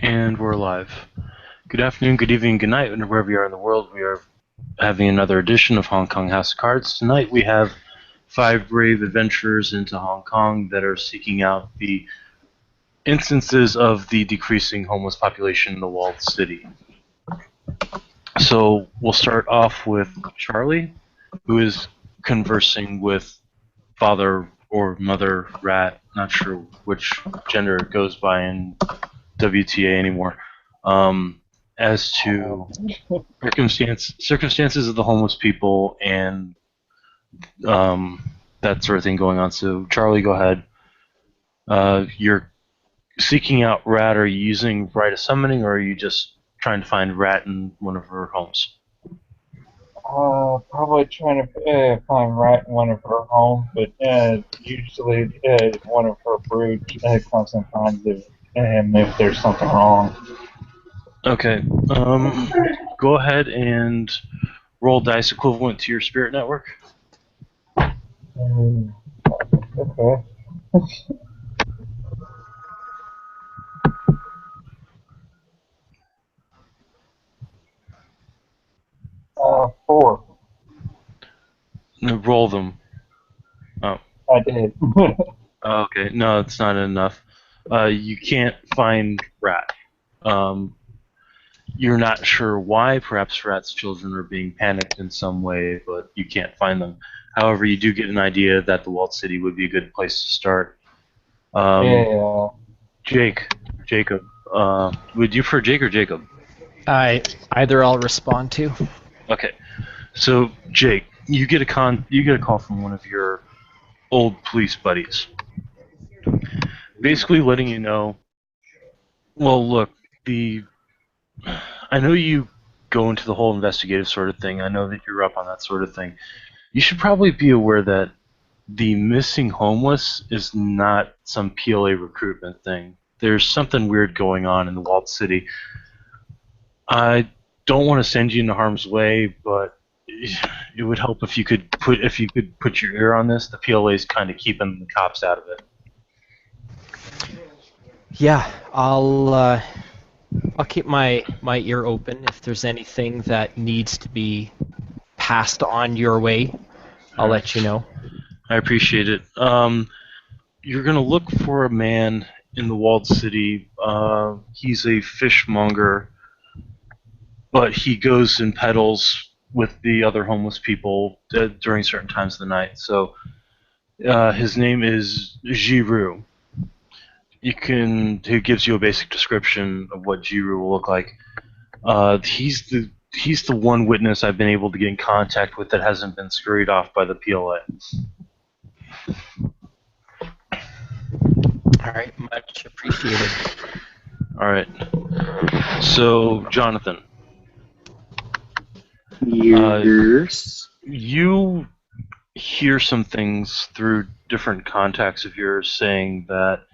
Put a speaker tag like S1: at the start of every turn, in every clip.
S1: And we're live. Good afternoon, good evening, good night, and wherever you are in the world. We are having another edition of Hong Kong House of Cards. Tonight we have 5 brave adventurers into Hong Kong that are seeking out the instances of the decreasing homeless population in the walled city. So we'll start off with Charlie, who is conversing with Father or Mother Rat, not sure which gender it goes by in WTA anymore, as to circumstances of the homeless people and that sort of thing going on. So, Charlie, go ahead. You're seeking out Rat. Are you using Rite of Summoning, or are you just trying to find Rat in one of her homes?
S2: Probably trying to find Rat in one of her homes, but usually one of her brood comes and finds him if there's something wrong.
S1: Okay. Go ahead and roll dice equivalent to your spirit network.
S2: Okay. 4.
S1: No, roll them. Oh.
S2: I did.
S1: Okay. No, it's not enough. You can't find Rat. You're not sure why. Perhaps Rat's children are being panicked in some way, but you can't find them. However, you do get an idea that the walled city would be a good place to start. Um,
S2: Yeah.
S1: Jacob, would you prefer Jake or Jacob?
S3: Either I'll respond to.
S1: Okay, so Jake, you get a call from one of your old police buddies, basically letting you know. Well, look, I know you go into the whole investigative sort of thing. I know that you're up on that sort of thing. You should probably be aware that the missing homeless is not some PLA recruitment thing. There's something weird going on in the walled city. I don't want to send you into harm's way, but it would help if you could put your ear on this. The PLA's kind of keeping the cops out of it.
S3: Yeah, I'll keep my ear open if there's anything that needs to be passed on your way. I'll let you know.
S1: I appreciate it. You're gonna look for a man in the walled city. He's a fishmonger, but he goes and peddles with the other homeless people during certain times of the night. So his name is Jiru. Who gives you a basic description of what Jiru will look like. He's the one witness I've been able to get in contact with that hasn't been scurried off by the PLA.
S3: All right, much appreciated.
S1: All right. So, Jonathan.
S4: Yes.
S1: You hear some things through different contacts of yours saying that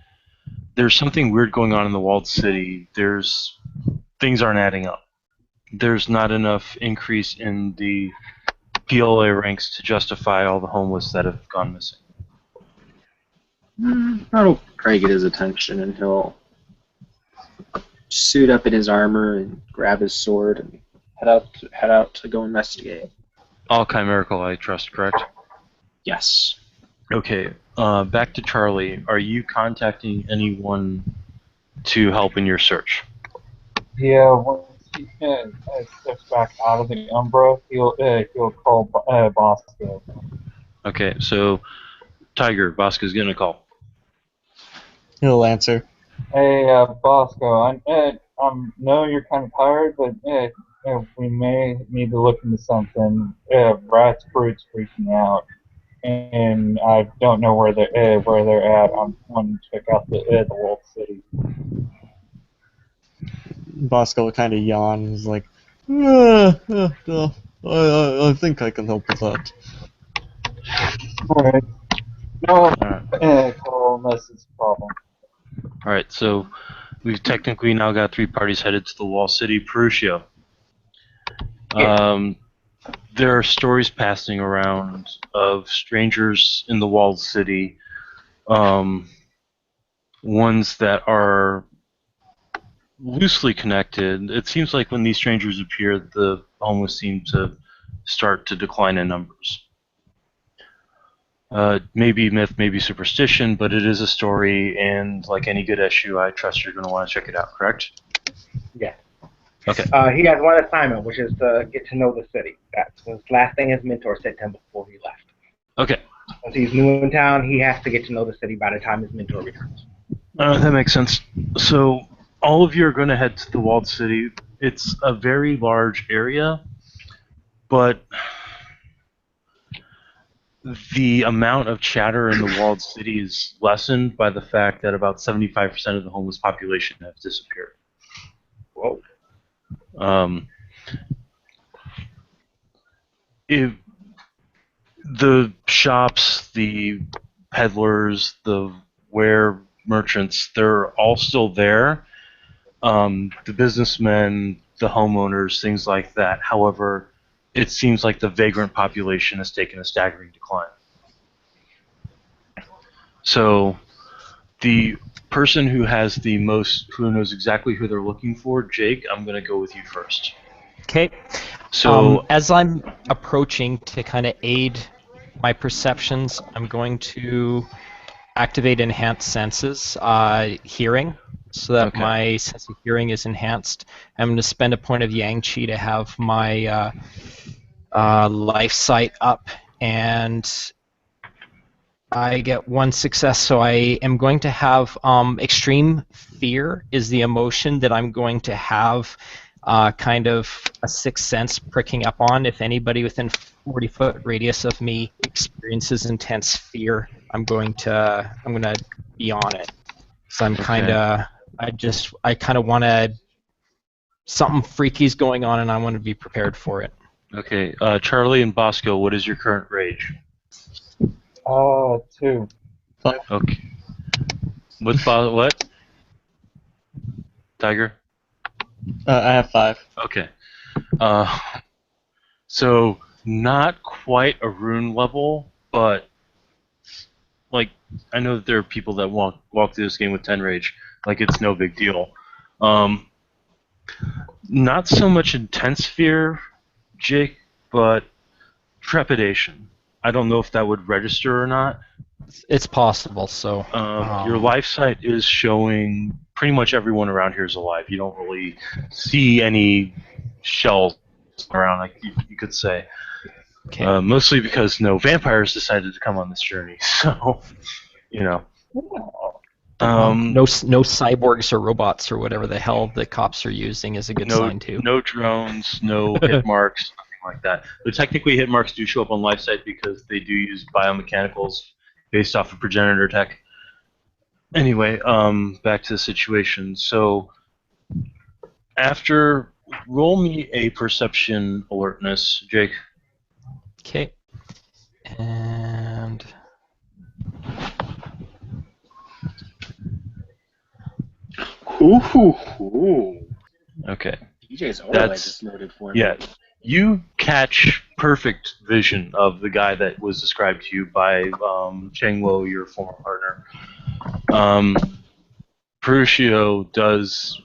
S1: there's something weird going on in the walled city. Things aren't adding up. There's not enough increase in the PLA ranks to justify all the homeless that have gone missing.
S4: That'll probably get his attention, and he'll suit up in his armor and grab his sword and head out to go investigate.
S1: All chimerical, I trust, correct?
S4: Yes.
S1: Okay. Back to Charlie. Are you contacting anyone to help in your search?
S2: Yeah. Once he steps back out of the Umbra, he'll call Bosco.
S1: Okay. So, Tiger, Bosco's gonna call.
S5: He'll answer.
S2: Hey, Bosco, I know you're kind of tired, but we may need to look into something. Rat's brood's freaking out, and I don't know where they're at. I'm wanting to check out the Wolf City.
S5: Bosco will kind of yawn. He's like, I think I can help with that.
S2: Alright. No,
S1: Alright.
S2: call unless it's a problem.
S1: Alright, so we've technically now got 3 parties headed to the wall city, Perugia. There are stories passing around of strangers in the walled city, ones that are loosely connected. It seems like when these strangers appear, the homeless seem to start to decline in numbers. Maybe myth, maybe superstition, but it is a story, and like any good issue, I trust you're going to want to check it out, correct?
S6: Yeah.
S1: Okay.
S6: He has one assignment, which is to get to know the city. That's the last thing his mentor said to him before he left.
S1: Okay.
S6: Since he's new in town, he has to get to know the city by the time his mentor returns.
S1: That makes sense. So all of you are going to head to the walled city. It's a very large area, but the amount of chatter in the walled city is lessened by the fact that about 75% of the homeless population have disappeared.
S6: Whoa.
S1: If the shops, the peddlers, the ware merchants, they're all still there. The businessmen, the homeowners, things like that. However, it seems like the vagrant population has taken a staggering decline. So the person who has the most, who knows exactly who they're looking for, Jake, I'm going to go with you first.
S3: Okay.
S1: So
S3: as I'm approaching to kind of aid my perceptions, I'm going to activate enhanced senses, hearing, so that
S1: Okay.
S3: my sense of hearing is enhanced. I'm going to spend a point of Yang Chi to have my life sight up, and I get one success, so I am going to have extreme fear is the emotion that I'm going to have kind of a sixth sense pricking up on. If anybody within 40-foot radius of me experiences intense fear, I'm going to be on it. So I'm kind of I kind of want to, something freaky's going on and I want to be prepared for it.
S1: Okay, Charlie and Bosco, what is your current rage?
S2: 2.
S1: Okay. What? Tiger?
S5: I have 5.
S1: Okay. So not quite a rune level, but like I know that there are people that walk through this game with 10 rage, like it's no big deal. Not so much intense fear, Jake, but trepidation. I don't know if that would register or not.
S3: It's possible. So
S1: Your life sight is showing pretty much everyone around here is alive. You don't really see any shells around, like you could say.
S3: okay.
S1: Mostly because no vampires decided to come on this journey. So, you know.
S3: No cyborgs or robots or whatever the hell the cops are using is a good sign too.
S1: No drones, no hit marks, nothing like that. But technically, hit marks do show up on life sight because they do use biomechanicals based off of progenitor tech. Anyway, back to the situation. So, roll me a perception alertness, Jake.
S3: Okay. And
S4: Ooh.
S1: Okay.
S4: DJ's overlay
S1: That's-
S4: just loaded for me.
S1: Yeah. You catch perfect vision of the guy that was described to you by Cheng Wo, your former partner. Peruccio does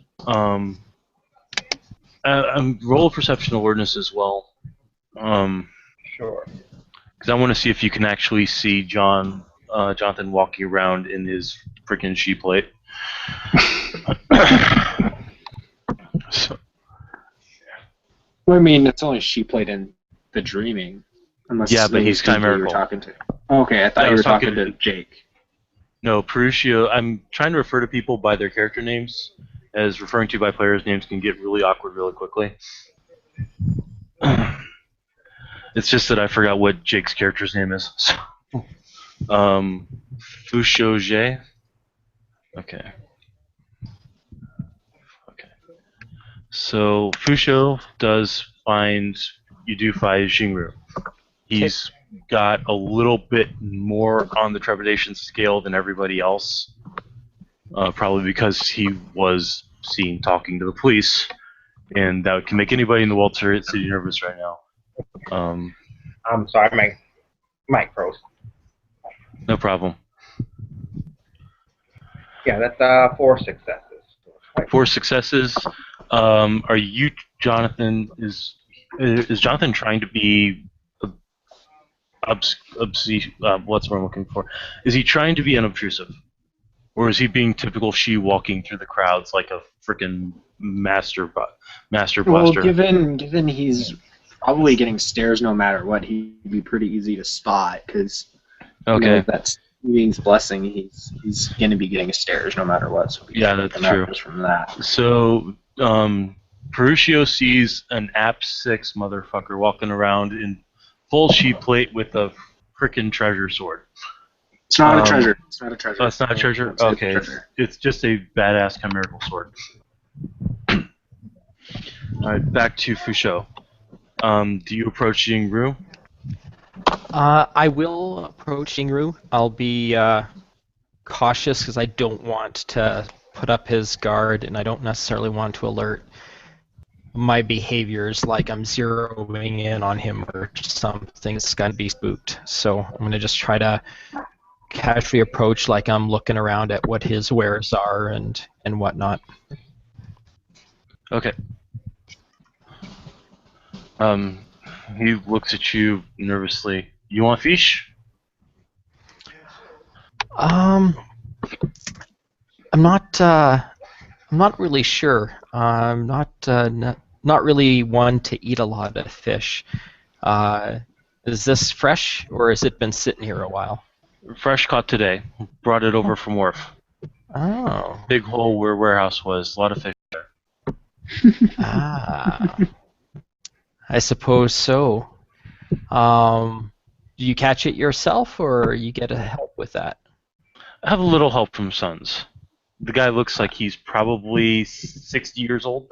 S1: roll perception awareness as well.
S6: Sure.
S1: Because I want to see if you can actually see Jonathan walking around in his freaking sheep plate. So,
S4: Well, I mean, it's only she played in The Dreaming. Unless
S1: Yeah, but
S4: it
S1: he's
S4: was DJ you were
S1: chimerical.
S4: talking to. Okay, I thought
S1: I
S4: you
S1: was
S4: were talking
S1: talking-
S4: to Jake.
S1: no, Peruccio, I'm trying to refer to people by their character names, as referring to by players' names can get really awkward really quickly. It's just that I forgot what Jake's character's name is. Fushouge? Okay. So Fusho does find Xingru. He's got a little bit more on the trepidation scale than everybody else, probably because he was seen talking to the police, and that can make anybody in the Walled City nervous right now.
S6: I'm sorry, Mike froze.
S1: No problem.
S6: Yeah, that's 4 successes.
S1: 4 successes. Are you, Jonathan? Is Jonathan trying to be what's what I'm looking for? Is he trying to be unobtrusive, or is he being typical she walking through the crowds like a freaking master
S4: Well,
S1: blaster?
S4: given he's probably getting stares no matter what, he'd be pretty easy to spot because
S1: Okay.
S4: that's Being's blessing. He's going to be getting stares no matter what. So we
S1: Yeah,
S4: can
S1: that's
S4: make a
S1: true.
S4: reference from that.
S1: So, Peruccio sees an App 6 motherfucker walking around in full sheet plate with a frickin' treasure sword.
S4: It's not a treasure. It's not a treasure.
S1: Oh, it's not a treasure?
S4: It's a
S1: Okay,
S4: treasure.
S1: it's just a badass chimerical sword. Alright, back to Fusho. Do you approach Jingru?
S3: I will approach Ingru. I'll be cautious because I don't want to put up his guard, and I don't necessarily want to alert my behaviors like I'm zeroing in on him or something that's going to be spooked. So I'm going to just try to casually approach like I'm looking around at what his wares are and whatnot.
S1: Okay. He looks at you nervously. You want fish?
S3: I'm not really sure. I'm not really one to eat a lot of fish. Is this fresh, or has it been sitting here a while?
S1: Fresh caught today. Brought it over from wharf.
S3: Oh.
S1: Big hole where warehouse was. A lot of fish.
S3: Ah. I suppose so. Do you catch it yourself, or you get a help with that?
S1: I have a little help from Sons. The guy looks like he's probably 60 years old.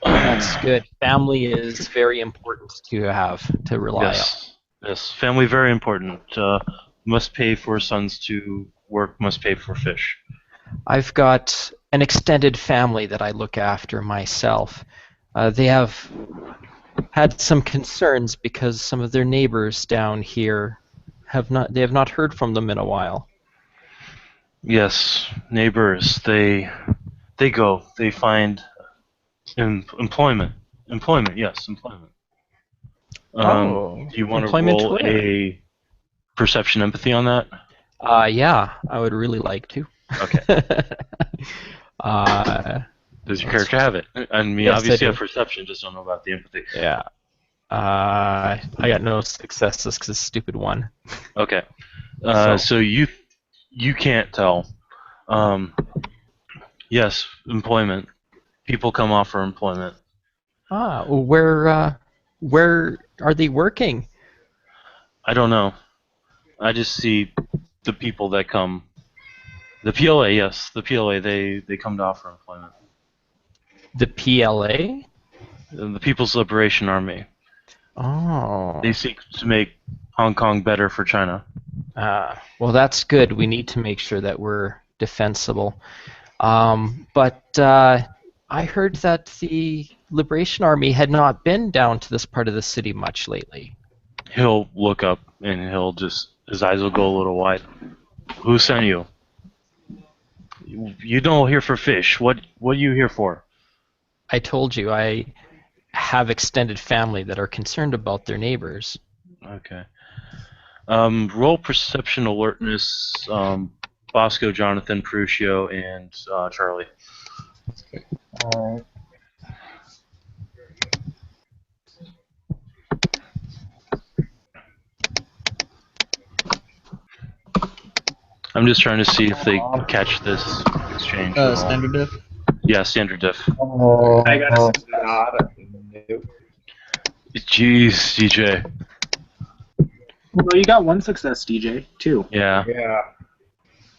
S3: That's good. Family is very important to have, to rely on.
S1: Yes. Family very important. Must pay for sons to work. Must pay for fish.
S3: I've got an extended family that I look after myself. They have had some concerns because some of their neighbors down here have not heard from them in a while.
S1: Yes, neighbors. They go. They find employment. Employment. Yes, employment. Do you want to
S3: employment
S1: roll
S3: where?
S1: a perception empathy on that?
S3: Yeah, I would really like to.
S1: Okay. Does your
S3: Let's-
S1: character have it? I mean,
S3: Yes, I
S1: obviously, you
S3: do.
S1: have perception. Just don't know about the empathy.
S3: Yeah. I got no successes because it's a stupid one.
S1: Okay.
S3: So-
S1: So you can't tell. Yes, employment. People come off for employment.
S3: Well, where are they working?
S1: I don't know. I just see the people that come. The PLA, yes, the PLA. They come to offer employment.
S3: The PLA?
S1: The People's Liberation Army.
S3: Oh.
S1: They seek to make Hong Kong better for China.
S3: Well, that's good. We need to make sure that we're defensible. But I heard that the Liberation Army had not been down to this part of the city much lately.
S1: He'll look up and his eyes will go a little wide. Who sent you? You don't here for fish. What are you here for?
S3: I told you I have extended family that are concerned about their neighbors.
S1: Okay. Roll perception alertness. Bosco, Jonathan, Peruccio, and Charlie.
S2: Alright.
S1: I'm just trying to see if they catch this exchange. at all.
S5: Standard diff.
S1: Yeah, standard diff.
S4: I got a success.
S6: Nope.
S1: Jeez, DJ.
S4: Well, you got one success, DJ. Two.
S1: Yeah,
S6: Yeah.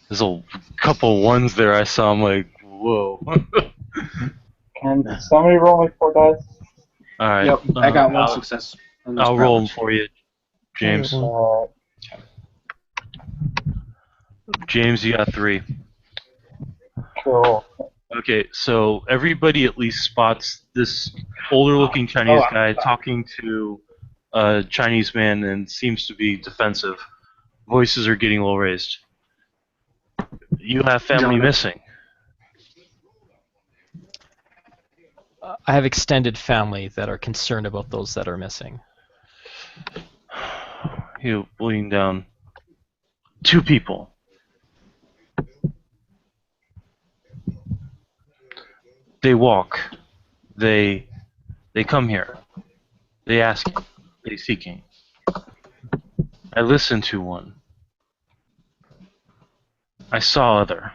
S1: there's a couple ones there I saw. I'm like, whoa.
S2: Can somebody roll me 4 dice?
S1: All right.
S4: Yep, I got one
S1: I'll,
S4: success. on this
S1: I'll roll them
S4: challenge.
S1: for you, James.
S2: Alright.
S1: James, you got 3.
S2: Cool.
S1: Okay, so everybody at least spots this older-looking Chinese guy talking to a Chinese man and seems to be defensive. Voices are getting low raised. You have family
S4: Jonathan.
S1: missing.
S3: I have extended family that are concerned about those that are missing.
S1: You lean down. 2 people. They walk. They come here. They ask. They seeking. I listen to one. I saw other.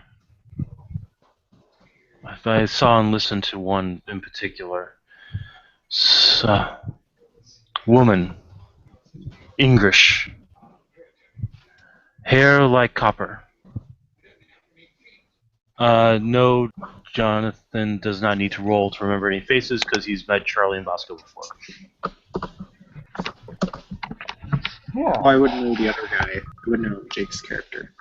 S1: I saw and listened to one in particular. Woman. English. Hair like copper. No, Jonathan does not need to roll to remember any faces because he's met Charlie and Bosco before.
S2: Yeah.
S4: Oh, I wouldn't know the other guy. I wouldn't know Jake's character.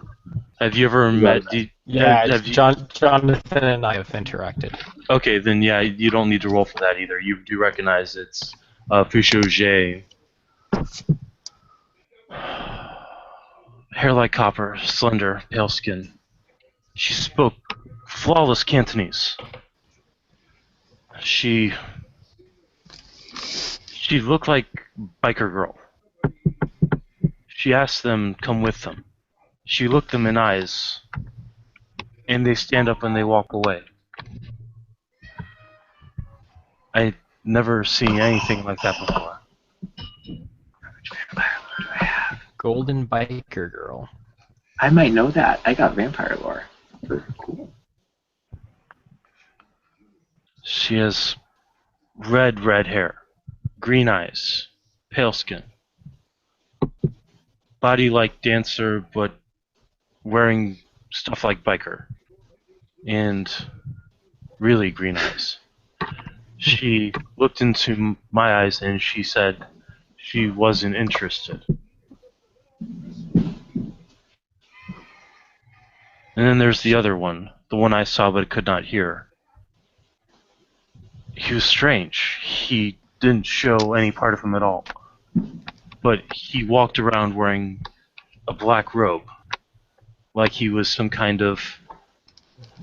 S1: Have you ever met?
S3: Jonathan and I have interacted.
S1: Okay, then yeah, you don't need to roll for that either. You do recognize it's Fushoje. Hair like copper, slender, pale skin. She spoke flawless Cantonese. She looked like biker girl. She asked them come with them. She looked them in eyes, and they stand up and they walk away. I never seen anything like that before.
S3: Golden Biker Girl.
S4: I might know that. I got vampire lore. Cool.
S1: She has red hair, green eyes, pale skin. Body like dancer, but wearing stuff like biker. And really green eyes. She looked into my eyes and she said she wasn't interested. And then there's the other one, the one I saw but could not hear. He was strange. He didn't show any part of him at all. But he walked around wearing a black robe, like he was some kind of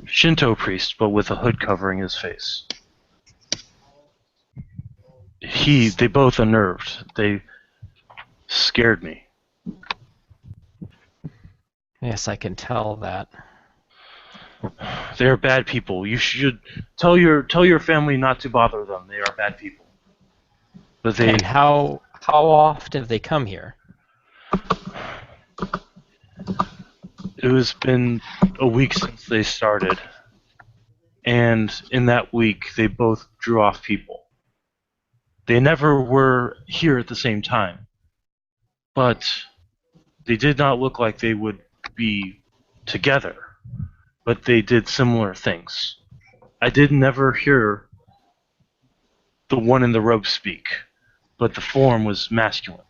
S1: Shinto priest, but with a hood covering his face. They both unnerved. They scared me.
S3: Yes, I can tell that.
S1: They are bad people. You should tell your family not to bother them. They are bad people. But they
S3: And how often have they come here?
S1: It has been a week since they started. And in that week they both drew off people. They never were here at the same time. But they did not look like they would be together. But they did similar things. I did never hear the one in the robe speak, but the form was masculine.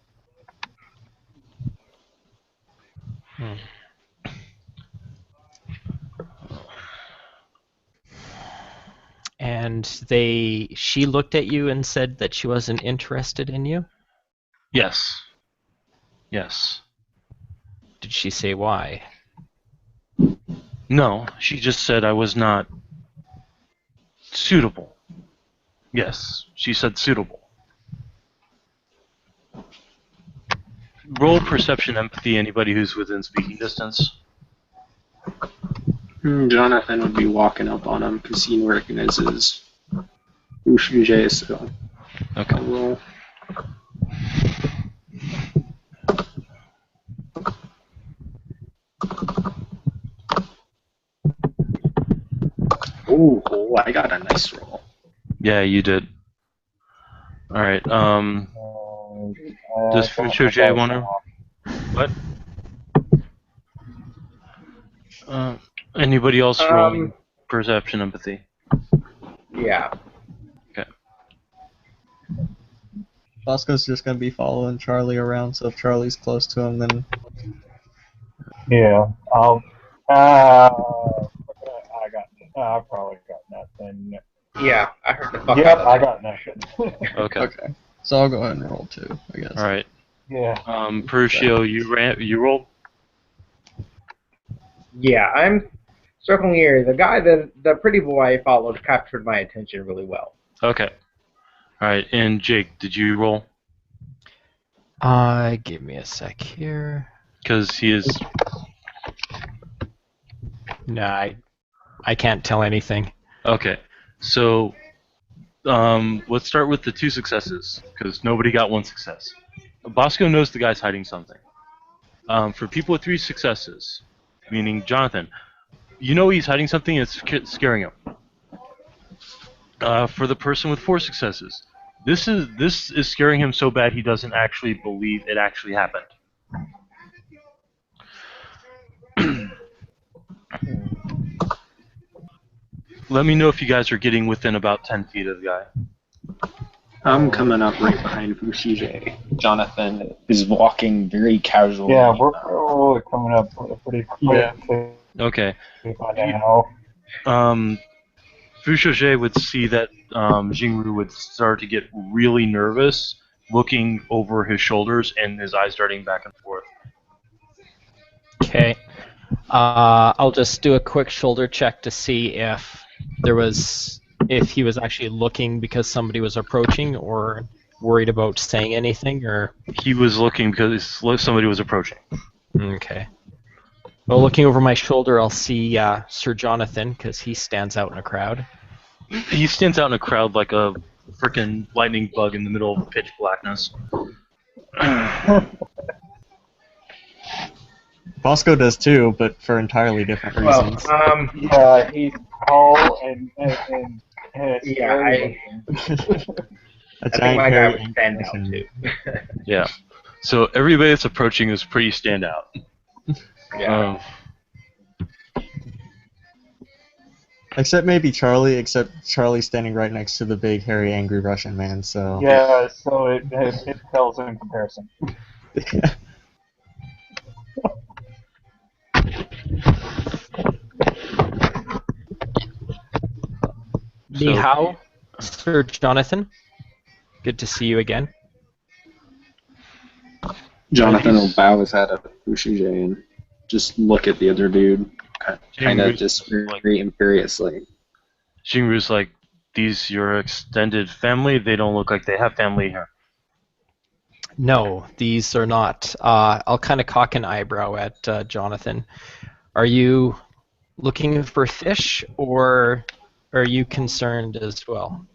S3: And she looked at you and said that she wasn't interested in you?
S1: Yes. Yes.
S3: Did she say why?
S1: No, she just said I was not suitable. Yes, she said suitable. Roll perception, empathy, anybody who's within speaking distance.
S4: Jonathan would be walking up on him because he recognizes Ushujay, so
S1: Okay.
S4: I'll roll. Oh, I got a nice roll.
S1: Yeah, you did. Alright, does Fucho J want to... What? Anybody else rolling perception, empathy?
S6: Yeah.
S1: Okay.
S5: Bosco's just gonna be following Charlie around, so if Charlie's close to him, then
S2: Yeah. I probably got nothing.
S6: Yeah, I heard the fuck
S2: Yep,
S6: out
S2: I
S6: of
S2: got nothing.
S1: Okay.
S5: okay. So I'll go ahead and roll too, I guess.
S1: Alright.
S2: Yeah.
S1: Perusio, you rolled?
S6: Yeah, I'm circling here. The guy that the pretty boy I followed captured my attention really well.
S1: Okay. All right. And Jake, did you roll?
S3: Give me a sec here.
S1: Because he is.
S3: Nah, I can't tell anything.
S1: Okay. So, let's start with the 2 successes, because nobody got 1 success. Bosco knows the guy's hiding something. For people with 3 successes, meaning Jonathan, you know he's hiding something and it's scaring him. For the person with 4 successes, this is scaring him so bad he doesn't actually believe it actually happened. Let me know if you guys are getting within about 10 feet of the guy.
S4: I'm coming up right behind Fushige. Jonathan is walking very casually.
S2: Yeah, we're probably coming up pretty quick
S1: Okay.
S2: by now.
S1: Fushige would see that Jingru would start to get really nervous, looking over his shoulders and his eyes darting back and forth.
S3: Okay. I'll just do a quick shoulder check to see if he was actually looking because somebody was approaching, or worried about saying anything, or.
S1: He was looking because somebody was approaching.
S3: Okay. Well, looking over my shoulder, I'll see Sir Jonathan, because he stands out in a crowd.
S1: He stands out in a crowd like a freaking lightning bug in the middle of pitch blackness.
S5: Bosco does too, but for entirely different
S6: Well,
S5: reasons.
S2: Yeah, he's tall and
S6: yeah, I
S5: A
S6: think
S5: giant
S6: my guy
S5: hairy
S6: would stand out
S5: Russian.
S6: too.
S1: Yeah. So everybody that's approaching is pretty standout.
S6: Yeah.
S5: Except maybe Charlie, except Charlie's standing right next to the big, hairy, angry Russian man, so...
S2: yeah, so it tells in comparison.
S3: Ni hao, Sir Jonathan. Good to see you again.
S4: Jonathan will bow his head at Fushige and just look at the other dude, kind of just very imperiously.
S1: Jingru's like, these your extended family? They don't look like they have family here.
S3: No, these are not. I'll kind of cock an eyebrow at Jonathan. Are you looking for fish, or are you concerned as well?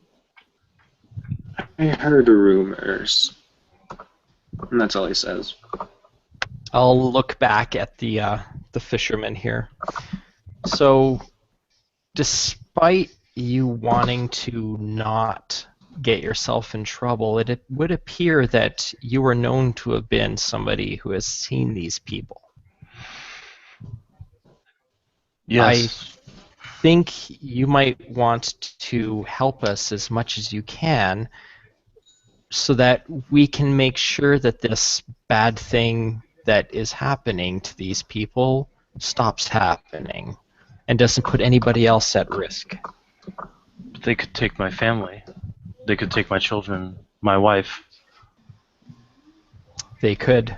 S4: I heard rumors. And that's all he says.
S3: I'll look back at the fisherman here. So, despite you wanting to not get yourself in trouble, it would appear that you are known to have been somebody who has seen these people.
S1: Yes.
S3: I think you might want to help us as much as you can, so that we can make sure that this bad thing that is happening to these people stops happening and doesn't put anybody else at risk.
S1: They could take my family. They could take my children, my wife.
S3: They could.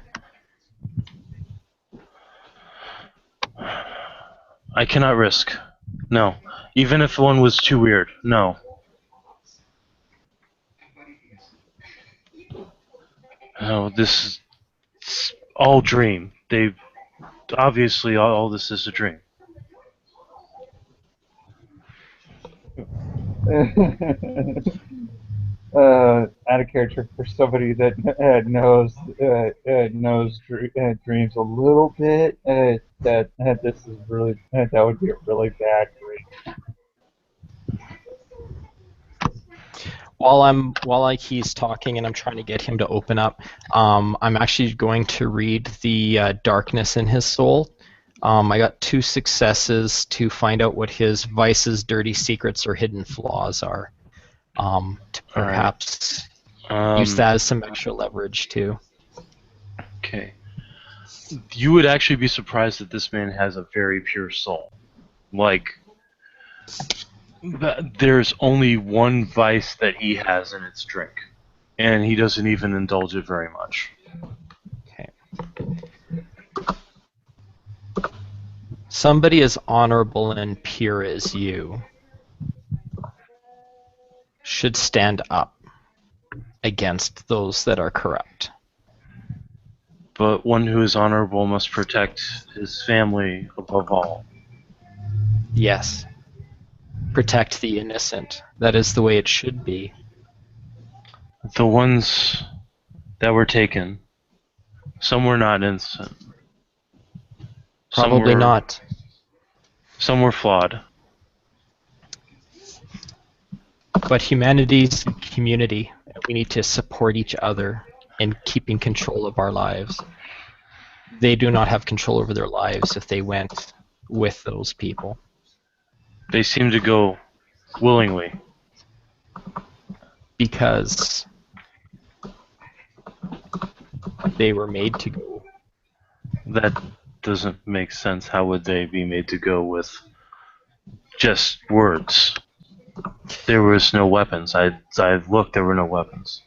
S1: I cannot risk. No. Even if one was too weird. No. No, this is all dream. They obviously all this is a dream.
S2: Out of character for somebody that knows dreams a little bit. That this is really that would be a really bad dream.
S3: While he's talking and I'm trying to get him to open up, I'm actually going to read the darkness in his soul. I got 2 successes to find out what his vices, dirty secrets, or hidden flaws are. To perhaps use that as some extra leverage too.
S1: Okay. You would actually be surprised that this man has a very pure soul. Like, there's only one vice that he has, and it's drink. And he doesn't even indulge it very much.
S3: Okay. Somebody as honorable and pure as you should stand up against those that are corrupt.
S1: But one who is honorable must protect his family above all.
S3: Yes. Protect the innocent. That is the way it should be.
S1: The ones that were taken, some were not innocent.
S3: Probably not.
S1: Some were flawed.
S3: But humanity's a community. We need to support each other in keeping control of our lives. They do not have control over their lives if they went with those people.
S1: They seem to go willingly.
S3: Because they were made to go.
S1: That doesn't make sense. How would they be made to go with just words? There was no weapons. I looked, there were no weapons.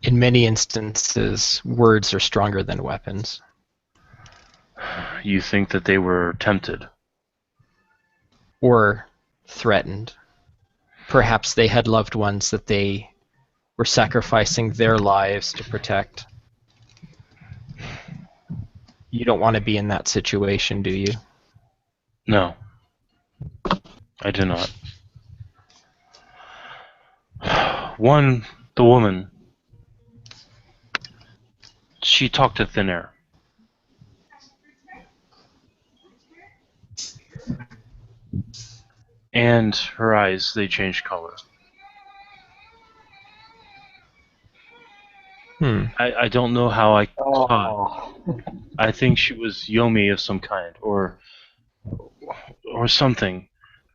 S3: In many instances, words are stronger than weapons.
S1: You think that they were tempted?
S3: Or threatened. Perhaps they had loved ones that they were sacrificing their lives to protect. You don't want to be in that situation, do you?
S1: No. I do not. One, the woman, she talked to thin air. And her eyes, they changed color. I don't know how I caught. I think she was Yomi of some kind, or something.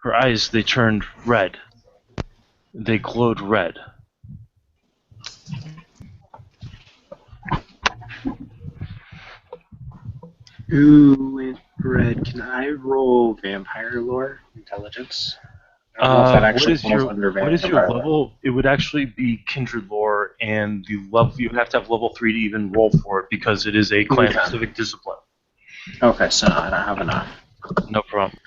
S1: Her eyes, they turned red. They glowed red.
S4: Who went red? Can I roll vampire lore intelligence? I don't know if that
S1: What
S4: actually
S1: is
S4: falls
S1: your
S4: under
S1: what is your
S4: vampire lore.
S1: level? It would actually be kindred lore, and the level you have to have level 3 to even roll for it because it is a clan specific discipline.
S4: Okay, so no, I don't have enough.
S1: No problem.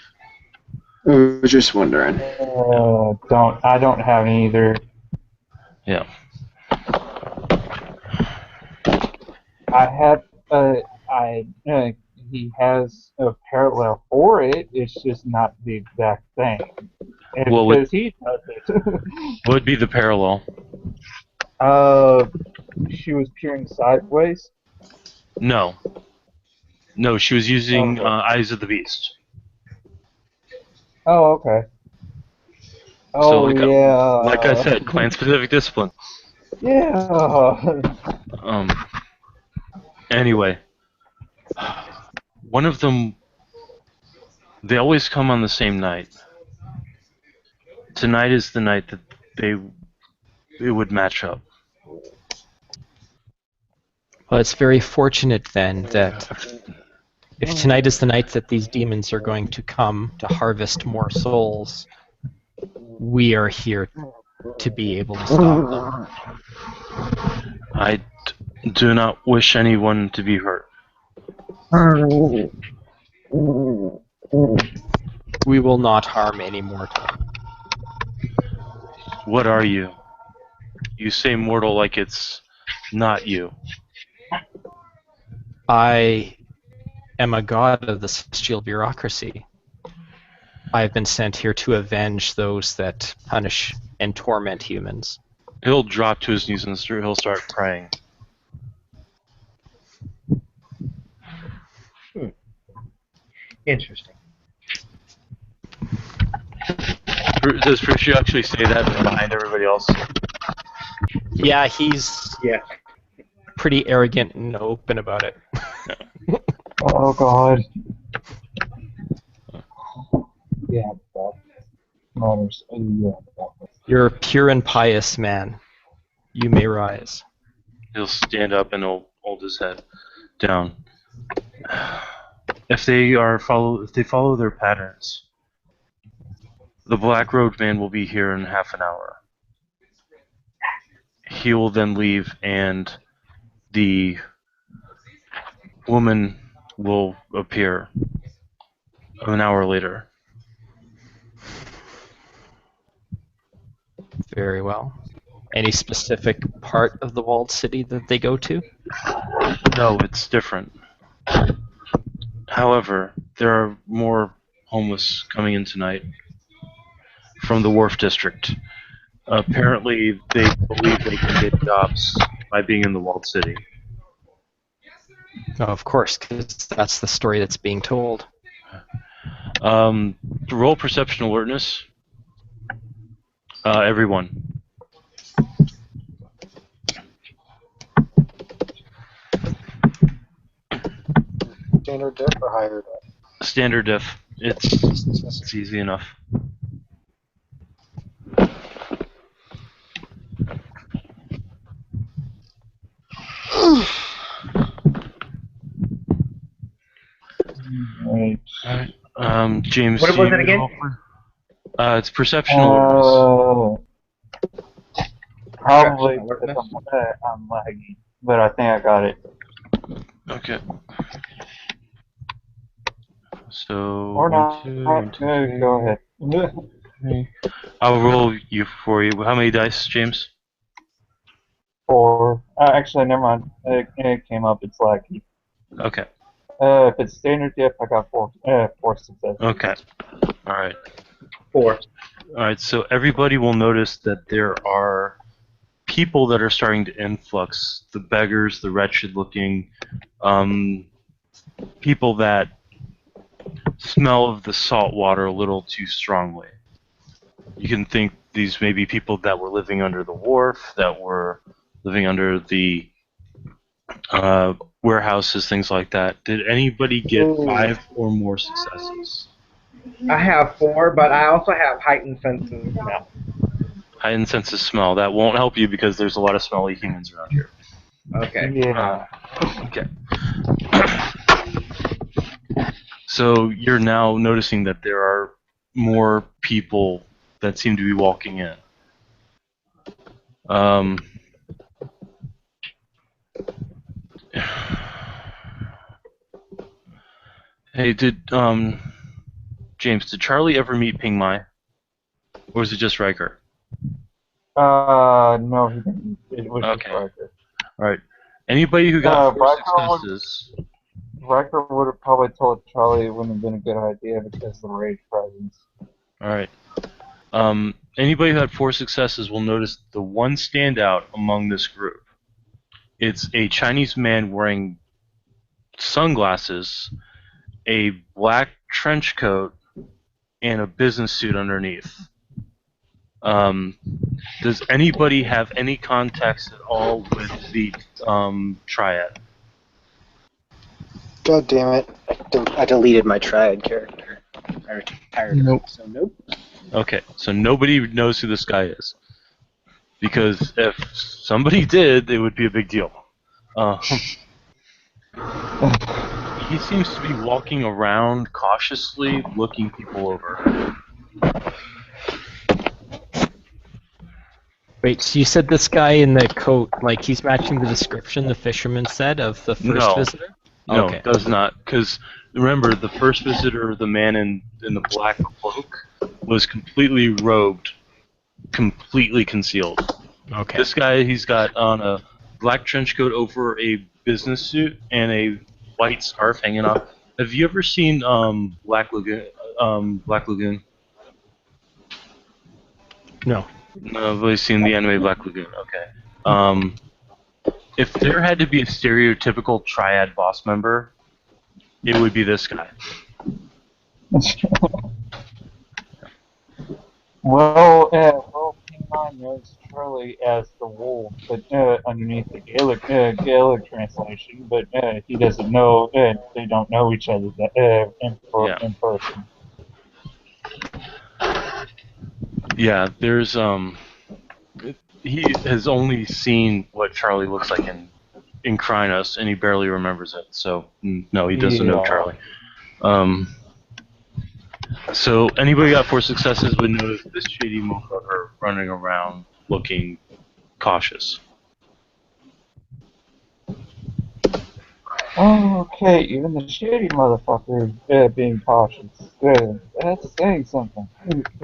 S4: I was just wondering.
S2: I don't have any either.
S1: Yeah.
S2: I have he has a parallel for it. It's just not the exact thing. And
S1: Well,
S2: because he does it.
S1: What would be the parallel?
S2: She was peering sideways.
S1: No. No, she was using
S2: Okay.
S1: Eyes of the Beast.
S2: Oh, okay.
S1: So,
S2: Oh, yeah.
S1: like I said, clan specific discipline.
S2: Yeah.
S1: Anyway, one of them, they always come on the same night. Tonight is the night that it would match up.
S3: Well, it's very fortunate then that if tonight is the night that these demons are going to come to harvest more souls, we are here to be able to stop them.
S1: I do not wish anyone to be hurt.
S3: We will not harm any mortal.
S1: What are you? You say mortal like it's not you.
S3: I am a god of the celestial bureaucracy. I have been sent here to avenge those that punish and torment humans.
S1: He'll drop to his knees and he'll start praying.
S6: Interesting.
S1: Does Frishu actually say that behind everybody else?
S3: Yeah, he's
S6: Yeah.
S3: pretty arrogant and open about it.
S2: Oh, God. Yeah, that matters. Yeah.
S3: You're a pure and pious man. You may rise.
S1: He'll stand up and he'll hold his head down. If they follow their patterns, the Black Road Man will be here in half an hour. He will then leave, and the woman will appear an hour later.
S3: Very well. Any specific part of the walled city that they go to?
S1: No, it's different. However, there are more homeless coming in tonight from the Wharf District. Apparently, they believe they can get jobs by being in the walled city.
S3: Oh, of course, because that's the story that's being told.
S1: Roll perception alertness. Everyone.
S7: Standard diff or higher diff?
S1: Standard diff. It's easy enough.
S2: Right.
S1: Alright. James,
S6: What
S1: do
S6: was
S1: you
S6: it again?
S1: roll for- it's perception alertness.
S2: Probably
S6: Alertness.
S2: because I'm laggy, but I think I got it.
S1: Okay. So
S2: Or not.
S1: 1, 2, 1, 2,
S2: No, go ahead.
S1: 3. I'll roll you for you. How many dice, James?
S2: 4. Actually, never mind. It came up. It's laggy.
S1: Okay.
S2: If it's standard diff, I got 4 successes.
S1: Okay. All right.
S6: 4.
S1: All right. So everybody will notice that there are people that are starting to influx. The beggars, the wretched-looking, people that smell of the salt water a little too strongly. You can think these may be people that were living under the wharf, that were living under the warehouses, things like that. Did anybody get 5 or more successes?
S6: I have 4, but I also have heightened sense of smell.
S1: Heightened sense of smell. That won't help you because there's a lot of smelly humans around here.
S6: Okay.
S2: Yeah.
S1: Okay. So you're now noticing that there are more people that seem to be walking in. Hey, James, did Charlie ever meet Ping Mai? Or was it just Riker?
S2: No, he didn't. It was
S1: Okay.
S2: just Riker.
S1: Alright. Anybody who got 4
S2: Riker
S1: successes...
S2: Riker would have probably told Charlie it wouldn't have been a good idea because of the rage presence.
S1: Alright. Anybody who had 4 successes will notice the one standout among this group. It's a Chinese man wearing sunglasses, a black trench coat, and a business suit underneath. Does anybody have any context at all with the triad?
S7: God damn it. I deleted my triad character. I retired.
S5: Nope.
S7: So nope.
S1: Okay, so nobody knows who this guy is. Because if somebody did, it would be a big deal. He seems to be walking around cautiously, looking people over.
S3: Wait, so you said this guy in the coat, like he's matching the description the fisherman said of the first
S1: No.
S3: visitor?
S1: No,
S3: Okay.
S1: it does not. Because remember, the first visitor, the man in the black cloak, was completely robed, completely concealed.
S3: Okay.
S1: This guy, he's got on a black trench coat over a business suit and a white scarf hanging off. Have you ever seen Black Lagoon? Black Lagoon?
S3: No.
S1: No, I've only seen the anime Black Lagoon. Okay. If there had to be a stereotypical triad boss member, it would be this guy.
S2: Well, Ping Mai knows Charlie as the wolf, but underneath the Gaelic translation, but he doesn't know. They don't know each other in person.
S1: Yeah, there's he has only seen what Charlie looks like in Krynos, and he barely remembers it. So no, he doesn't know Charlie. So anybody got 4 successes would notice this shady motherfucker running around looking cautious.
S2: Okay, even the shady motherfucker being cautious. That's saying something.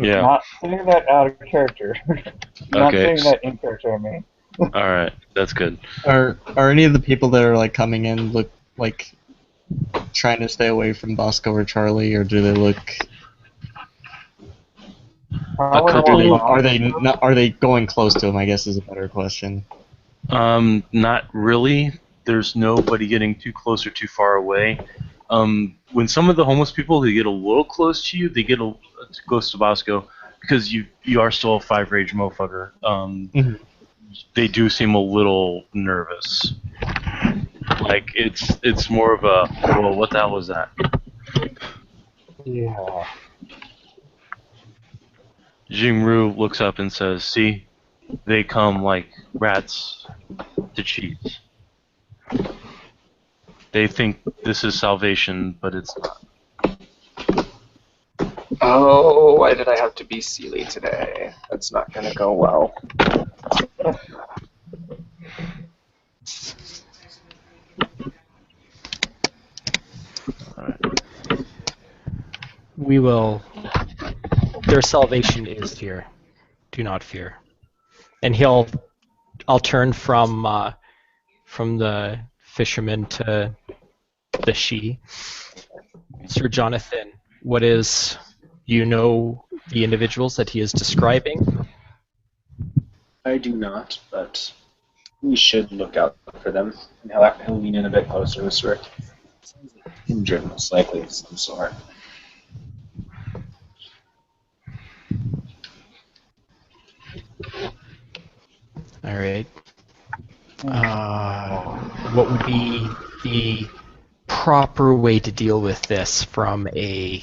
S1: Yeah.
S2: Not saying that out of character. Not
S1: Okay.
S2: saying that in character, I mean.
S1: All right, that's good.
S5: Are any of the people that are like coming in look like trying to stay away from Bosco or Charlie, or do they look?
S2: Probably
S1: couple-
S2: more
S5: Are they
S2: Bosco.
S5: not? Are they going close to him? I guess is a better question.
S1: Not really. There's nobody getting too close or too far away. When some of the homeless people they get a little close to you, they get close to Bosco because you are still a 5 rage motherfucker.
S5: Mhm.
S1: They do seem a little nervous. Like it's more of a well, what the hell was that?
S2: Yeah.
S1: Jingru looks up and says, "See, they come like rats to cheese. They think this is salvation, but it's not."
S4: Oh, why did I have to be Sealy today? That's not gonna go well.
S3: We will. Their salvation is here. Do not fear. And I'll turn from the fisherman to the she. Sir Jonathan, what is the individuals that he is describing?
S4: I do not, but we should look out for them. And he'll lean in a bit closer to Swick. Sounds like Kindred, most likely of some sort.
S3: All right. What would be the proper way to deal with this from a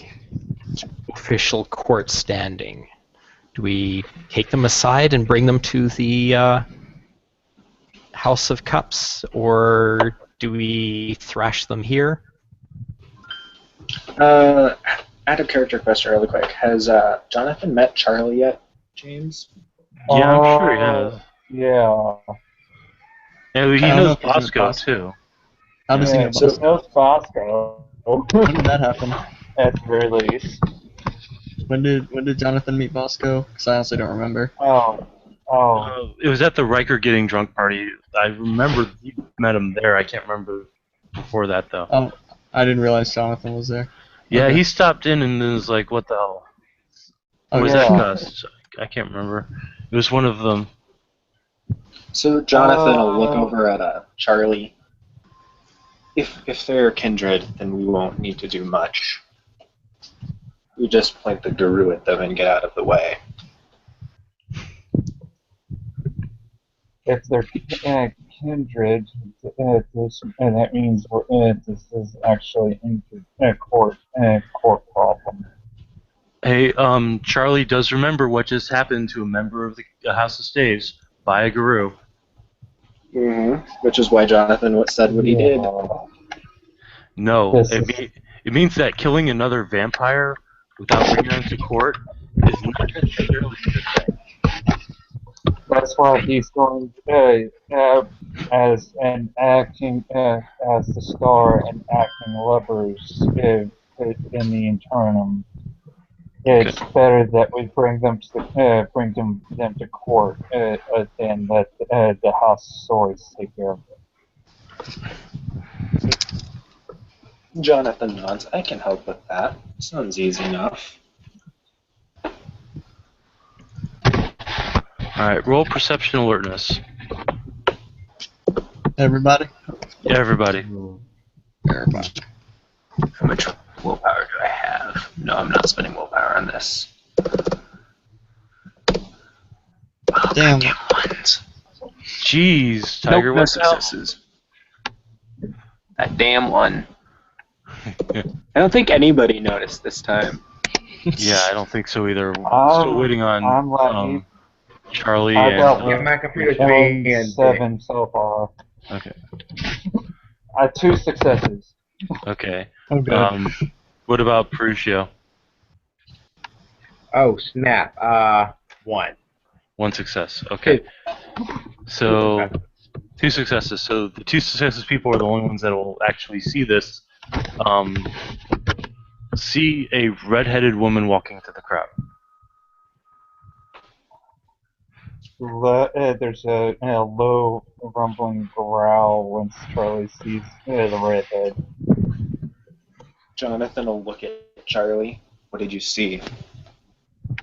S3: official court standing? Do we take them aside and bring them to the House of Cups, or do we thrash them here?
S4: Out of character question really quick. Has Jonathan met Charlie yet, James?
S1: Yeah, I'm sure he has.
S2: Yeah.
S1: And he
S5: I don't know
S1: knows
S5: if he's in
S1: Bosco
S5: Bosco.
S1: too.
S5: How does he
S2: Yeah,
S5: know
S2: so
S5: Bosco?
S2: knows Bosco.
S5: When did that happen?
S2: At the very least.
S5: When did Jonathan meet Bosco? Because I honestly don't remember.
S2: Oh.
S1: It was at the Riker getting drunk party. I remember you met him there. I can't remember before that though.
S5: Oh, I didn't realize Jonathan was there.
S1: Yeah,
S5: Okay.
S1: he stopped in and then was like, "What the hell?
S5: Oh,
S1: Was
S2: yeah.
S1: that cussed?" I can't remember. It was one of them.
S4: So Jonathan will look over at Charlie. If they're kindred, then we won't need to do much. We just point the guru at them and get out of the way.
S2: If they're kindred, and that means this is actually a court problem.
S1: Hey, Charlie does remember what just happened to a member of the House of Staves by a guru.
S4: Mm-hmm. Which is why Jonathan said what he did.
S1: No,
S2: This
S1: it means that killing another vampire without bringing them to court is not necessarily a good thing.
S2: That's why he's going as the star and acting lovers in the interim. It's better that we bring them to court than let the House Swords take care of it.
S4: Jonathan nods. I can help with that. Sounds easy enough.
S1: Alright, roll perception alertness.
S5: Everybody?
S1: Yeah, everybody.
S4: Everybody. How much willpower do I have? No, I'm not spending willpower on this. Oh,
S5: Damn.
S4: goddamn ones.
S1: Jeez, Tiger,
S4: Nope, no
S1: what's out?
S4: successes. That damn one. I don't think anybody noticed this time.
S1: Yeah, I don't think so either. We're
S2: I'm-
S1: still waiting on
S2: I'm lucky.
S1: Charlie
S2: I got
S1: and...
S6: Yeah, my computer's
S2: only
S6: being and
S2: 7 so far.
S1: Okay.
S2: 2 successes.
S1: Okay.
S5: Oh, God.
S1: What about Peruccio?
S6: Oh snap! 1.
S1: 1 success. Okay. So 2 successes. So the 2 successes people are the only ones that will actually see this. See a red-headed woman walking into the crowd.
S2: There's a low rumbling growl once Charlie sees the redhead.
S4: Jonathan will look at Charlie. What did you see?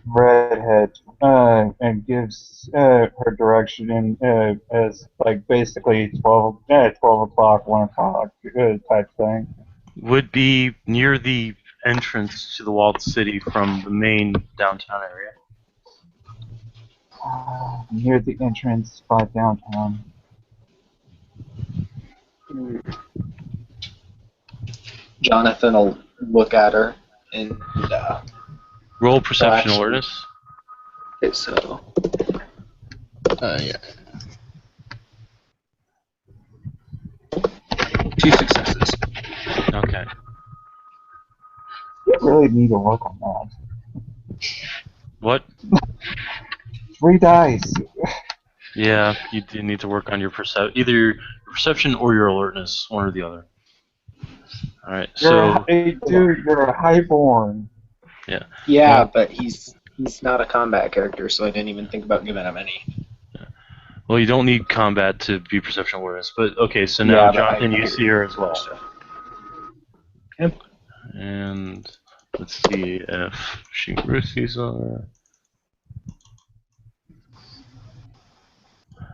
S2: Redhead, and gives her direction in as like basically 12 o'clock, 1 o'clock type thing.
S1: Would be near the entrance to the walled city from the main downtown area.
S2: Near the entrance by downtown.
S4: Jonathan will look at her and
S1: Roll perception
S4: actually-
S1: awareness.
S4: okay, so
S5: Yeah.
S4: 2 successes.
S1: Okay.
S2: You really need to work on that.
S1: What?
S2: 3 dice.
S1: Yeah, you do need to work on your either your perception or your alertness, one or the other. All right. So
S2: You're a highborn.
S4: Yeah, but he's not a combat character, so I didn't even think about giving him any.
S1: well, you don't need combat to be perception awareness, but okay. So now,
S4: Yeah, but
S1: Jonathan,
S4: I-
S1: you see her as well.
S4: Yep.
S1: And let's see if she sees her.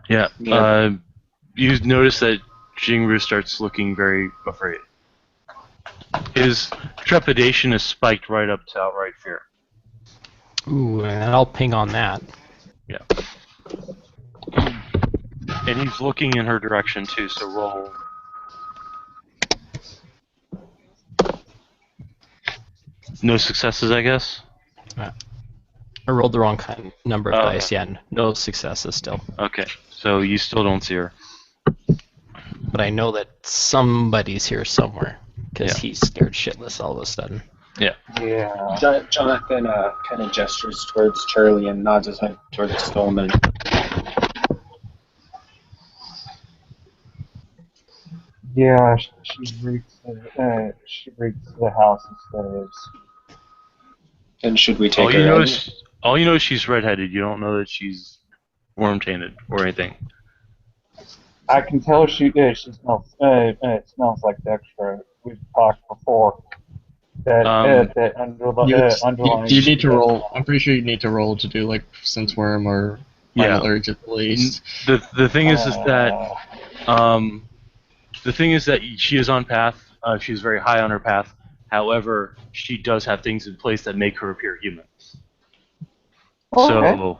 S1: Yeah.
S4: Yeah.
S1: You notice that Jingru starts looking very afraid. His trepidation is spiked right up to outright fear.
S3: Ooh, and I'll ping on that.
S1: And he's looking in her direction too, so roll. No successes, I guess?
S3: I rolled the wrong number of
S1: Oh,
S3: dice.
S1: okay.
S3: Yeah, no successes still.
S1: Okay, so you still don't see her.
S3: But I know that somebody's here somewhere because
S1: Yeah.
S3: he's scared shitless all of a sudden.
S2: Yeah.
S4: Jonathan kind of gestures towards Charlie and nods his head towards Stillman.
S2: Yeah, she reeks the house upstairs.
S4: And should we take
S1: All
S4: her
S1: you know
S4: in?
S1: is she's redheaded. You don't know that she's worm tainted or anything.
S2: I can tell she smells. It smells like Dextra. We've talked before. That underlying.
S5: You need to roll. I'm pretty sure you need to roll to do like sense worm or
S1: Yeah.
S5: metallurgy at least.
S1: The thing is that the thing is that she is on path. She's very high on her path. However, she does have things in place that make her appear human. So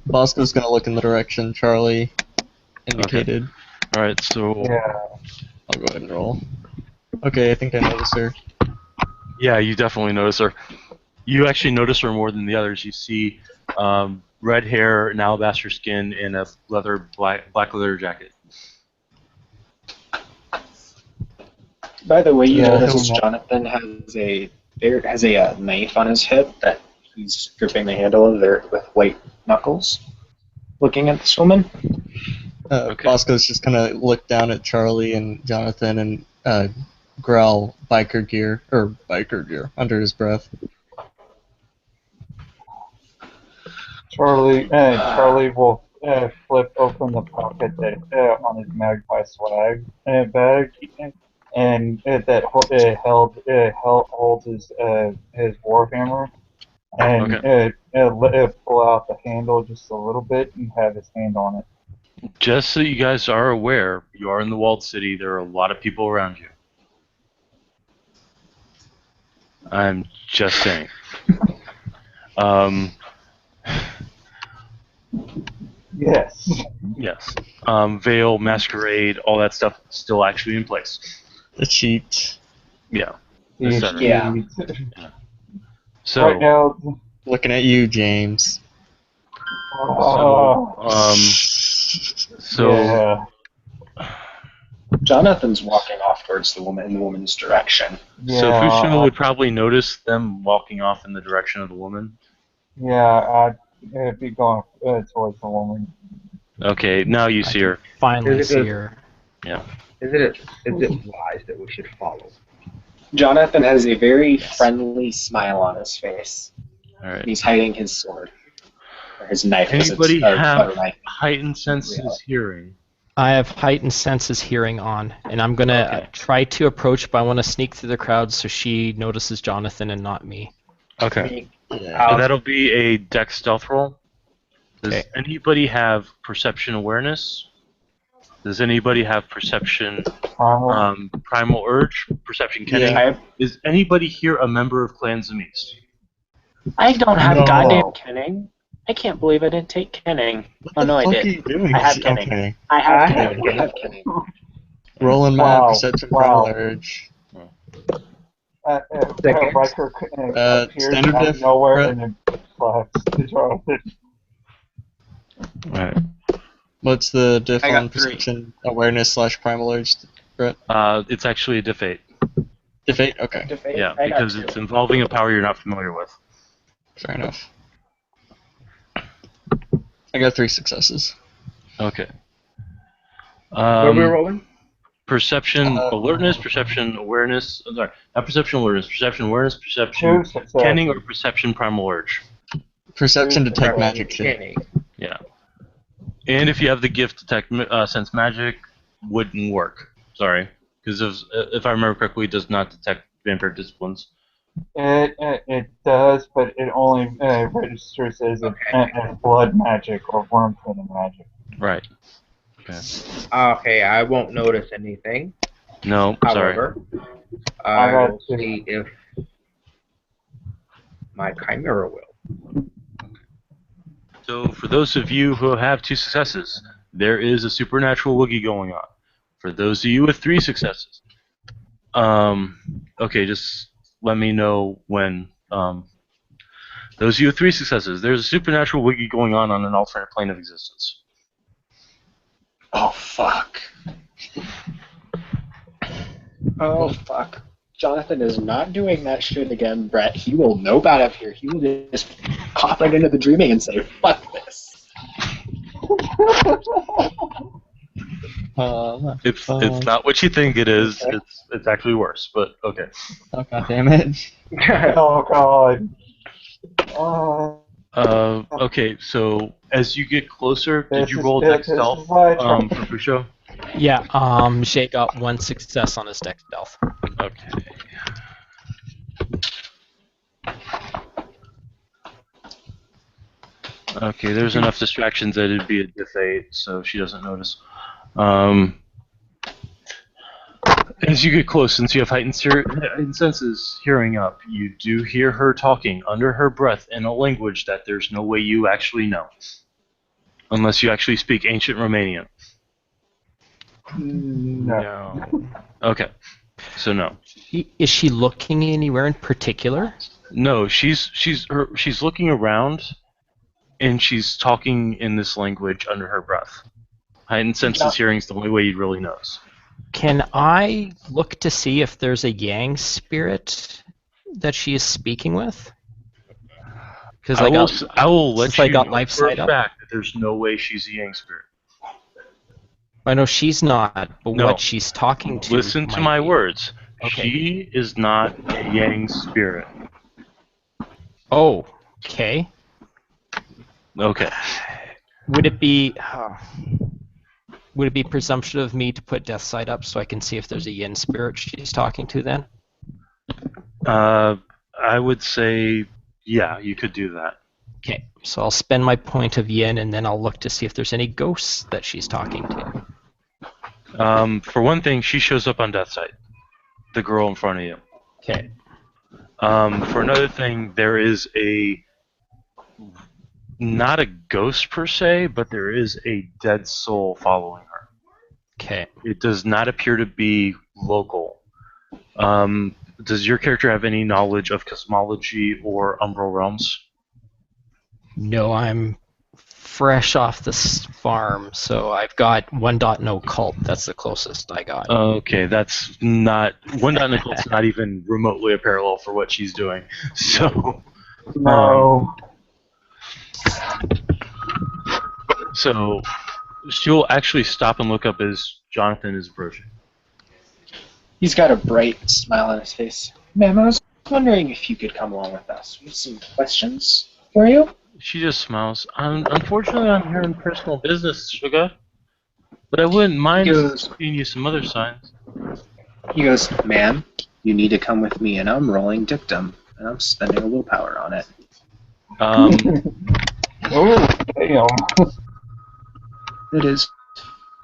S5: Bosco's gonna look in the direction Charlie indicated.
S1: all right, so
S2: yeah.
S5: I'll go ahead and roll. Okay, I think I noticed her.
S1: yeah, you definitely notice her. You actually notice her more than the others. You see red hair, an alabaster skin, and a black leather jacket.
S4: By the way, you
S2: Yeah,
S4: notice
S2: he'll-
S4: Jonathan has a knife on his hip that he's gripping the handle of there with white knuckles, looking at this woman.
S1: Okay.
S5: Bosco's just gonna look down at Charlie and Jonathan and growl biker gear under his breath.
S2: Charlie will flip open the pocket that on his Magpie swag bag, and holds his warhammer, and pull out the handle just a little bit and have his hand on it.
S1: Just so you guys are aware, you are in the walled city. There are a lot of people around you. I'm just saying.
S2: Yes.
S1: Yes. Veil, masquerade, all that stuff is still actually in place.
S5: The cheat.
S1: Yeah.
S4: Yeah.
S1: So,
S2: Right now.
S5: Looking at you, James.
S1: so
S2: Yeah.
S4: Jonathan's walking off towards the woman in the woman's direction.
S1: So
S2: Yeah,
S1: Fushio would probably notice them walking off in the direction of the woman.
S2: Yeah, I'd be going towards the woman.
S1: Okay, now you see her.
S3: Finally
S6: Is it
S3: see
S6: good?
S3: her.
S6: Is it wise that we should follow?
S4: Jonathan has a very friendly smile on his face.
S1: All right.
S4: He's hiding his sword. Or his knife. 'cause
S1: Anybody
S4: it's a
S1: have
S4: butter knife.
S1: heightened senses
S4: Yeah.
S1: hearing?
S3: I have heightened senses hearing on, and I'm gonna
S1: Okay.
S3: try to approach, but I want to sneak through the crowd so she notices Jonathan and not me.
S1: Okay.
S5: Yeah.
S1: So that'll be a dex stealth roll. Does
S3: Okay.
S1: anybody have perception awareness? Does anybody have perception primal urge? Perception kenning?
S5: Yeah.
S1: Is anybody here a member of Clan Zemis?
S7: I don't have
S2: No.
S7: goddamn kenning. I can't believe I didn't take kenning.
S5: What
S7: Oh
S5: the
S7: no, I
S5: fuck
S7: did.
S5: are you doing?
S7: I have kenning.
S5: Okay.
S7: I have
S6: I
S7: kenning.
S6: have
S4: I have kenning.
S5: Rolling my
S2: Wow.
S5: perception
S2: Wow.
S5: primal urge.
S6: Second.
S2: Riker appears
S5: standard
S2: out
S5: diff,
S2: of nowhere
S5: Brett?
S2: and it flaps to Jonathan.
S1: Right.
S5: What's the diff
S4: I got
S5: on
S4: 3.
S5: perception awareness / primal urge, Brett?
S1: It's actually a diff 8.
S5: Diff 8? Okay.
S1: Yeah,
S7: I got
S1: because
S7: 2.
S1: it's involving a power you're not familiar with.
S5: Fair enough. I got 3 successes.
S1: Okay.
S6: What are we rolling?
S1: Perception
S5: Uh,
S1: alertness, perception awareness. I'm sorry, not perception awareness. Perception awareness,
S2: 2
S1: perception
S2: successes.
S1: kenning, or perception primal urge.
S5: Perception detect
S2: Okay.
S5: magic shit.
S6: Kenny.
S1: Yeah. And if you have the gift detect sense magic, wouldn't work. Sorry, because if I remember correctly, it does not detect vampire disciplines.
S2: It does, but it only registers as a blood magic or worm killing magic.
S1: Right. Okay.
S6: Okay, I won't notice anything.
S1: No, sorry.
S6: However,
S2: I
S6: I
S2: got
S6: will
S2: 2.
S6: see if my chimera will.
S1: So for those of you who have 2 successes, there is a supernatural woogie going on. For those of you with 3 successes, okay, just let me know when. Those of you with 3 successes, there's a supernatural woogie going on an alternate plane of existence.
S4: Oh, fuck. Oh, fuck. Jonathan is not doing that shit again, Brett. He will nope out of here. He will just pop right into the dreaming and say, fuck this.
S1: It's not what you think it is. It's actually worse, but okay.
S5: Oh, god damn it.
S2: Oh god.
S1: Okay, so as you get closer, did
S2: This
S1: you
S2: is-
S1: roll
S2: this
S1: dex
S2: is
S1: stealth
S2: my
S1: for Fusho?
S3: Yeah, Shay got 1 success on his dex stealth.
S1: Okay. Okay, there's enough distractions that it'd be a diff 8, so she doesn't notice. As you get close, since you have heightened senses hearing up, you do hear her talking under her breath in a language that there's no way you actually know. Unless you actually speak ancient Romanian.
S2: No.
S1: Okay, so no.
S3: Is she looking anywhere in particular?
S1: No, she's looking around, and she's talking in this language under her breath. Heightened senses hearing is the only way he really knows.
S3: Can I look to see if there's a Yang spirit that she is speaking with? Because
S1: I will let
S3: since I
S1: you
S3: got
S1: know
S3: life
S1: for a
S3: sight up.
S1: fact that there's no way she's a Yang spirit.
S3: I know she's not, but
S1: No.
S3: what she's talking to.
S1: Listen to
S3: might
S1: my
S3: be.
S1: words.
S3: Okay.
S1: She is not a Yang spirit.
S3: Oh, okay.
S1: Okay.
S3: Would it be presumption of me to put Death Sight up so I can see if there's a Yin spirit she's talking to then?
S1: I would say, yeah, you could do that.
S3: Okay, so I'll spend my point of Yin and then I'll look to see if there's any ghosts that she's talking to.
S1: For one thing, she shows up on Death Sight. The girl in front of you.
S3: Okay.
S1: For another thing, there is not a ghost per se, but there is a dead soul following her.
S3: Okay.
S1: It does not appear to be local. Does your character have any knowledge of cosmology or umbral realms?
S3: No, I'm fresh off this farm, so I've got 1.0 cult. That's the closest I got.
S1: Okay, that's not... One dot Nicole's not even remotely a parallel for what she's doing. So...
S2: No.
S1: So, She'll actually stop and look up as Jonathan is approaching.
S4: He's got a bright smile on his face. Ma'am, I was wondering if you could come along with us. We have some questions for you.
S1: She just smiles. Unfortunately, I'm here in personal business, sugar. But I wouldn't mind
S4: Goes-
S1: seeing you some other signs.
S4: He goes, ma'am, you need to come with me, and I'm rolling dictum, and I'm spending a willpower on it.
S2: Oh, damn.
S4: It is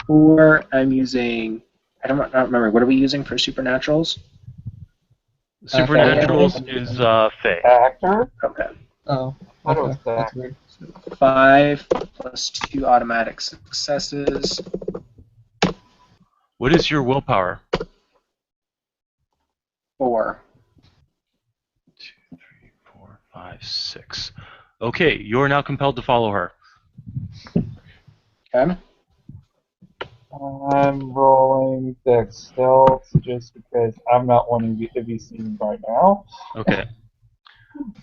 S4: 4. I'm using. I don't remember. What are we using for supernaturals?
S1: Supernaturals is Fae.
S2: Actor?
S4: Okay.
S5: Oh,
S2: What
S5: okay.
S2: was that?
S5: That's weird.
S4: 5 plus 2 automatic successes.
S1: What is your willpower?
S4: 4.
S1: 2, 3, 4, 5, 6. Okay, you are now compelled to follow her.
S4: Okay.
S2: I'm rolling Dex Stealth just because I'm not wanting to be seen right now.
S1: Okay.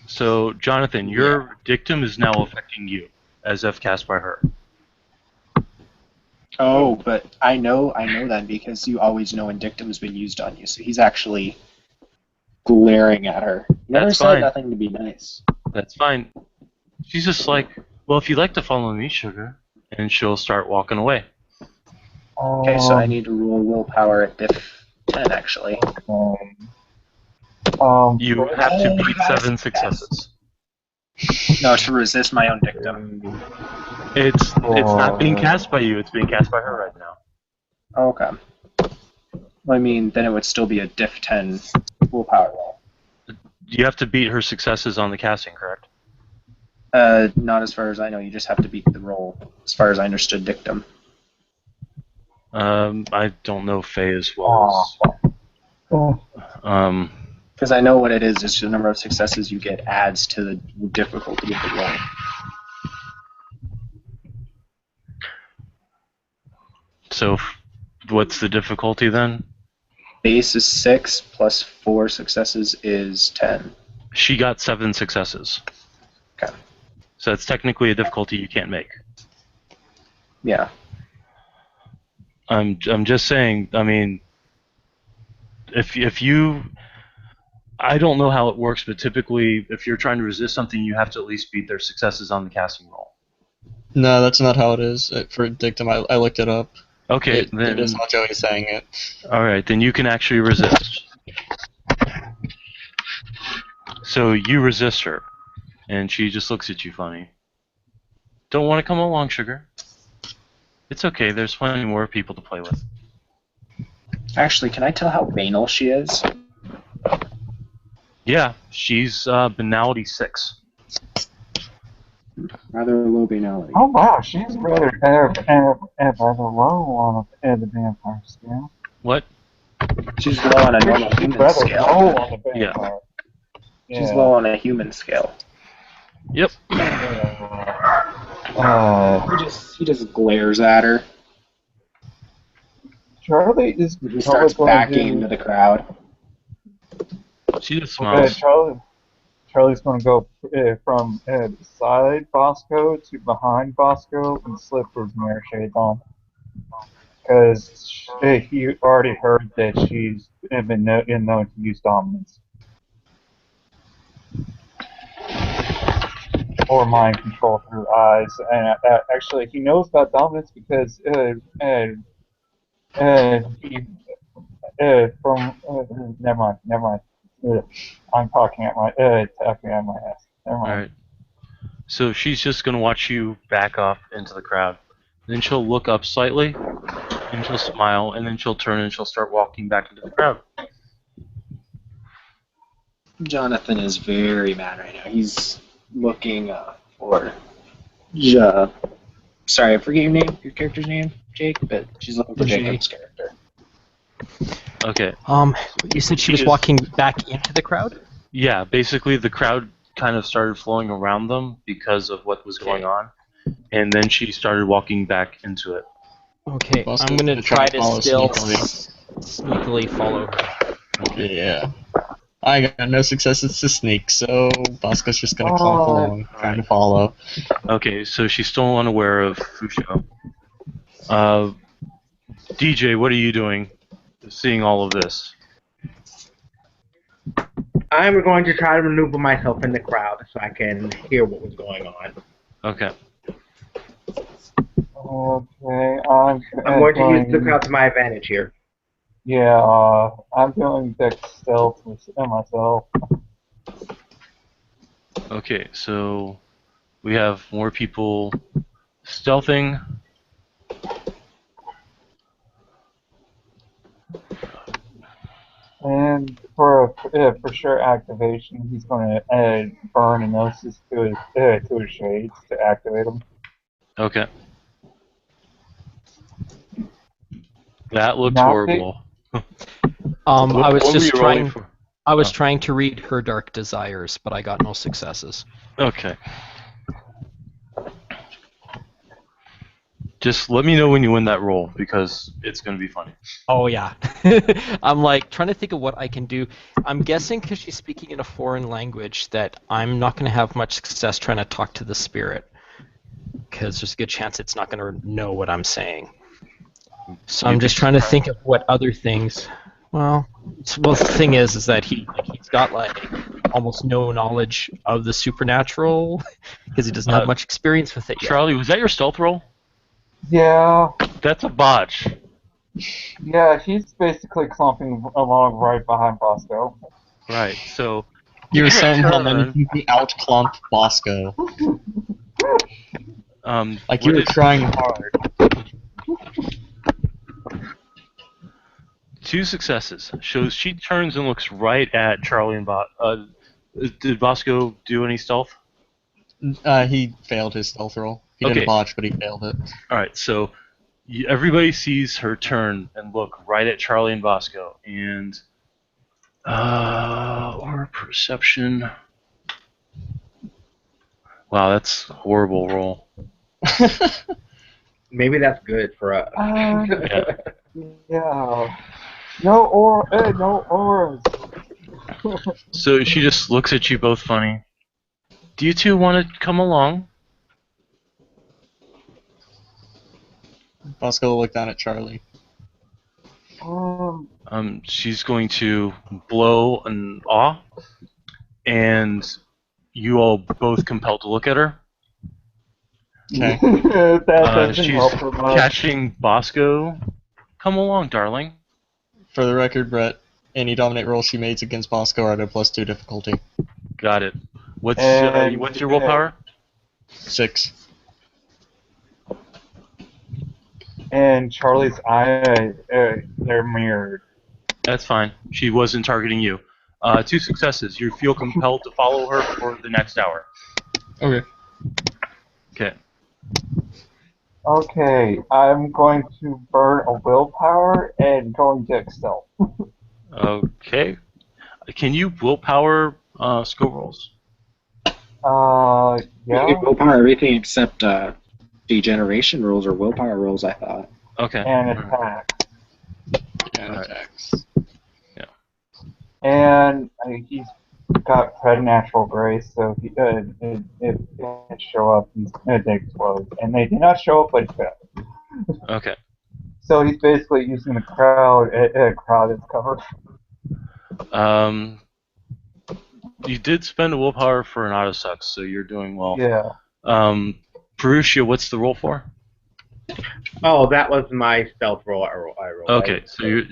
S1: So, Jonathan, your dictum is now affecting you, as if cast by her.
S4: Oh, but I know that because you always know when dictum's been used on you, so he's actually glaring at her. Never
S1: That's
S4: said
S1: fine.
S4: nothing to be nice.
S1: That's fine. She's just like, well, if you'd like to follow me, sugar. And she'll start walking away.
S4: Okay, so I need to roll willpower at diff 10, actually.
S1: You have to beat 7 successes.
S4: No, to resist my own dictum.
S1: It's not being cast by you, it's being cast by her right now.
S4: Okay. Well, I mean, then it would still be a diff 10 willpower roll.
S1: You have to beat her successes on the casting, correct?
S4: Not as far as I know. You just have to beat the roll, as far as I understood dictum.
S1: I don't know Faye as well as...
S4: Because I know what it is. It's the number of successes you get adds to the difficulty of the roll.
S1: So, what's the difficulty then?
S4: Base is 6, plus 4 successes is 10.
S1: She got 7 successes.
S4: Okay.
S1: So that's technically a difficulty you can't make.
S4: Yeah.
S1: I'm just saying, I mean, if you... I don't know how it works, but typically, if you're trying to resist something, you have to at least beat their successes on the casting roll.
S5: No, that's not how it is. For dictum, I looked it up.
S1: Okay,
S5: It
S1: then...
S5: is how Joey's saying it.
S1: Alright, then you can actually resist. So you resist her, and she just looks at you funny. Don't want to come along, sugar? It's okay, there's plenty more people to play with.
S4: Actually, can I tell how banal she is?
S1: Yeah, she's banality 6.
S4: Rather low banality.
S2: Oh wow, she's rather low on the vampire scale.
S1: What?
S4: She's low on a normal
S2: She's
S4: human
S2: rather
S4: scale.
S2: low on the vampire.
S1: Yeah.
S4: She's low on a human scale.
S1: Yep.
S4: He just glares at her.
S2: Charlie is
S4: He starts backing into the crowd.
S1: She just smiles.
S2: Charlie's going to go from beside Bosco to behind Bosco and slip his mirror shades on. Because he already heard that she's been known to use dominance. Or mind control through eyes. And actually, he knows about dominance because never mind. I'm talking at my ass. Never mind.
S1: Alright. So she's just gonna watch you back off into the crowd. Then she'll look up slightly, and she'll smile, and then she'll turn and she'll start walking back into the crowd.
S4: Jonathan is very mad right now. He's looking for... Sorry, I forget your character's name, Jake, but she's looking for
S3: Jake.
S4: Jacob's character.
S1: Okay.
S3: You said she was walking back into the crowd?
S1: Yeah, basically the crowd kind of started flowing around them because of what was going on, and then she started walking back into it.
S3: Okay,
S5: Bosco's
S3: I'm gonna
S5: gonna
S3: try
S5: try to
S3: to
S5: follow
S3: still
S5: sneakily.
S3: sneakily follow her.
S5: Yeah. I got no successes to sneak, so Bosco's just gonna clump along, trying to follow.
S1: Okay, so she's still unaware of Fusho. DJ, what are you doing? Seeing all of this.
S6: I'm going to try to maneuver myself in the crowd so I can hear what was going on.
S1: Okay.
S2: Okay,
S6: I'm going to use the crowd to my advantage here.
S2: Yeah, I'm doing dex stealth myself.
S1: Okay, so we have more people stealthing.
S2: And for sure activation, he's going to burn a gnosis to his shades to activate him.
S1: Okay. That looked
S2: Not
S1: horrible.
S3: I was
S1: What were
S3: just
S1: you rolling
S3: trying.
S1: for?
S3: I was
S1: Oh.
S3: trying to read her dark desires, but I got no successes.
S1: Okay. Just let me know when you win that roll, because it's going to be funny.
S3: Oh yeah. I'm like trying to think of what I can do. I'm guessing because she's speaking in a foreign language that I'm not going to have much success trying to talk to the spirit, because there's a good chance it's not going to know what I'm saying. So I'm just trying to think of what other things. Well, the thing is that he's got like almost no knowledge of the supernatural because he doesn't have much experience with it yet.
S1: Charlie, was that your stealth roll?
S2: Yeah,
S1: That's a botch.
S2: yeah, he's basically clumping along right behind Bosco.
S1: Right, so...
S5: You're somehow
S1: turn.
S5: managing to out-clump Bosco. Like you
S1: what
S5: were
S1: is-
S5: trying hard.
S1: 2 successes. Shows she turns and looks right at Charlie and did Bosco do any stealth?
S5: He failed his stealth roll. He
S1: Okay.
S5: didn't botch, but he failed it.
S1: Alright, so everybody sees her turn and look right at Charlie and Bosco. And... or perception... Wow, that's a horrible roll.
S6: Maybe that's good for us.
S1: Yeah.
S2: Yeah. No auras.
S1: So she just looks at you both funny. Do you two want to come along?
S5: Bosco looked down at Charlie.
S1: She's going to blow an awe, and you all both compelled to look at her.
S5: Okay.
S2: That doesn't
S1: She's
S2: help her much.
S1: catching Bosco. Come along, darling.
S5: For the record, Brett, any dominate rolls she makes against Bosco are at a +2 difficulty.
S1: Got it. What's
S2: And-
S1: your willpower?
S5: 6.
S2: And Charlie's eye, they're mirrored.
S1: That's fine. She wasn't targeting you. 2 successes. You feel compelled to follow her for the next hour.
S5: Okay.
S1: Okay.
S2: Okay, I'm going to burn a willpower and going to excel.
S1: Okay. Can you willpower skill rolls?
S2: Yeah.
S4: You can willpower everything except degeneration rolls or willpower rolls, I thought.
S1: Okay.
S2: And attack.
S5: And
S1: Alright.
S5: attacks.
S2: And he's got preternatural grace, so he it show up, they explode. And they did not show up, but he failed.
S1: Okay.
S2: So he's basically using the crowd as cover.
S1: You did spend a willpower for an auto suck, so you're doing well.
S2: Yeah.
S1: Perusia, what's the roll for?
S6: Oh, that was my stealth roll I rolled.
S1: Okay, so you're...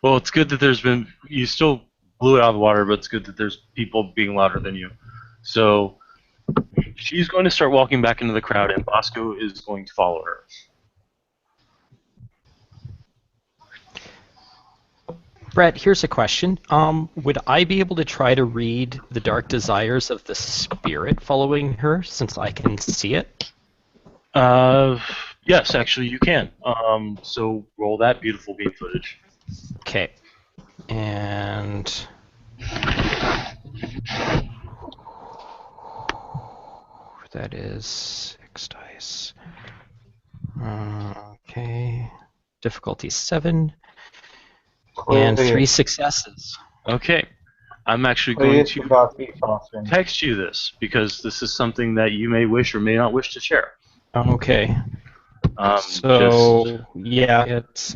S1: Well, it's good that there's been... You still blew it out of the water, but it's good that there's people being louder than you. So, she's going to start walking back into the crowd, and Bosco is going to follow her.
S3: Brett, here's a question. Would I be able to try to read the dark desires of the spirit following her, since I can see it?
S1: Yes, actually, you can. So, roll that beautiful game footage.
S3: Okay. And... that is 6 dice. Okay. Difficulty 7. And 3 successes.
S1: Okay. I'm actually going
S2: Please
S1: to
S2: forgot to eat Boston.
S1: text you this, because this is something that you may wish or may not wish to share.
S3: Okay. So yeah, it's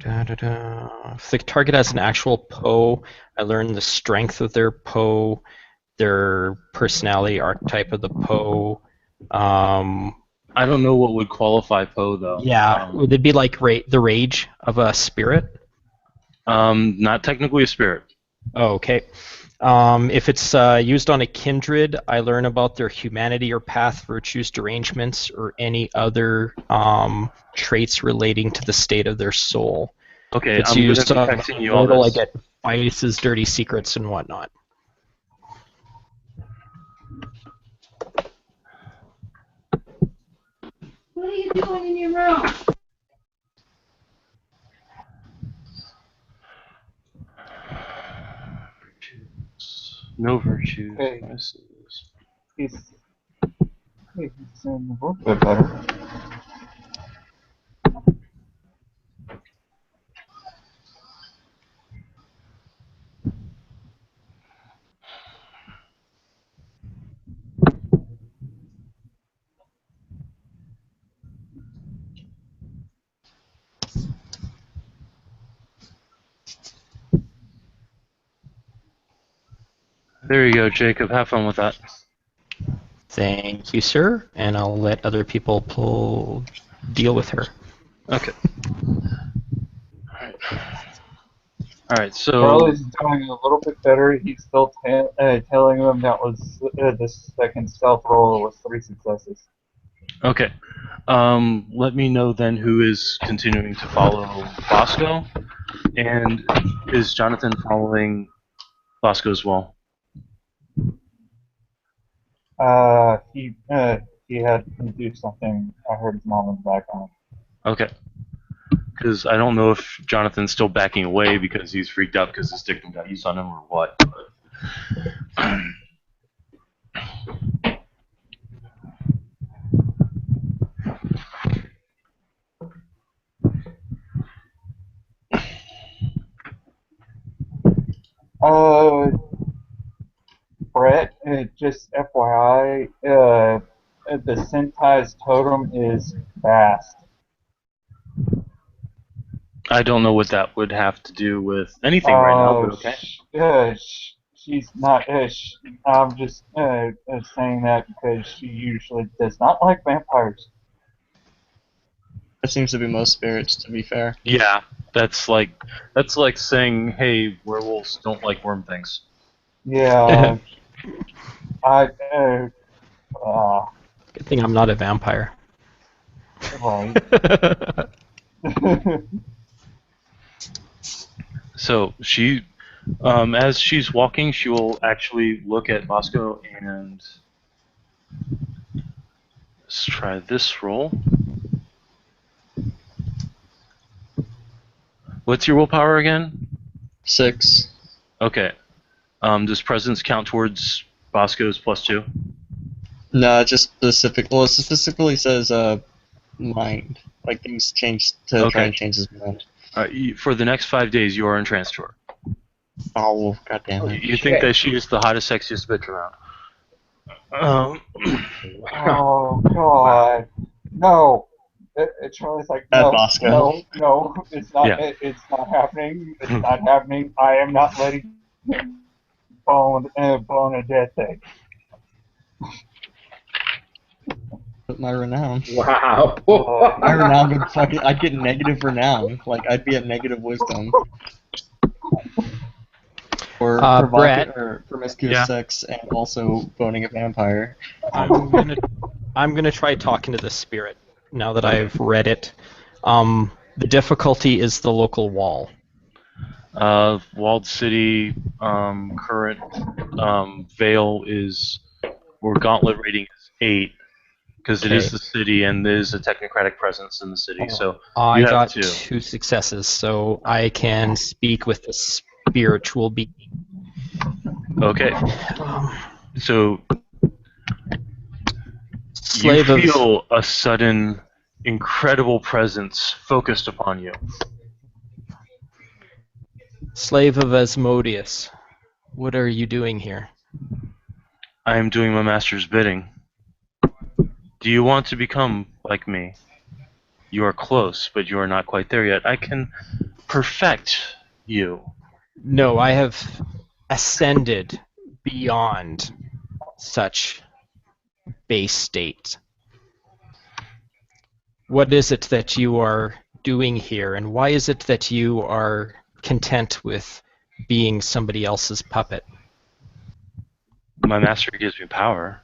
S3: if the target has an actual PO, I learn the strength of their PO, their personality archetype of the PO.
S1: I don't know what would qualify Poe though.
S3: Yeah, would it be like the rage of a spirit?
S1: Not technically a spirit.
S3: Oh, okay. If it's used on a kindred, I learn about their humanity or path, virtues, derangements, or any other traits relating to the state of their soul.
S1: Okay,
S3: If it's
S1: I'm
S3: used
S1: gonna
S3: on
S1: be
S3: a
S1: texting you all
S3: mortal, I
S1: this.
S3: get vices, dirty secrets, and whatnot.
S8: What are you doing in your room?
S1: No virtues.
S2: Okay.
S1: Vices.
S2: He's in a little bit better.
S1: There you go, Jacob. Have fun with that.
S3: Thank you, sir, and I'll let other people deal with her.
S1: Okay. Alright, so
S2: Charlie's doing a little bit better. He's still telling them that was the second stealth roll was 3 successes.
S1: okay. Let me know then who is continuing to follow Bosco, and is Jonathan following Bosco as well?
S2: He had to do something. I heard his mom in the background.
S1: Okay. Because I don't know if Jonathan's still backing away because he's freaked out because his dictum got used on him or what. But
S2: Brett, just FYI, the Sentai's totem is fast.
S1: I don't know what that would have to do with anything right now, but okay.
S2: She's not. I'm just saying that because she usually does not like vampires.
S5: That seems to be most spirits, to be fair.
S1: Yeah, that's like saying, hey, werewolves don't like worm things.
S2: Yeah. I.
S3: Good thing I'm not a vampire.
S2: Right.
S1: So she, as she's walking, she will actually look at Bosco and let's try this roll. What's your willpower again?
S5: 6.
S1: Okay. Does presence count towards Bosco's +2?
S5: No, just specific. Well, it specifically says mind. Like things change to try and change his mind.
S1: For the next 5 days, you are in trance tour.
S5: Oh, god damn it.
S1: You think that she is the hottest, sexiest bitch around.
S2: Oh God, no! Charlie's like,
S5: Bad
S2: no,
S5: Bosco.
S2: no, it's not.
S1: Yeah.
S2: It's not happening. It's not happening. I am not letting him bone a dead thing.
S5: But my renown.
S6: Wow.
S5: My renown would fucking. I'd get negative renown. Like, I'd be at negative wisdom. Or
S3: Brett.
S5: or promiscuous
S1: Yeah.
S5: sex and also boning a vampire.
S3: I'm gonna try talking to the spirit now that I've read it. The difficulty is the local wall.
S1: Walled City, current Vale is, or Gauntlet rating is 8, because it is
S3: Okay.
S1: the city and there is a technocratic presence in the city. So
S3: I
S1: you have
S3: got
S1: 2.
S3: 2 successes, so I can speak with the spiritual being.
S1: Okay. So
S3: Slave
S1: you
S3: of
S1: feel a sudden, incredible presence focused upon you.
S3: Slave of Asmodeus. What are you doing here?
S1: I am doing my master's bidding. Do Do you want to become like me? You are close, but you are not quite there yet. I can perfect you.
S3: No, I have ascended beyond such base state. What is it that you are doing here, and why is it that you are content with being somebody else's puppet?
S1: My master gives me power.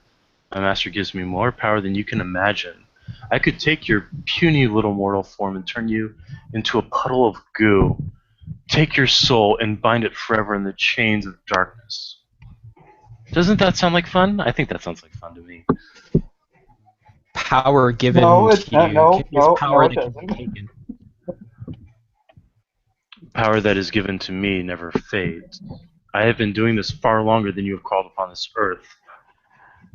S1: My master gives me more power than you can imagine. I could take your puny little mortal form and turn you into a puddle of goo. Take your soul and bind it forever in the chains of darkness. Doesn't that sound like fun? I think that sounds like fun to me.
S3: Power given
S2: No, it,
S3: to you
S2: no,
S3: is
S2: no,
S3: power
S2: no, it
S3: that can be
S2: doesn't.
S3: taken.
S1: Power that is given to me never fades. I have been doing this far longer than you have called upon this earth.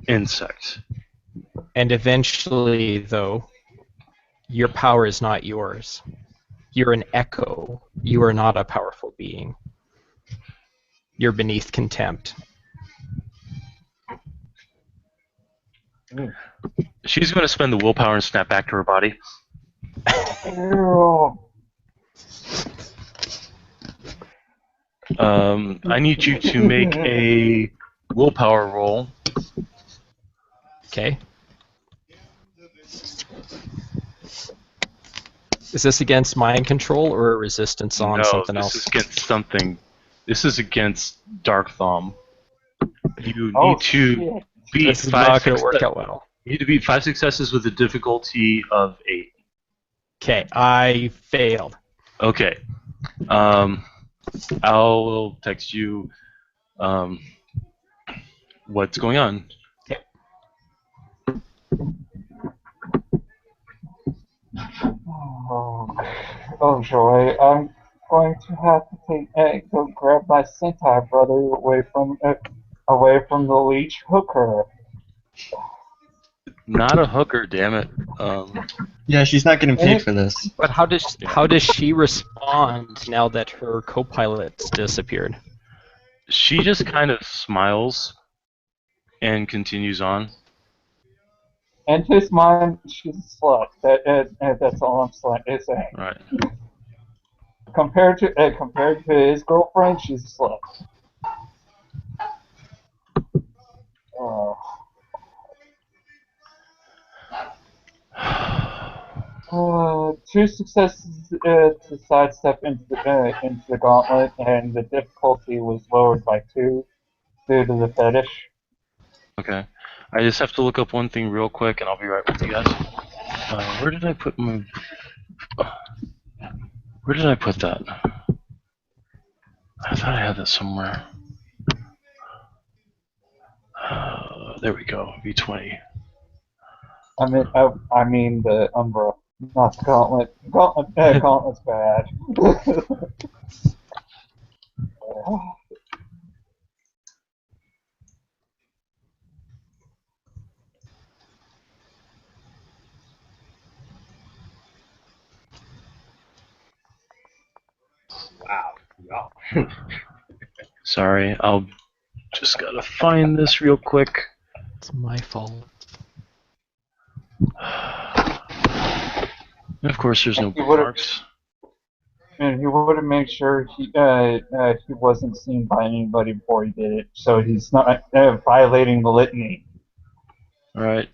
S1: Insect.
S3: And eventually, though, your power is not yours. You're an echo. You are not a powerful being. You're beneath contempt.
S1: She's going to spend the willpower and snap back to her body.
S2: Ew.
S1: I need you to make a willpower roll.
S3: Okay. Is this against mind control or a resistance on something
S1: this
S3: else?
S1: is against something. This is against Dark Thumb. You
S2: Oh,
S1: need to
S2: shit.
S1: beat
S3: This is
S1: five.
S3: not going to work out well.
S1: You need to beat 5 successes with a difficulty of 8.
S3: Okay, I failed.
S1: Okay. I'll text you what's going on.
S2: Oh joy! I'm going to have to go grab my Sentai brother away from the leech hooker.
S1: Not a hooker, damn it.
S5: Yeah, she's not getting paid for this.
S3: But how does she respond now that her co-pilot's disappeared?
S1: She just kind of smiles and continues on.
S2: In his mind, she's a slut. That's all I'm saying.
S1: Right.
S2: Compared to his girlfriend, she's a slut. Oh. 2 successes to sidestep into the gauntlet, and the difficulty was lowered by 2 due to the fetish.
S1: Okay. I just have to look up one thing real quick, and I'll be right with you guys. Where did I put my... Where did I put that? I thought I had that somewhere. There we go. V20.
S2: I mean the Umbra, not the gauntlet. Gauntlet's bad.
S6: Wow. Y'all.
S1: Sorry, I'll just gotta find this real quick.
S3: It's my fault.
S1: And of course, there's no
S2: You would've-
S1: bookmarks.
S2: And he would have made sure he wasn't seen by anybody before he did it, so he's not violating the litany.
S1: Alright.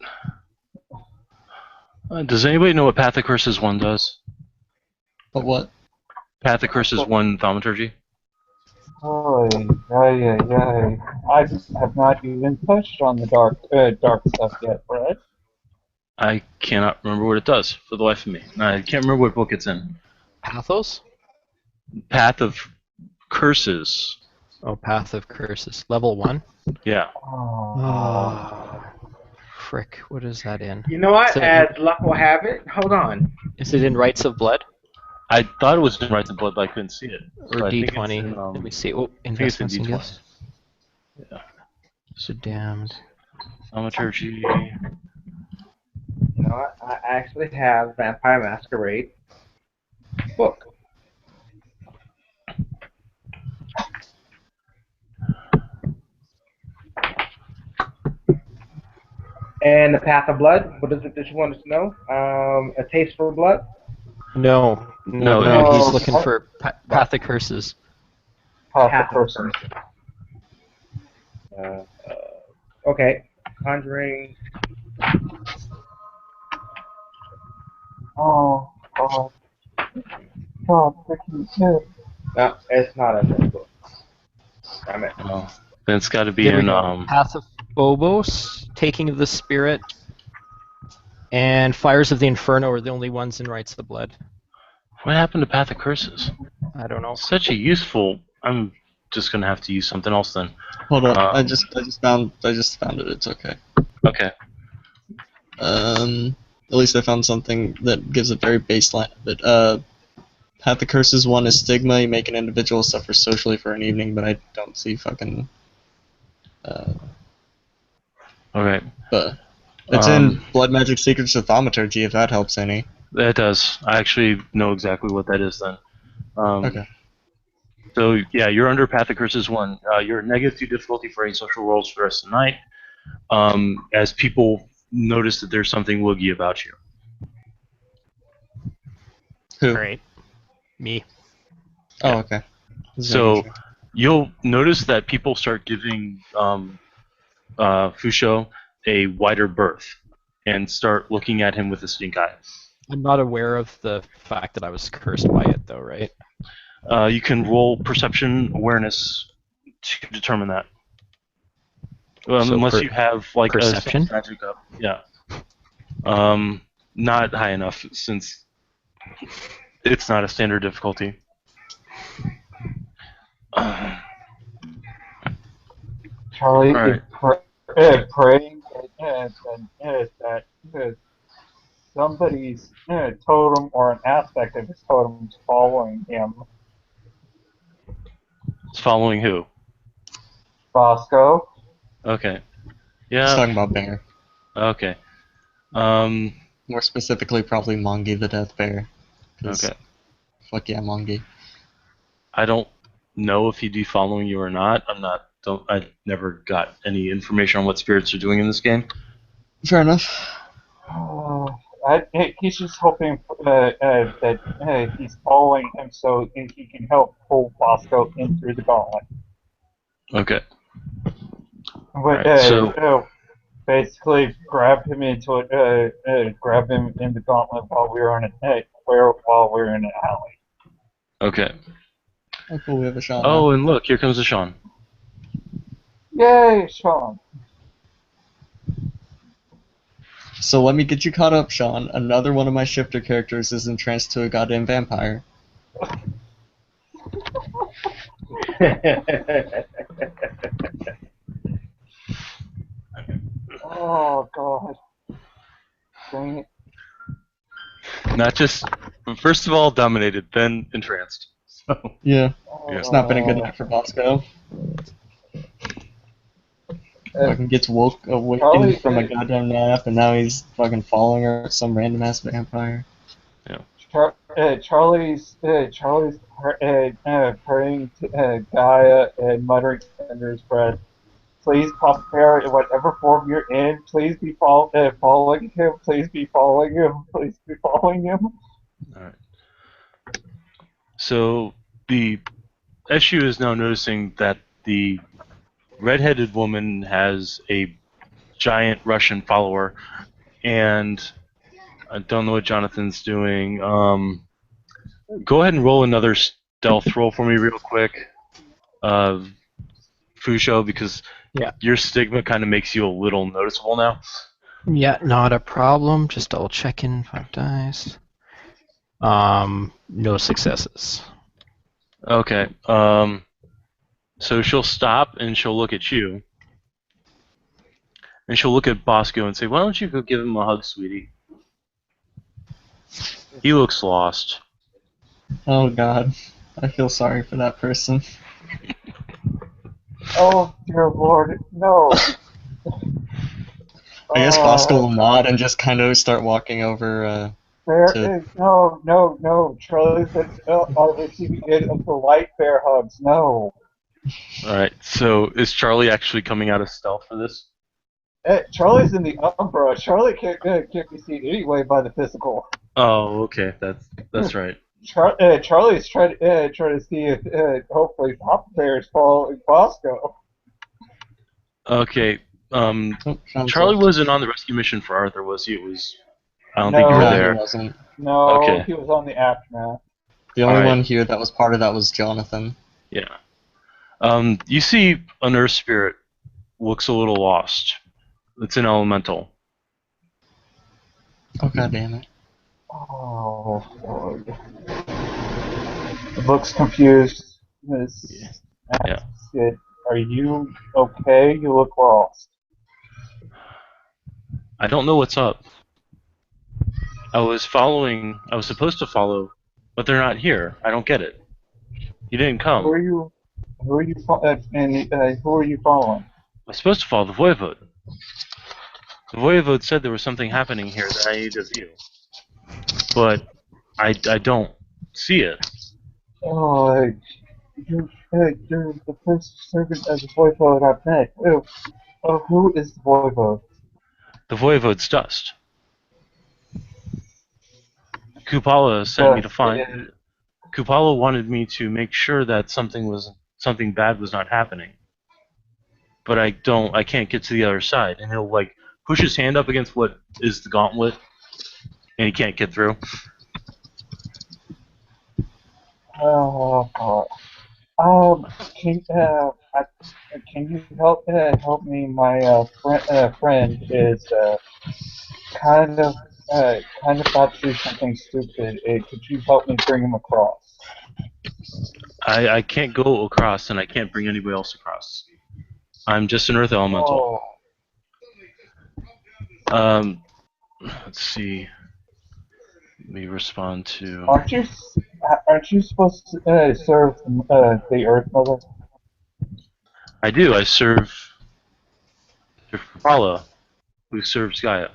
S1: Does anybody know what Path of Curses 1 does?
S5: But what?
S1: Path of Curses 1 Thaumaturgy?
S2: Oh, yeah. I have not even touched on the dark stuff yet, Brett.
S1: I cannot remember what it does for the life of me. I can't remember what book it's in.
S3: Pathos?
S1: Path of Curses.
S3: Oh, Path of Curses. Level 1?
S1: Yeah.
S3: Oh. Frick, what is that in?
S6: You know what?
S3: So-
S6: As luck will have it, hold on.
S3: Is it in Rites of Blood?
S1: I thought it was in Rites of Blood, but I couldn't see it.
S3: Or
S1: So I think it's
S3: D20?
S1: in,
S3: Let me see. Oh,
S1: I think it's in
S3: investments and
S1: D20.
S3: gifts.
S1: Yeah.
S3: So damned.
S1: Thaumaturgy.
S6: You know what? I actually have Vampire Masquerade book. And the path of blood. What is it that you want us to know? A taste for blood.
S3: No,
S1: No,
S3: he's
S2: no.
S3: looking for Path of Curses.
S2: Path of person.
S6: Okay. Conjuring.
S2: Oh, God. God, freaking shit.
S6: No, it's not in this book. Damn it.
S1: Oh, then it's got to be
S3: There we
S1: in.
S3: go. Path of Phobos, Taking of the Spirit, and Fires of the Inferno are the only ones in Rites of the Blood.
S1: What happened to Path of Curses?
S3: I don't know.
S1: Such a useful. I'm just gonna have to use something else then.
S5: Hold on,
S1: Uh,
S5: I just found it. It's okay.
S1: Okay.
S5: At least I found something that gives a very baseline of it. Path of Curses one is stigma. You make an individual suffer socially for an evening, but I don't see fucking.
S1: Okay.
S5: But it's in Blood Magic Secrets of Thaumaturgy, if that helps any.
S1: That does. I actually know exactly what that is then.
S5: Okay.
S1: So yeah, you're under Path of Curses 1. You're at -2 difficulty for any social rolls for the rest of the night. As people notice that there's something woogie about you.
S5: Who?
S3: Great. Me.
S5: Oh, okay. Just
S1: So
S5: making sure.
S1: you'll notice that people start giving Fusho a wider berth and start looking at him with a stink eye.
S3: I'm not aware of the fact that I was cursed by it, though, right?
S1: You can roll perception awareness to determine that.
S3: So
S1: Unless you have like
S3: perception?
S1: a magic up. Yeah. Not high enough since it's not a standard difficulty.
S2: Charlie,
S1: All right.
S2: praying that somebody's totem or an aspect of his totem is following him.
S1: It's following who?
S2: Bosco.
S1: Okay.
S5: He's
S1: Yeah.
S5: talking about Bear.
S1: Okay.
S5: More specifically, probably Mongi the Death Bear. 'Cause
S1: Okay.
S5: Fuck yeah, Mongi.
S1: I don't know if he'd be following you or not. I never got any information on what spirits are doing in this game.
S5: Fair enough.
S2: He's just hoping that he's following him so he can help pull Bosco in through the gauntlet.
S1: Okay.
S2: But
S1: Right, so-
S2: basically, grab him in the gauntlet while we're in an alley.
S1: Okay.
S5: Oh, cool, we have a shot.
S1: Oh, and look, here comes Ashawn.
S2: Yay, Sean!
S5: So let me get you caught up, Sean. Another one of my shifter characters is entranced to a goddamn vampire.
S2: Oh God! Dang it!
S1: Not just, first of all, dominated, then entranced. So,
S5: Yeah,
S1: Yeah.
S5: it's not been a good night for Bosco. Fucking gets awakened
S2: Charlie-
S5: from a goddamn nap, and now he's fucking following her, some random ass vampire.
S2: Charlie's praying to Gaia and muttering under his breath, "Please, Papa Bear, in whatever form you're in, please be following him. Please be following him. Please be following him."
S1: Alright. So, the Eshu is now noticing that the redheaded woman has a giant Russian follower, and I don't know what Jonathan's doing. Go ahead and roll another stealth roll for me real quick, Fusho, because
S3: Yeah.
S1: your stigma kind of makes you a little noticeable now.
S3: Yeah, not a problem. Just double checking 5 dice. No successes.
S1: Okay. So she'll stop and she'll look at you. And she'll look at Bosco and say, "Why don't you go give him a hug, sweetie? He looks lost."
S5: Oh god, I feel sorry for that person.
S2: Oh dear Lord, no!
S5: I guess Bosco will nod and just kind of start walking over.
S2: No. Charlie said, receiving it of the light bear hugs. No.
S1: Alright, so is Charlie actually coming out of stealth for this?
S2: Charlie's in the Umbra. Charlie can't be seen anyway by the physical.
S1: Oh, okay, that's right.
S2: Charlie's trying to see if hopefully Papa Bear's following Bosco.
S1: Okay.
S5: Oh, Sean's
S1: Charlie
S5: left.
S1: wasn't on the rescue mission for Arthur, was he? It was. I don't think you were
S2: No.
S5: No, he
S1: there.
S5: wasn't.
S2: No,
S1: Okay.
S2: he was on the aftermath.
S5: The only
S1: Alright.
S5: one here that was part of that was Jonathan.
S1: Yeah. You see a nurse spirit looks a little lost. It's an elemental.
S5: Oh, god damn it.
S2: Oh, Lord. It looks confused.
S1: Yeah.
S2: Asks it, are you okay? You look lost.
S1: I don't know what's up. I was supposed to follow, but they're not here. I don't get it. You didn't
S2: Who are
S1: come.
S2: you? Who are you? Who are you following?
S1: I was supposed to follow the Voivode. The Voivode said there was something happening here that I need to view. But I don't see it.
S2: Oh, you're the first servant of the Voivode I've met. Who is the Voivode?
S1: The Voivode's dust. Kupala sent me to find. Kupala wanted me to make sure that something bad was not happening. But I can't get to the other side. And he'll like push his hand up against what is the gauntlet, and he can't get through.
S2: Oh, God. Can you help me? My friend is kind of about to do something stupid. Could you help me bring him across?
S1: I can't go across, and I can't bring anybody else across. I'm just an earth elemental.
S2: Oh,
S1: Let's see. Let me respond to.
S2: aren't you supposed to serve the Earth Mother?
S1: I do. I serve Kupala, who serves Gaia.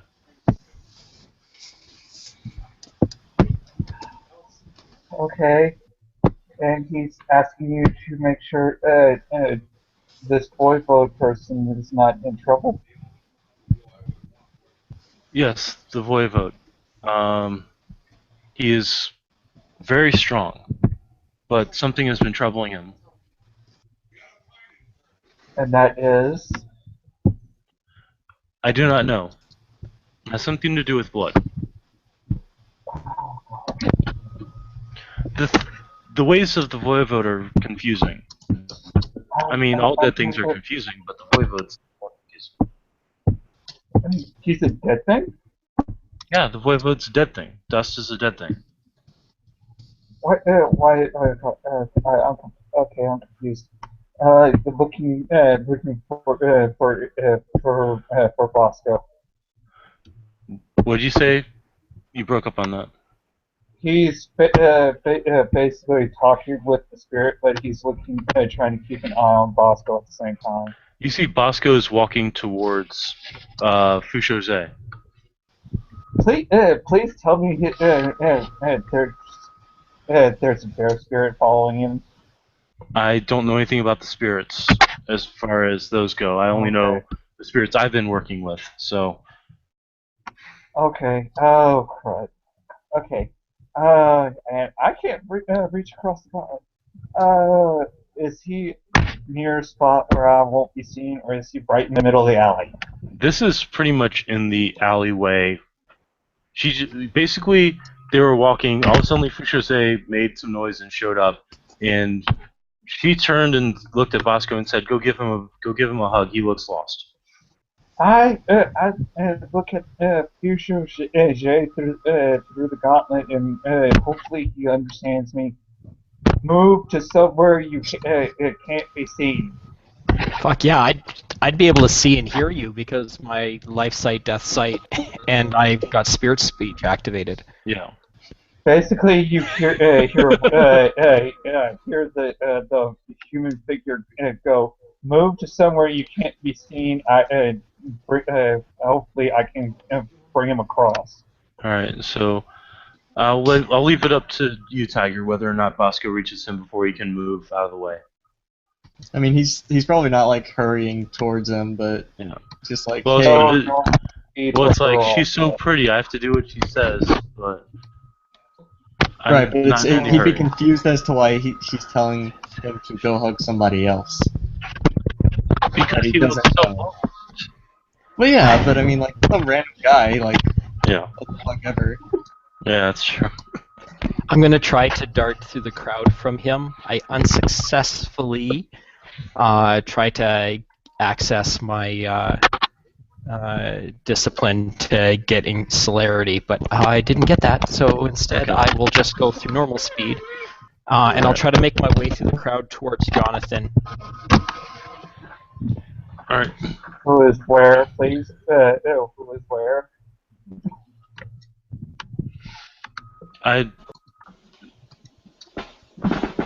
S2: Okay, and he's asking you to make sure this Voivode person is not in trouble.
S1: Yes, the Voivode. He is very strong, but something has been troubling him.
S2: And that is.
S1: I do not know. It has something to do with blood. The ways of the Voivode are confusing. I mean, all dead things are confusing, but the Voivode's more confusing.
S2: He's a dead thing?
S1: Yeah, the Voivode's a dead thing. Dust is a dead thing.
S2: What? Why? I'm confused. Looking for Bosco.
S1: What did you say? You broke up on that.
S2: He's basically talking with the spirit, but he's looking, trying to keep an eye on Bosco at the same time.
S1: You see Bosco is walking towards Fushose.
S2: Please tell me there's a bear spirit following him.
S1: I don't know anything about the spirits as far as those go. I only know the spirits I've been working with, so...
S2: Okay. Oh, crud. Okay. And I can't reach across the gauntlet. Is he near a spot where I won't be seen, or is he right in the middle of the alley?
S1: This is pretty much in the alleyway. Basically, they were walking, all of a sudden Fushose made some noise and showed up, and she turned and looked at Bosco and said, "Go give him a hug. He looks lost."
S2: I look at Fushose through the gauntlet, and hopefully he understands me. Move to somewhere you can't be seen.
S3: Fuck yeah, I'd be able to see and hear you because my life sight, death sight, and I've got spirit speech activated.
S1: Yeah.
S2: Basically, you hear the human figure go. Move to somewhere you can't be seen. Hopefully, I can bring him across.
S1: All right. So I'll leave it up to you, Tiger, whether or not Bosco reaches him before he can move out of the way.
S5: I mean, he's probably not like hurrying towards him, but
S1: Yeah.
S5: just like,
S1: Well,
S5: hey,
S2: So,
S1: it-
S2: normal speed
S1: Well, it's like
S2: overall.
S1: she's so pretty. I have to do what she says, but I'm
S5: right, but
S1: not in any
S5: he'd be
S1: hurry.
S5: confused as to why she's telling him to go hug somebody else.
S1: Because
S5: he
S1: he looks
S5: doesn't
S1: so.
S5: know. Well, yeah, but I mean, like some random guy, like
S1: Yeah.
S5: what the fuck ever.
S1: Yeah, that's true.
S3: I'm going to try to dart through the crowd from him. I unsuccessfully try to access my discipline to getting celerity, but I didn't get that, so instead I will just go through normal speed, and I'll try to make my way through the crowd towards Jonathan.
S1: All right.
S2: Who is where, please? Who is where?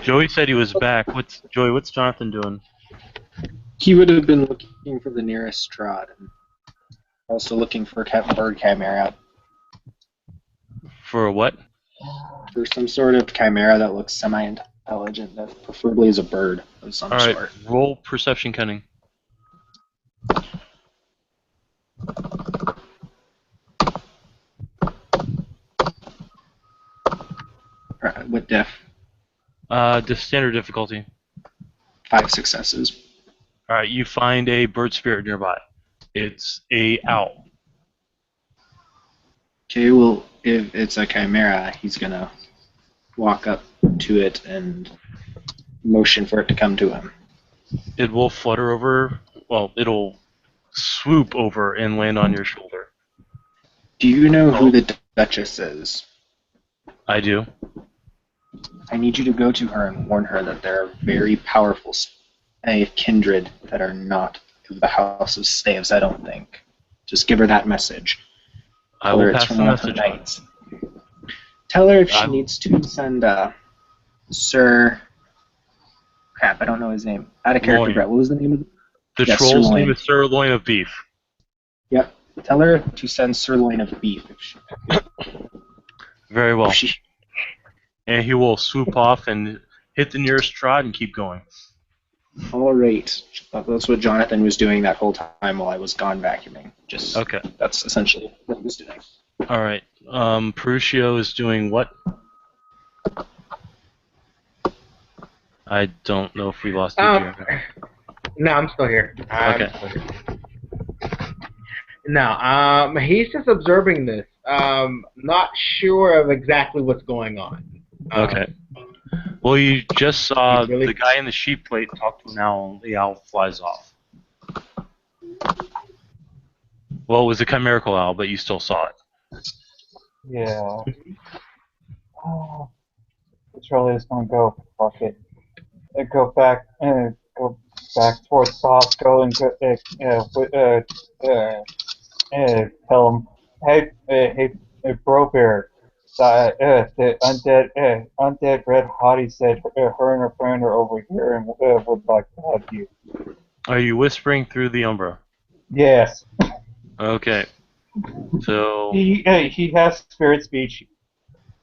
S1: Joey said he was back. What's Jonathan doing?
S4: He would have been looking for the nearest Strahd, and also looking for a bird chimera.
S1: For what?
S4: For some sort of chimera that looks semi-intelligent, that preferably is a bird of some
S1: All right.
S4: sort.
S1: Roll perception cunning.
S4: With diff,
S1: The standard difficulty.
S4: 5 successes.
S1: All right. You find a bird spirit nearby. It's a owl.
S4: Okay, well, if it's a chimera, he's gonna walk up to it and motion for it to come to him.
S1: It will flutter over. Well, it'll swoop over and land on your shoulder.
S4: Do you know who the Duchess is?
S1: I do.
S4: I need you to go to her and warn her that there are very powerful kindred that are not of the House of Staves, I don't think. Just give her that message.
S1: I
S4: Tell her
S1: will
S4: it's
S1: pass
S4: from
S1: the
S4: one of her
S1: message on.
S4: knights. Tell her if she
S1: I-
S4: needs to send Sir... Crap, I don't know his name. Out of character,
S1: Loin.
S4: Brett. What was the name of it?
S1: The
S4: Yes,
S1: troll's
S4: sirloin.
S1: name is Sirloin of Beef.
S4: Yep. Tell her to send sirloin of beef.
S1: Very well.
S4: If she,
S1: And he will swoop off and hit the nearest Strahd and keep going.
S4: all right. That's what Jonathan was doing that whole time while I was gone vacuuming. Just
S1: Okay.
S4: That's essentially what he was doing.
S1: All right. Peruccio is doing what? I don't know if we lost you, Jeremy.
S6: No, I'm still here.
S1: Okay.
S6: Still here. No, he's just observing this. Not sure of exactly what's going on.
S1: Okay. Well, you just saw
S6: Really?
S1: the guy in the sheep plate talk to an owl, and the owl flies off. Well, it was a chimerical owl, but you still saw it.
S2: Yeah. Oh, Charlie's gonna go. Fuck it. Go back towards Bosco and tell him, hey, Brobear, the undead red hottie said her and her friend are over here and would like to hug you.
S1: Are you whispering through the umbra?
S2: Yes.
S1: Okay. So,
S2: He has spirit speech.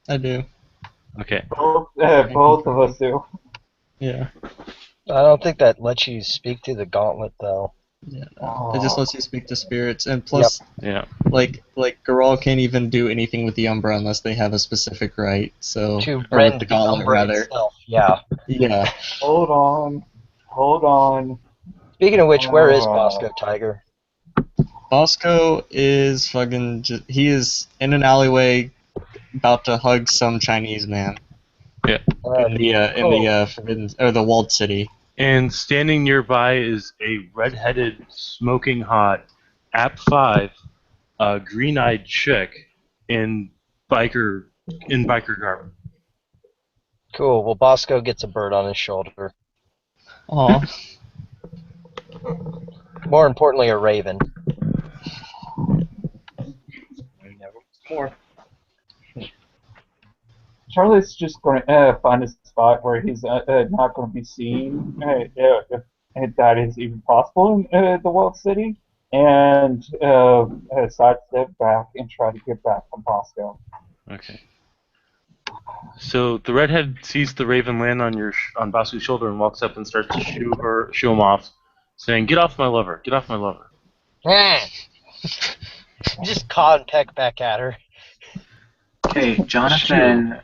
S5: I do.
S1: okay.
S2: Both of us do.
S5: Yeah.
S7: I don't think that lets you speak to the gauntlet though.
S5: Yeah. It just
S2: Oh.
S5: lets you speak to spirits, and plus,
S1: Yeah.
S5: like Geralt can't even do anything with the Umbra unless they have a specific right. So
S7: To
S5: or with
S7: rend
S5: the
S7: the
S5: gauntlet
S7: Umbra
S5: rather.
S7: itself. Yeah.
S5: Yeah.
S2: Hold on.
S7: Speaking of which, where is
S2: Oh.
S7: Bosco Tiger?
S5: Bosco is fucking. He is in an alleyway, about to hug some Chinese man in the forbidden or the walled city.
S1: And standing nearby is a red-headed, smoking hot, App 5, green-eyed chick in biker garb.
S7: Cool. Well, Bosco gets a bird on his shoulder.
S5: Aw.
S7: More importantly, a raven.
S6: More.
S2: Charlie's just going to find a spot where he's not going to be seen, if that is even possible in the World City, and sidestep back and try to get back from Bosco.
S1: Okay. So the redhead sees the raven land on Basu's shoulder and walks up and starts to shoo him off, saying, "Get off my lover! Get off my lover!"
S9: Just caw and peck back at her.
S4: Okay, Jonathan.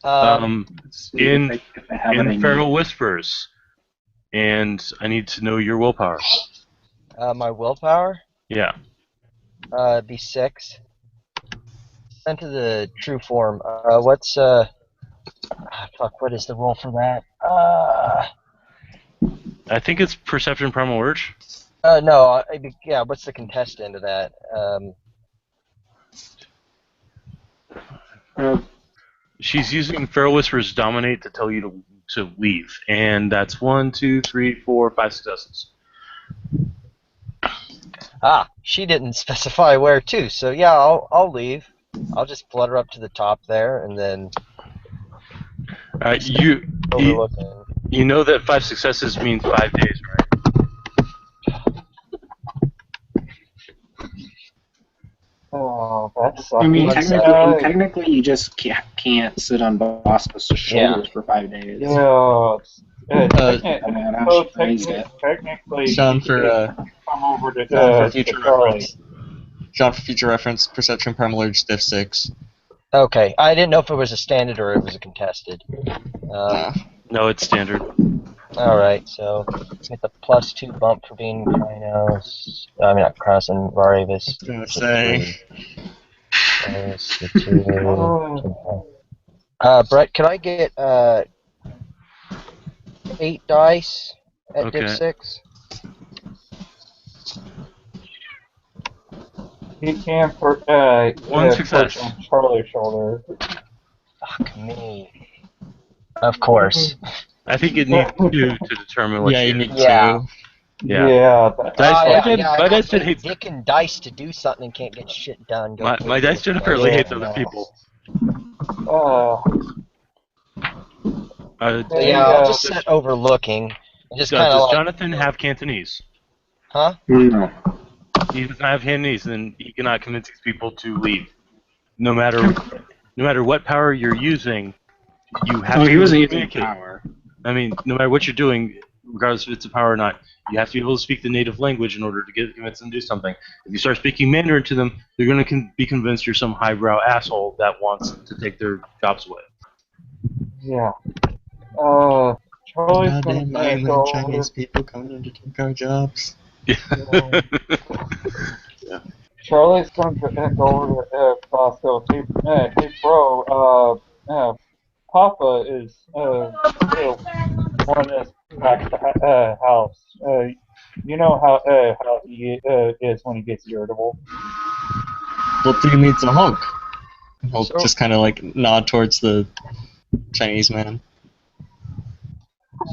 S4: let's see
S1: In
S4: if I have what I
S1: in
S4: need.
S1: Feral Whispers, and I need to know your willpower.
S9: My willpower?
S1: Yeah.
S9: It'd be 6. Sent to the true form. What is the roll for that?
S1: I think it's Perception Primal Urge.
S9: No, yeah, what's the contestant of that?
S1: She's using Feral Whispers Dominate to tell you to leave, and that's 1, 2, 3, 4, 5 successes.
S9: She didn't specify where to, so yeah, I'll leave. I'll just flutter up to the top there, and then
S1: You know that 5 successes means 5 days, right?
S2: Oh, that sucks.
S4: I mean, technically, you just can't sit on Bosco's shoulders for 5 days.
S2: Yeah.
S5: Technically,
S2: Sean,
S5: for
S2: come over to
S5: future
S2: Charlie.
S5: reference. Sean, for future reference, Perception Primal Urge Diff 6.
S9: Okay, I didn't know if it was a standard or it was a contested.
S1: No, it's standard.
S9: Alright, so get the +2 bump for being Krynos. I mean, not Krynos and Varavis.
S5: I was gonna say.
S9: Brett, can I get 8 dice at
S1: Okay.
S9: Div 6?
S2: He can put
S1: One success
S2: on Charlie's shoulder.
S9: Fuck me. Of course.
S1: I think it needs 2 to determine what
S5: you need 2.
S1: Yeah.
S9: My dice
S1: did hate
S9: Dick and dice to do something and can't get shit done.
S1: my dice generally hates other people.
S9: I'll just set overlooking. Just kind of
S1: does
S9: like,
S1: Jonathan have Cantonese?
S9: Huh?
S4: No.
S1: He does not have Cantonese, then he cannot convince these people to leave. No matter what power you're using, you have to
S4: he wasn't using
S1: communicate.
S4: power.
S1: I mean, no matter what you're doing, regardless if it's a power or not, you have to be able to speak the native language in order to convince them to do something. If you start speaking Mandarin to them, they're going to be convinced you're some highbrow asshole that wants to take their jobs away.
S2: Yeah. Charlie's
S5: Goddamn
S2: gonna
S5: Chinese people coming in to take our jobs.
S2: Charlie's going to go over to Bosco. Hey, bro, Papa is wanting us back to the house. You know how he is when he gets irritable.
S5: What do you need to hunk? I'll just kind of like nod towards the Chinese man.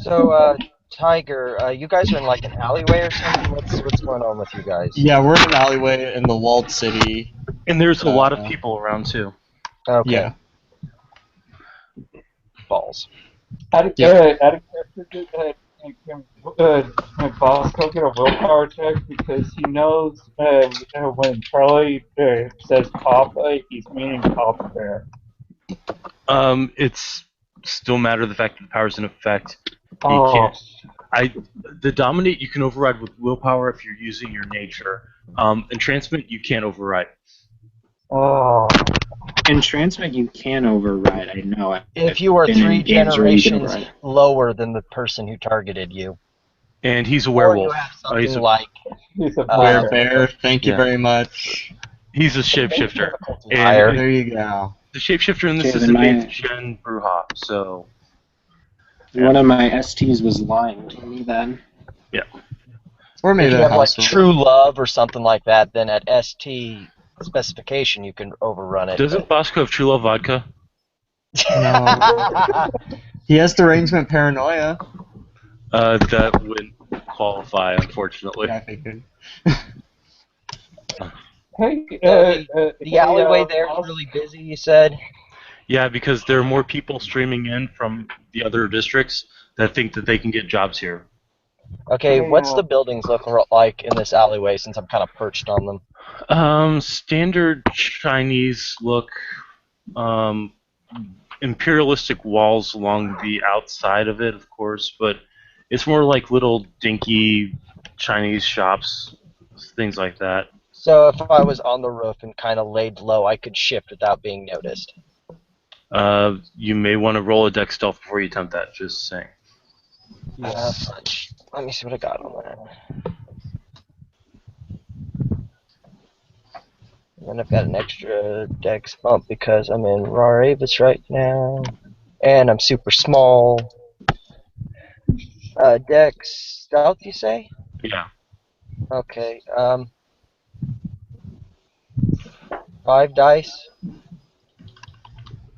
S9: So, Tiger, you guys are in like an alleyway or something? What's going on with you guys?
S5: Yeah, we're in an alleyway in the walled city.
S1: And there's a lot of people around too.
S9: Okay.
S5: Yeah.
S9: Balls.
S2: Out of character, can Bosco get a willpower check because he knows when Charlie says Papa, he's meaning Papa Bear.
S1: It's still a matter of the fact that the power's in effect.
S2: Oh.
S1: The dominate you can override with willpower if you're using your nature. And transmit you can't override.
S2: Oh.
S4: In transmit you can override. I know it.
S9: If you are 3 generations lower than the person who targeted you.
S1: And he's a
S9: Or
S1: werewolf.
S9: you have something like
S2: He's a
S5: Bear. Thank you very much.
S1: He's a shapeshifter.
S9: higher.
S5: There you go.
S1: The shapeshifter in this is Shen Bruja, so.
S4: One of my STs was lying to me then.
S1: Yeah.
S5: Or
S9: If
S5: maybe
S9: you
S5: a
S9: have like
S5: household.
S9: true love or something like that, then at ST specification you can overrun it.
S1: Doesn't Bosco have True Love vodka?
S5: No. He has derangement paranoia.
S1: That wouldn't qualify, unfortunately.
S5: Yeah, I figured.
S2: Hey,
S9: the alleyway there is really busy, you said?
S1: Yeah, because there are more people streaming in from the other districts that think that they can get jobs here.
S9: Okay, what's the buildings look like in this alleyway since I'm kind of perched on them?
S1: Standard Chinese look, imperialistic walls along the outside of it, of course, but it's more like little dinky Chinese shops, things like that.
S9: So if I was on the roof and kind of laid low, I could shift without being noticed.
S1: You may want to roll a dex stealth before you attempt that, just saying.
S9: Fudge. Let me see what I got on that. And then I've got an extra dex bump because I'm in Rar Avis right now. And I'm super small. Dex stealth, you say?
S1: Yeah.
S9: Okay. 5 dice.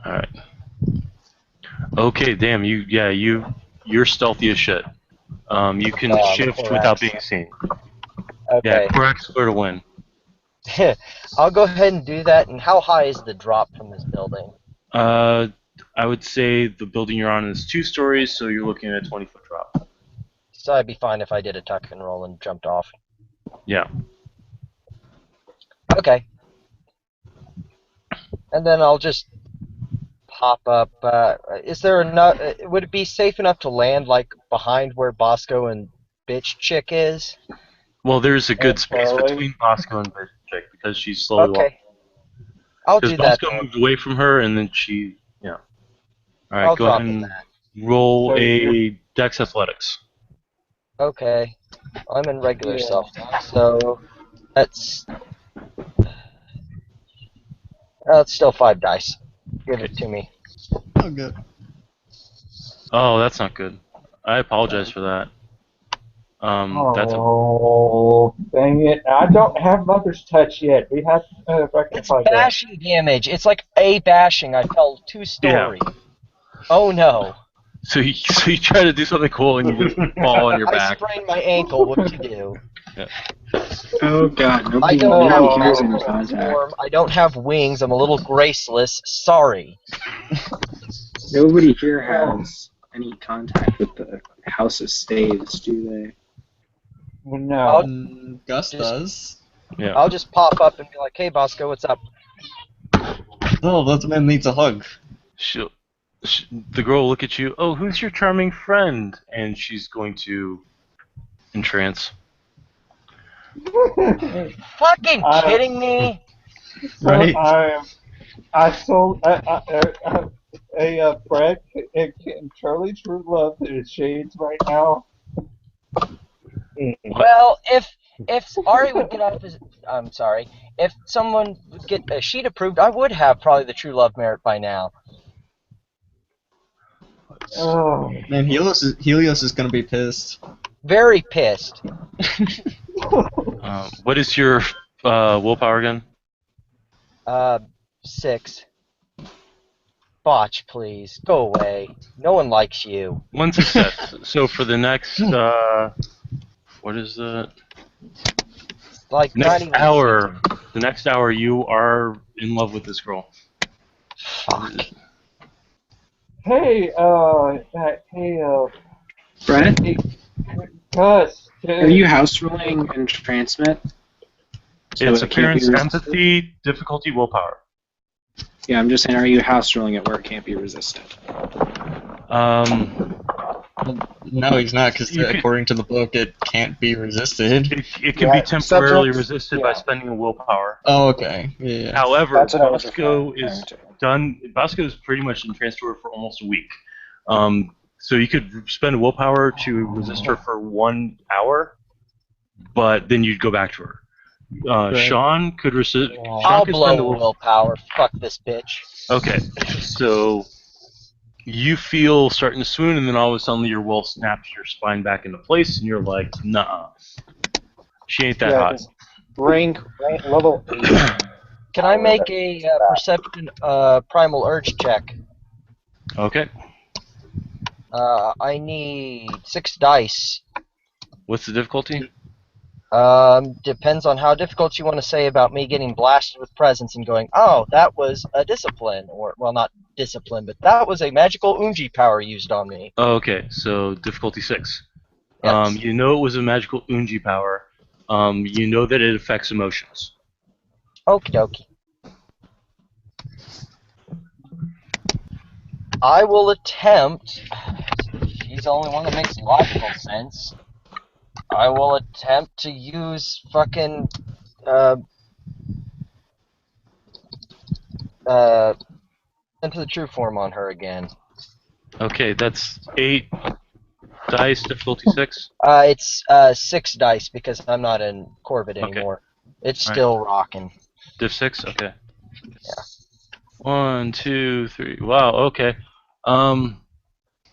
S1: All right. Okay, damn, you're stealthy as shit. You can shift
S9: Korax.
S1: without being seen.
S9: Okay.
S1: Yeah, Korax square to win.
S9: I'll go ahead and do that. And how high is the drop from this building?
S1: I would say the building you're on is 2 stories, so you're looking at a 20-foot drop.
S9: So I'd be fine if I did a tuck and roll and jumped off.
S1: Yeah.
S9: Okay. And then I'll just pop up. Is there enough? Would it be safe enough to land like behind where Bosco and Bitch Chick is?
S1: Well, there's a good space
S2: Charlie?
S1: between Bosco and Bitchick because she's slowly walking.
S9: Okay. I'll
S1: Because
S9: do that.
S1: Bosco
S9: Then.
S1: moved away from her, and then she, yeah. All right,
S9: I'll
S1: go
S9: drop
S1: ahead
S9: in
S1: and
S9: that.
S1: roll
S2: So
S1: a Dex Athletics.
S9: Okay. I'm in regular
S2: Yeah.
S9: self now, so that's it's still 5 dice. Give it to me.
S5: Oh, good.
S1: Oh, that's not good. I apologize for that. That's a
S2: Oh, dang it. I don't have Mother's Touch yet. We have to
S9: It's
S2: rectify that.
S9: bashing damage. It's like a bashing. I fell 2 stories. Oh no.
S1: so you try to do something cool and you just fall on your
S9: I
S1: back.
S9: sprained my ankle. What do you do?
S7: Oh god,
S9: I
S7: nobody,
S9: don't
S7: nobody
S9: have
S7: hears any
S9: magical
S7: contact.
S9: form. I don't have wings. I'm a little graceless. Sorry.
S7: Nobody here has any contact with the House of Staves, do they?
S2: No.
S5: Gus
S9: Just-
S5: does.
S1: Yeah.
S9: I'll just pop up and be like, "Hey, Bosco, what's up?"
S5: Oh, that man needs a hug.
S1: The girl will look at you. Oh, who's your charming friend? And she's going to entrance.
S9: Fucking kidding me?
S2: So
S5: Right.
S2: I sold a Fred and Charlie True Love to the Shades right now.
S9: Well, if Ari would get off his, I'm sorry. If someone would get a sheet approved, I would have probably the true love merit by now.
S2: Oh.
S5: Man, Helios is gonna be pissed.
S9: Very pissed.
S1: What is your willpower again?
S9: 6. Botch, please. Go away. No one likes you.
S1: 1 success. So for the next, what is that?
S9: Like, not
S1: Next
S9: even
S1: hour, the next hour, you are in love with this girl.
S9: Fuck.
S2: Hey,
S7: Brett,
S2: Gus.
S7: are you house ruling and transmit? So
S1: It's
S7: it can't be
S1: appearance,
S7: resisted?
S1: empathy, difficulty, willpower.
S7: Yeah, I'm just saying, are you house ruling it where it can't be resisted?
S5: No, he's not, because
S1: You could-
S5: according to the book, it can't be resisted.
S1: It can
S6: Yeah,
S1: be temporarily
S6: subjects-
S1: resisted by
S6: yeah.
S1: spending a willpower.
S5: Oh, okay. Yeah.
S1: However,
S6: That's what I was
S1: Bosco
S6: referring
S1: is
S6: to.
S1: done. Bosco is pretty much in transfer for almost a week. So you could spend willpower to resist her for 1 hour, but then you'd go back to her. Sean could resist.
S9: I'll
S1: Sean could spend a
S9: blow willpower. Fuck this bitch.
S1: Okay, so you feel starting to swoon, and then all of a sudden your will snaps your spine back into place, and you're like, nah, she ain't that
S6: Yeah,
S1: hot.
S6: just rank level 8.
S9: Can I make a perception primal urge check?
S1: Okay,
S9: I need 6 dice.
S1: what's the difficulty?
S9: Depends on how difficult you want to say about me getting blasted with presence and going, oh, that was a discipline, or, well, not discipline, but that was a magical Unji power used on me.
S1: Oh, okay, so difficulty 6.
S9: Yes.
S1: You know it was a magical Unji power. You know that it affects emotions.
S9: Okie dokie. I will attempt. She's the only one that makes logical sense. I will attempt to use fucking into the true form on her again.
S1: Okay, that's 8 dice, difficulty 6.
S9: It's 6 dice because I'm not in Corvid
S1: Okay.
S9: anymore. It's
S1: Right.
S9: still rocking.
S1: Div 6? Okay.
S9: Yeah.
S1: 1, 2, 3. Wow, okay.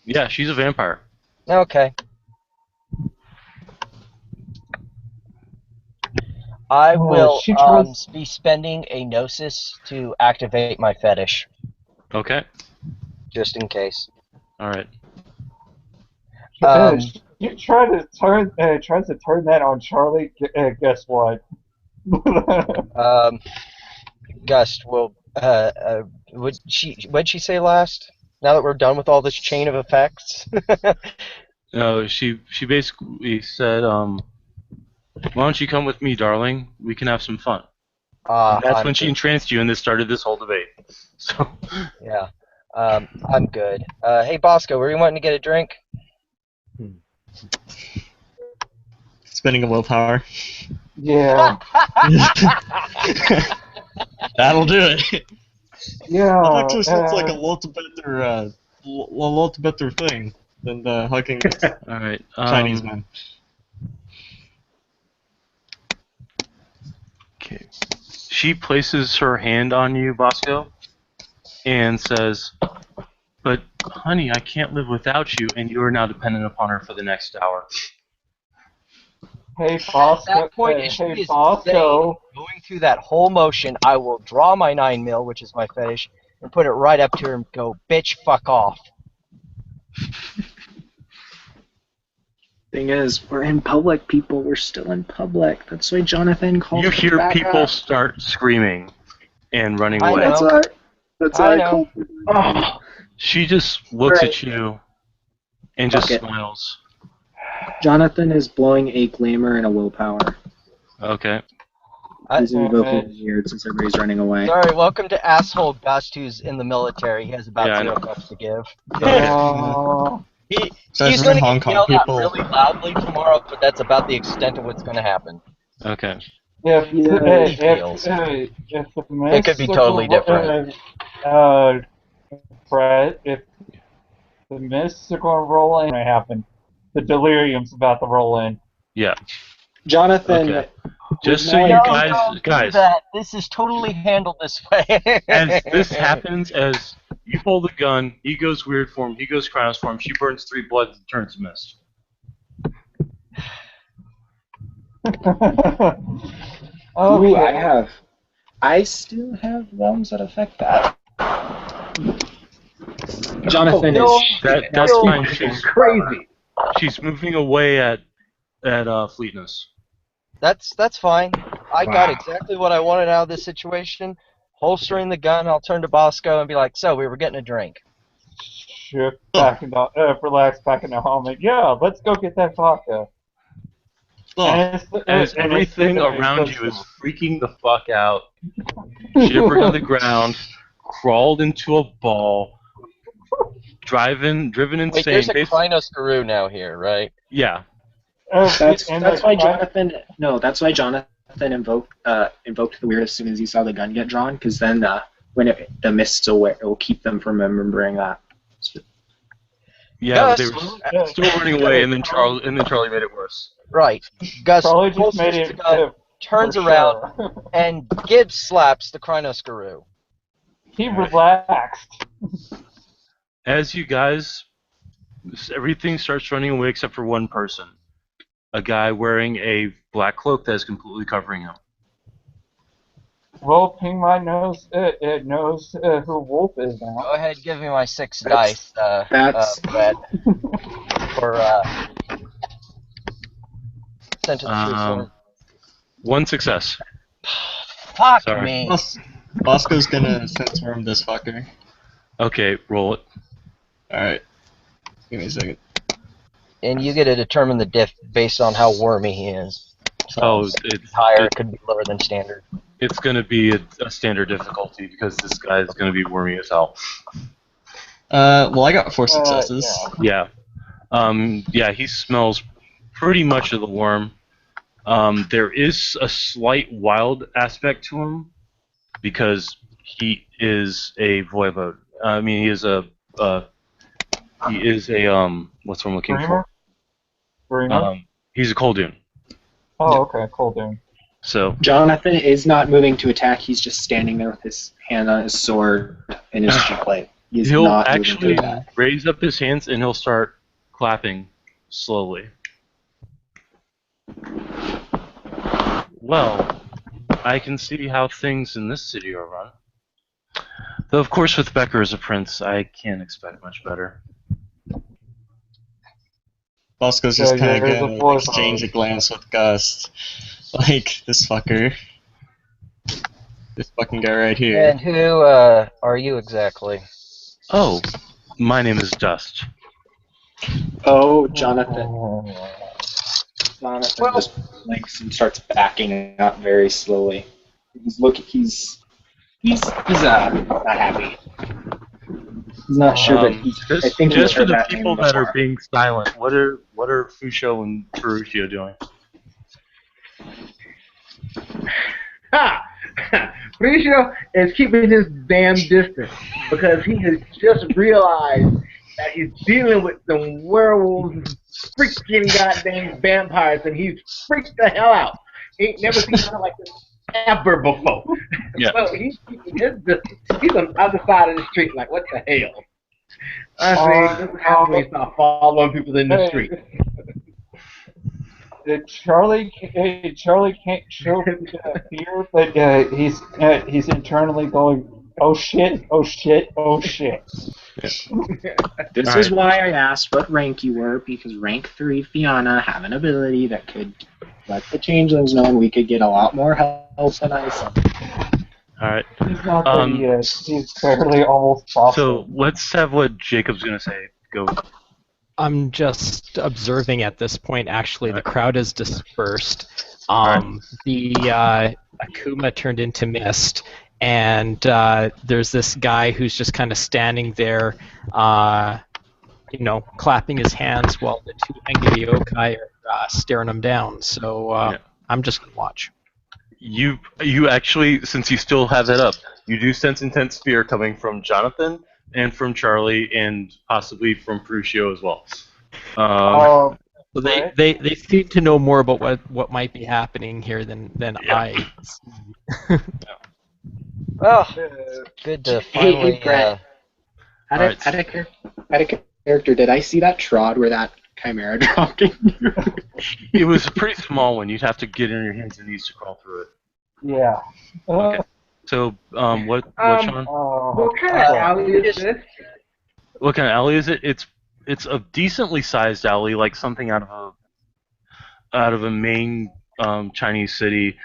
S1: Yeah, she's a vampire.
S9: Okay. I will
S2: she tries-
S9: be spending a gnosis to activate my fetish,
S1: Okay.
S9: just in case.
S1: Alright.
S2: You tries to turn that on Charlie. Guess what?
S9: Gust will. What'd she say last? Now that we're done with all this chain of effects.
S1: No, she basically said, why don't you come with me, darling? We can have some fun. And that's when she entranced you, and this started this whole debate. So.
S9: Yeah. I'm good. Hey, Bosco, were you wanting to get a drink?
S5: Spending a willpower.
S2: Yeah.
S5: That'll do it.
S2: Yeah.
S5: That actually sounds like a lot better thing than hugging
S1: Alright.
S5: Chinese men.
S1: Okay. She places her hand on you, Bosco, and says, "But, honey, I can't live without you, and you are now dependent upon her for the next hour."
S2: Hey, Bosco.
S9: At that point, if she
S2: hey,
S9: is
S2: Bosco.
S9: going through that whole motion, I will draw my 9mm, which is my fetish, and put it right up to her and go, "Bitch, fuck off."
S7: Thing is, we're in public, people. We're still in public. That's why Jonathan called
S1: You
S7: me
S1: hear
S7: back
S1: people
S7: up.
S1: start screaming and running
S9: I
S1: away.
S9: know.
S7: That's
S9: I
S7: why I
S9: know.
S7: called. Oh,
S1: She just looks
S7: Right.
S1: at you and just
S7: Fuck it.
S1: smiles.
S7: Jonathan is blowing a glamour and a willpower.
S1: Okay.
S7: He's invoking weird since everybody's running away.
S9: Sorry, welcome to asshole Gust, who's in the military. He has about
S1: Yeah, I
S9: 0
S1: know.
S9: bucks to give.
S5: So
S9: He's
S5: it's
S9: going to
S5: Hong
S9: get
S5: Kong
S9: yelled at
S5: people.
S9: really loudly tomorrow, but that's about the extent of what's going to happen.
S1: Okay.
S2: If
S9: He feels.
S2: the
S9: It could be totally different.
S2: Fred, if the mists are going to roll in, it happen. The delirium's about to roll in.
S1: Yeah.
S7: Jonathan,
S1: Okay. Just so
S7: No,
S1: you
S7: no,
S1: guys,
S9: This is totally handled this way.
S1: as this happens, as you pull the gun, he goes weird form, he goes Kronos form, she burns 3 bloods and turns to mist.
S7: Ooh, I still have realms that affect that. Jonathan is
S1: That's fine. She's
S6: crazy.
S1: She's moving away at Fleetness.
S9: That's fine. I got exactly what I wanted out of this situation. Holstering the gun, I'll turn to Bosco and be like, "So, we were getting a drink."
S2: Shift back in the, relax back in the helmet. Yeah, let's go get that vodka.
S1: As everything around you is freaking the fuck out, shivering on the ground, crawled into a ball, driven
S9: Wait,
S1: insane.
S9: there's a Krynos-Guru now here, right?
S1: Yeah.
S7: That's why Jonathan. No, that's why Jonathan invoked the weird as soon as he saw the gun get drawn, because then when the mist's away, it will keep them from remembering that.
S1: Yeah,
S9: Gus,
S1: they were still running away, and then Charlie made it worse.
S9: Right. Gus
S2: Charlie just
S9: holsters
S2: made
S9: the
S2: it
S9: gun, turns
S2: for
S9: around,
S2: sure.
S9: and Gibbs slaps the Krynos-Guru.
S2: He relaxed.
S1: As you guys, everything starts running away except for one person. A guy wearing a black cloak that is completely covering him.
S2: Well, Ping My knows who Wolf is now.
S9: Go ahead, give me my 6 dice, Brett. For, sent to the true form.
S1: 1 success.
S9: Fuck
S1: Sorry.
S9: me.
S5: Bosco's gonna transform this fucker.
S1: Okay, roll it.
S5: Alright. Give me a second.
S9: And you get to determine the diff based on how wormy he is. So
S1: it's
S9: higher, it could be lower than standard.
S1: It's going to be a standard difficulty because this guy is going to be wormy as hell.
S5: Well, I got 4 successes.
S2: Yeah.
S1: Yeah, he smells pretty much of the worm. There is a slight wild aspect to him because he is a voivode. I mean, he is a what's what I'm looking for?
S2: Bremer?
S1: He's a Koldun.
S2: Oh, okay, Koldun.
S1: So
S7: Jonathan is not moving to attack. He's just standing there with his hand on his sword and his plate. He's
S1: he'll
S7: not
S1: actually
S7: moving to attack.
S1: raise up his hands and he'll start clapping slowly. Well, I can see how things in this city are run. Though, of course, with Becker as a prince, I can't expect much better.
S5: Bosco's just
S2: Yeah,
S5: kind of
S2: there's a
S5: gonna
S2: voice
S5: exchange a
S2: on.
S5: glance with Gust. Like, this fucker. This fucking guy right here.
S9: And who are you exactly?
S1: Oh, my name is Dust.
S7: Oh, Jonathan.
S2: Oh.
S7: Jonathan just blinks and starts backing up very slowly. He's not happy. He's not sure that he's. I think
S1: just for
S7: heard
S1: the
S7: that
S1: people
S7: name
S1: that are
S7: before.
S1: being silent, what are Fusho and Ferruccio doing?
S6: Ha! Felicio is keeping his damn distance because he has just realized that he's dealing with some werewolves and freaking goddamn vampires, and he's freaked the hell out. He ain't never seen something like this ever before.
S1: Yeah.
S6: So he's keeping his distance. He's on the other side of the street, like, what the hell? I see, this is how we start following people in the street.
S2: Charlie can't show fear, but he's internally going, oh shit, oh shit, oh shit.
S7: This is why I asked what rank you were, because rank 3 Fianna have an ability that could let the changelings know we could get a lot more help than I said.
S1: Alright.
S2: He's not there yet. He's barely almost possible.
S1: So let's have what Jacob's gonna say. Go.
S3: I'm just observing at this point. Actually, the crowd is dispersed. The Akuma turned into mist, and there's this guy who's just kind of standing there, clapping his hands while the two Angry Yokai are staring him down. So I'm just gonna watch.
S1: You actually, since you still have that up, you do sense intense fear coming from Jonathan and from Charlie and possibly from Ferruccio as well.
S3: So they seem to know more about what might be happening here than I.
S9: Well, good to finally.
S7: Hey, Brett. Out of character, did I see that Trod where that Chimera dropped in?
S1: It was a pretty small one. You'd have to get in your hands and knees to crawl through it.
S2: Yeah.
S1: Okay. So, what Sean?
S6: What kind of alley is this?
S1: What kind of alley is it? It's a decently sized alley, like something out of a main Chinese city.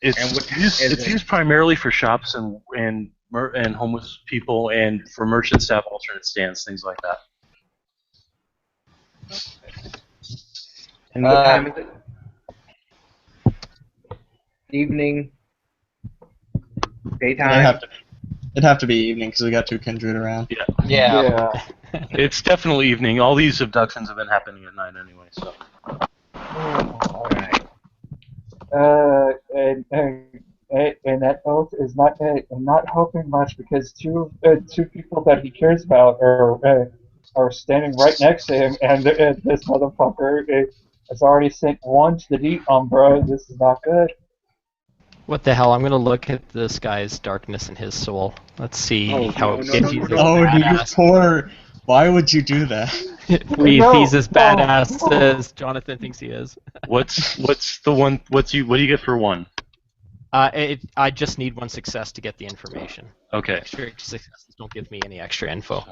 S1: It's used primarily for shops and homeless people, and for merchants to have alternate stands, things like that.
S6: And what time is it? Evening? Daytime?
S5: It'd have to be evening because we got two kindred around.
S9: Yeah.
S1: It's definitely evening. All these abductions have been happening at night anyway, so.
S6: All right.
S2: And that oath is not helping much because two people that he cares about are standing right next to him, and this motherfucker has already sent one to the deep Umbra. This is not good.
S3: What the hell? I'm gonna look at this guy's darkness in his soul. Let's see
S6: Oh,
S3: how
S6: no,
S3: if
S6: no,
S3: he's
S6: no,
S3: as
S6: no.
S5: Oh, you
S3: badass.
S5: poor. Why would you do that?
S3: If
S2: No,
S3: he's as badass
S2: no.
S3: as Jonathan thinks he is.
S1: What's the one? What do you get for one?
S3: I just need one success to get the information.
S1: Okay.
S3: Extra successes don't give me any extra info.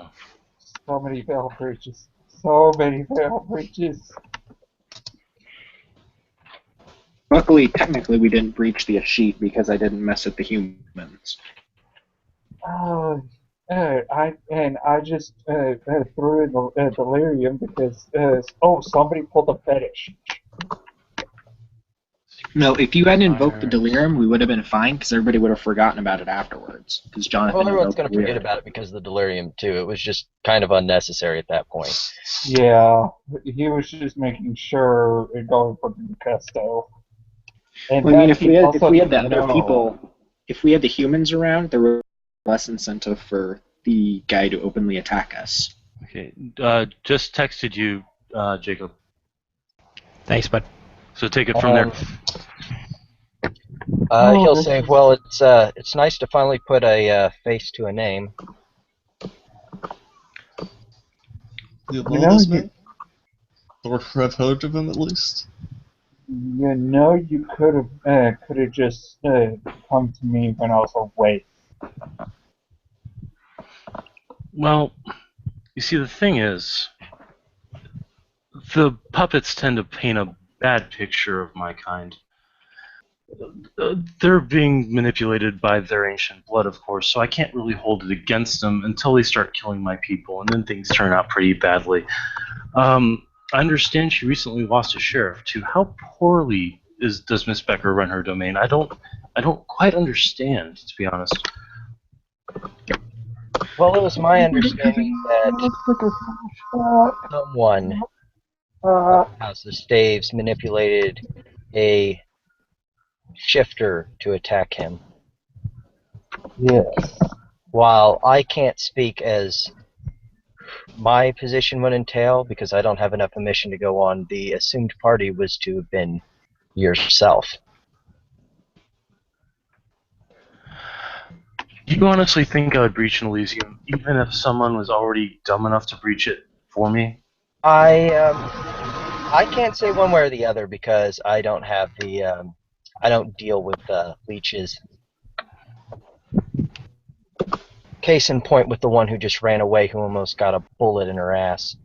S2: So many veil breaches. So many veil breaches.
S7: Luckily, technically, we didn't breach the Ashit because I didn't mess with the humans.
S2: I just threw in the delirium because somebody pulled a fetish.
S7: No, if you hadn't invoked the delirium, we would have been fine because everybody would have forgotten about it afterwards. Because Jonathan
S9: Well, everyone's
S7: invoked
S9: going to forget
S7: delirium.
S9: about it because of the delirium too. It was just kind of unnecessary at that point.
S2: Yeah, he was just making sure it goes for the Pesto. And
S7: Well, I mean,
S2: that
S7: if we had
S2: also
S7: the other
S2: know.
S7: people, if we had the humans around, there was less incentive for the guy to openly attack us.
S1: Okay. Just texted you, Jacob.
S3: Thanks, bud.
S1: So take it from there.
S9: He'll say, "Well, it's nice to finally put a face to a name."
S5: You
S2: You
S5: know
S2: know,
S5: this
S2: you-
S5: man? Or have heard of him at least?
S2: You know, you could have just come to me when I was awake.
S1: Well, you see, the thing is, the puppets tend to paint a bad picture of my kind. They're being manipulated by their ancient blood, of course, so I can't really hold it against them until they start killing my people, and then things turn out pretty badly. I understand she recently lost a sheriff, too. How poorly does Miss Becker run her domain? I don't quite understand, to be honest.
S9: Well, it was my understanding that someone, House of Staves, manipulated a shifter to attack him.
S2: Yes.
S9: While I can't speak as my position would entail, because I don't have enough permission to go on, the assumed party was to have been yourself.
S1: Do you honestly think I would breach an Elysium, even if someone was already dumb enough to breach it for me?
S9: I can't say one way or the other because I don't have the I don't deal with leeches. Case in point with the one who just ran away, who almost got a bullet in her ass.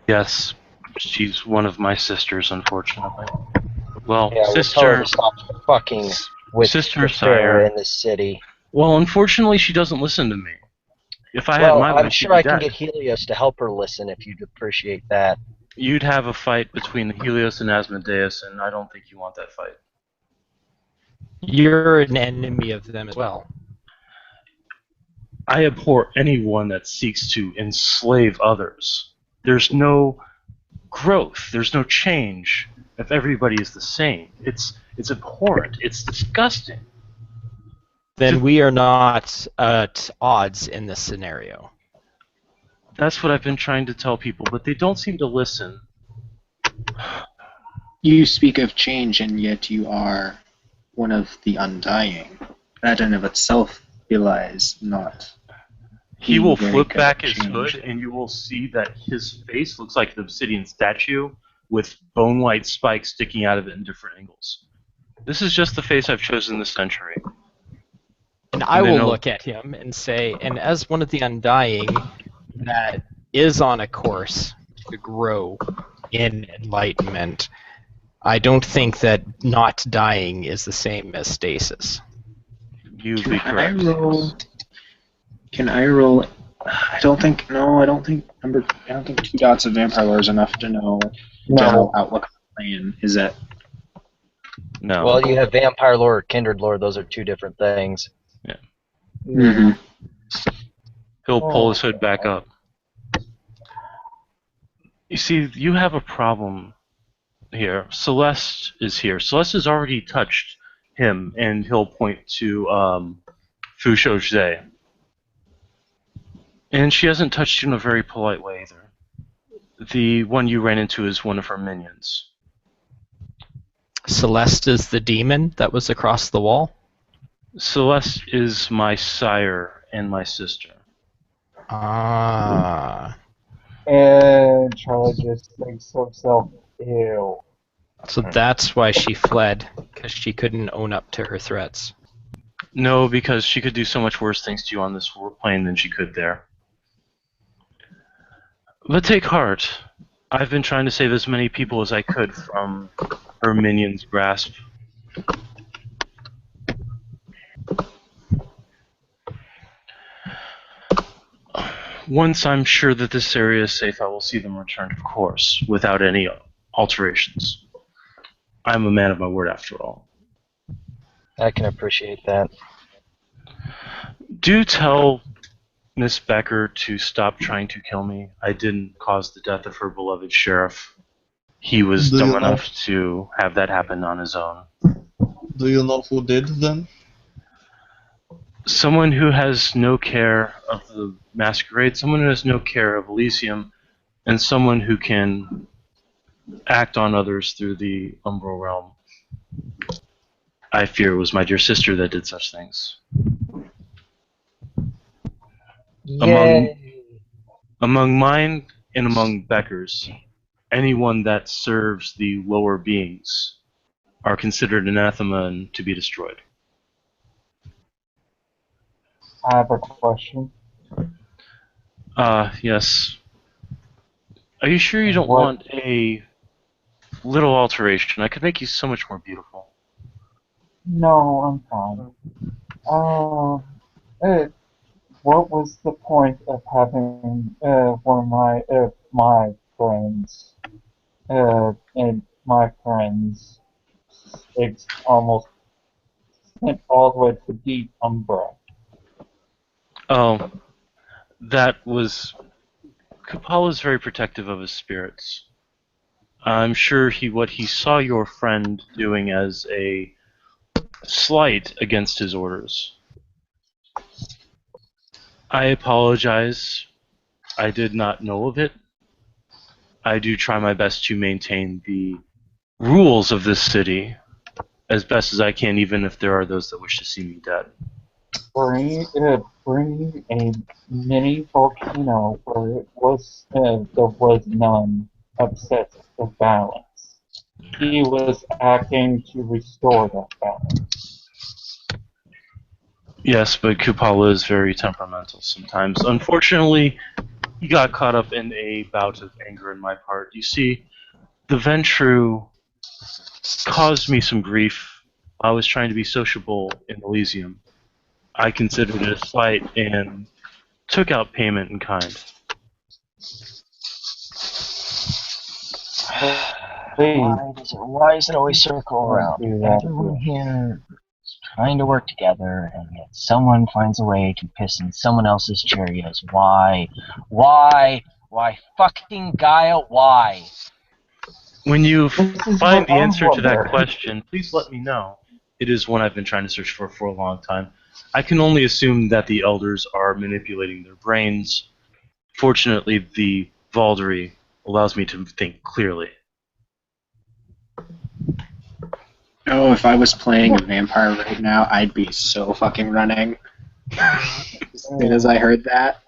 S1: Yes, she's one of my sisters, unfortunately. Well,
S9: Yeah, we'll tell her
S1: sister,
S9: to stop fucking with
S1: sister,
S9: the
S1: sire.
S9: fair in this city.
S1: Well, unfortunately, she doesn't listen to me. If I had
S9: Well,
S1: my way,
S9: I'm
S1: she'd
S9: sure
S1: be
S9: I can
S1: dead.
S9: get Helios to help her listen if you'd appreciate that.
S1: You'd have a fight between Helios and Asmodeus, and I don't think you want that fight.
S3: You're an enemy of them as well.
S1: I abhor anyone that seeks to enslave others. There's no growth. There's no change if everybody is the same. It's abhorrent. It's disgusting.
S3: Then we are not at odds in this scenario.
S1: That's what I've been trying to tell people, but they don't seem to listen.
S7: You speak of change, and yet you are one of the Undying. That in of itself belies not.
S1: He will
S7: very
S1: flip
S7: good
S1: back
S7: at
S1: his
S7: change.
S1: hood, and you will see that his face looks like an obsidian statue with bone-white spikes sticking out of it in different angles. This is just the face I've chosen this century.
S3: And I
S1: they
S3: will
S1: know-
S3: look at him and say, and as one of the Undying that is on a course to grow in enlightenment, I don't think that not dying is the same as stasis.
S1: You be
S7: Can I
S1: correct.
S7: roll? Can I roll? I don't think 2 dots of vampire lore is enough to know general outlook of the plan. Is that?
S1: No.
S9: Well, you have vampire lore or kindred lore; those are two different things.
S7: Mm-hmm.
S1: He'll pull his hood back up. You see, you have a problem here. Celeste is here. Celeste has already touched him, and he'll point to Fu Shouji. And she hasn't touched you in a very polite way either. The one you ran into is one of her minions.
S3: Celeste is the demon that was across the wall?
S1: Celeste is my sire and my sister.
S3: Ah.
S2: And Charlie just thinks to himself, ew.
S3: So that's why she fled, because she couldn't own up to her threats.
S1: No, because she could do so much worse things to you on this plane than she could there. But take heart. I've been trying to save as many people as I could from her minion's grasp. Once I'm sure that this area is safe, I will see them returned, of course, without any alterations. I'm a man of my word after all.
S9: I can appreciate that.
S1: Do tell Miss Becker to stop trying to kill me. I didn't cause the death of her beloved sheriff. He was
S5: Do
S1: dumb
S5: you know-
S1: enough to have that happen on his own.
S5: Do you know who did then?
S1: Someone who has no care of the masquerade, someone who has no care of Elysium, and someone who can act on others through the umbral realm. I fear it was my dear sister that did such things.
S9: Yay!
S1: Among mine and among Becker's, anyone that serves the lower beings are considered anathema and to be destroyed.
S2: I have a question.
S1: Yes. Are you sure you don't
S2: What?
S1: want a little alteration? I could make you so much more beautiful.
S2: No, I'm fine. What was the point of having one of my friends and my friends almost went all the way to Deep Umbra?
S1: Oh, that was... Kapala's very protective of his spirits. I'm sure what he saw your friend doing as a slight against his orders. I apologize. I did not know of it. I do try my best to maintain the rules of this city as best as I can, even if there are those that wish to see me dead.
S2: Bring a mini volcano where there was none upset the balance. He was acting to restore that balance.
S1: Yes, but Kupala is very temperamental sometimes. Unfortunately, he got caught up in a bout of anger on my part. You see, the Ventru caused me some grief. I was trying to be sociable in Elysium. I considered it a slight and took out payment in kind.
S9: Why does it always circle around?
S2: do that.
S9: Everyone here is trying to work together, and yet someone finds a way to piss in someone else's Cheerios. Why? Why? Why fucking Gaia? Why?
S1: When you
S2: This is
S1: find
S2: what
S1: the
S2: I'm
S1: answer to that
S2: wondering.
S1: question, please let me know. It is one I've been trying to search for a long time. I can only assume that the elders are manipulating their brains. Fortunately, the Valdery allows me to think clearly.
S7: Oh, if I was playing a vampire right now, I'd be so fucking running. As soon as I heard that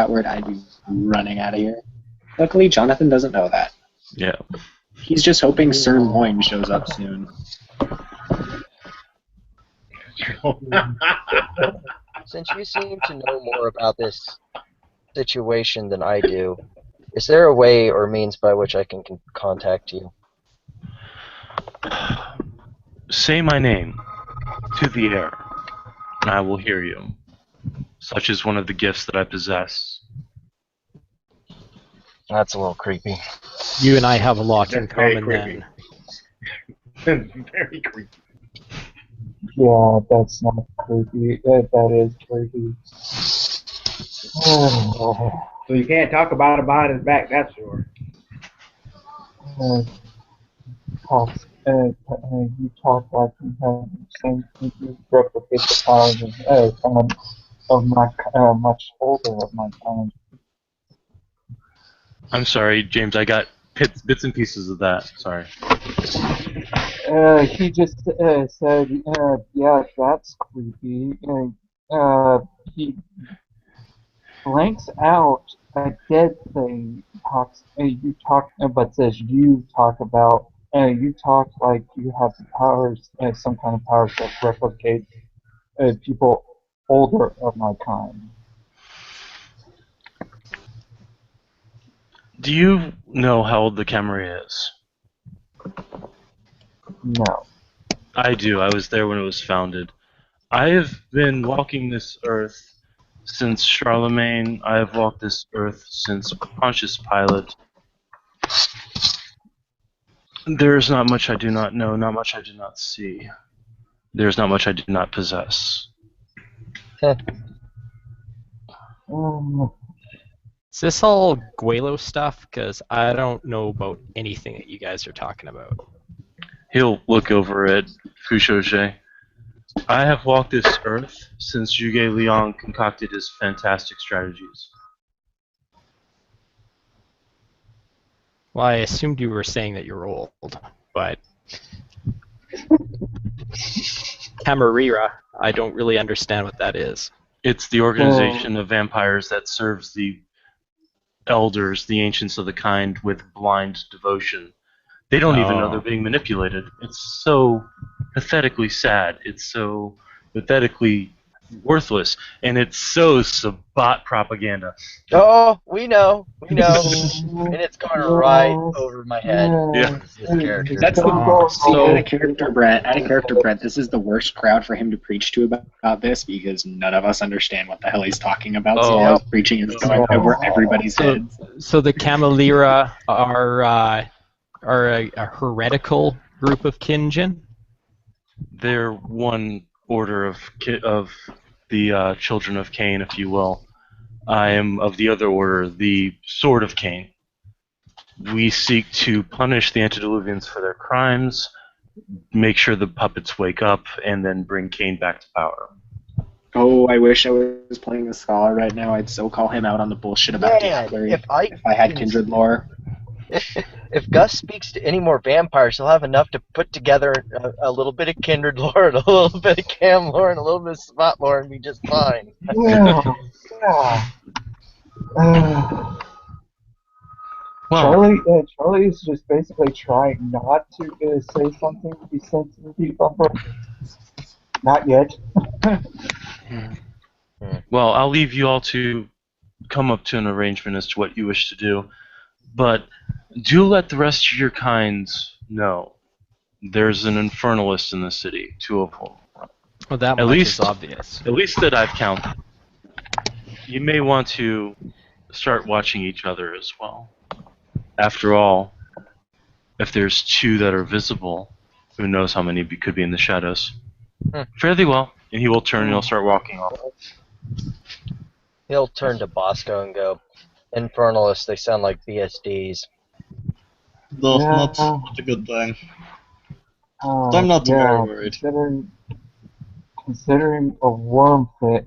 S7: word, I'd be running out of here. Luckily, Jonathan doesn't know that.
S1: Yeah.
S7: He's just hoping Sir Moyne shows up soon.
S9: Since you seem to know more about this situation than I do, is there a way or means by which I can contact you?
S1: Say my name to the air, and I will hear you. Such is one of the gifts that I possess.
S9: That's a little creepy.
S3: You and I have a lot in
S6: That's very
S3: common
S6: creepy.
S3: then.
S6: Very creepy.
S2: Yeah, that's not creepy. That is creepy. Oh,
S6: So you can't talk about it behind his back, that's sure.
S2: You talk like you have same you replicate the powers of someone of my much older of my kind.
S1: I'm sorry, James, I got bits and pieces of that. Sorry.
S2: He just said, yeah, that's creepy. He blanks out a dead thing. But says you talk about. You talk like you have the powers, some kind of powers that replicate people older of my kind.
S1: Do you know how old the Camry is?
S2: No.
S1: I do. I was there when it was founded. I have been walking this earth since Charlemagne. I have walked this earth since Pontius Pilate. There's not much I do not know, not much I do not see. There's not much I do not possess.
S3: Is this all Guelo stuff? Because I don't know about anything that you guys are talking about.
S1: He'll look over at Fushoje. I have walked this earth since Zhuge Liang concocted his fantastic strategies.
S3: Well, I assumed you were saying that you're old, but Camarilla, I don't really understand what that is.
S1: It's the organization of vampires that serves the elders, the ancients of the kind, with blind devotion. They don't even know they're being manipulated. It's so pathetically sad. It's so pathetically worthless. And it's so Sabat propaganda.
S9: Oh, we know, and it's going right over my head.
S1: Yeah.
S9: This character.
S7: That's the
S1: So-
S7: out of character, Brent. This is the worst crowd for him to preach to about this because none of us understand what the hell he's talking about. So
S1: Oh.
S7: all his preaching is going over everybody's heads.
S3: So the Camarilla are a heretical group of Kinjin?
S1: They're one order of the children of Cain, if you will. I am of the other order, the Sword of Cain. We seek to punish the antediluvians for their crimes, make sure the puppets wake up, and then bring Cain back to power.
S7: Oh, I wish I was playing the Scholar right now. I'd so call him out on the bullshit about
S9: Man,
S7: Diablerie
S9: if I
S7: had Kindred lore.
S9: If Gus speaks to any more vampires, he'll have enough to put together a little bit of Kindred lore, and a little bit of Cam lore, and a little bit of Spot lore, and be just fine.
S2: Charlie is just basically trying not to say something to be sensitive to people. Not yet.
S1: Well, I'll leave you all to come up to an arrangement as to what you wish to do, but do let the rest of your kinds know. There's an infernalist in the city, 2 of them.
S3: Well, that
S1: At
S3: much
S1: least-
S3: is obvious.
S1: At least that I've counted. You may want to start watching each other as well. After all, if there's 2 that are visible, who knows how many could be in the shadows. Fairly well. And he will turn and he'll start walking off.
S9: He'll turn to Bosco and go, Infernalists, they sound like BSDs.
S5: Not a good thing. I'm not very worried.
S2: Considering a worm fit,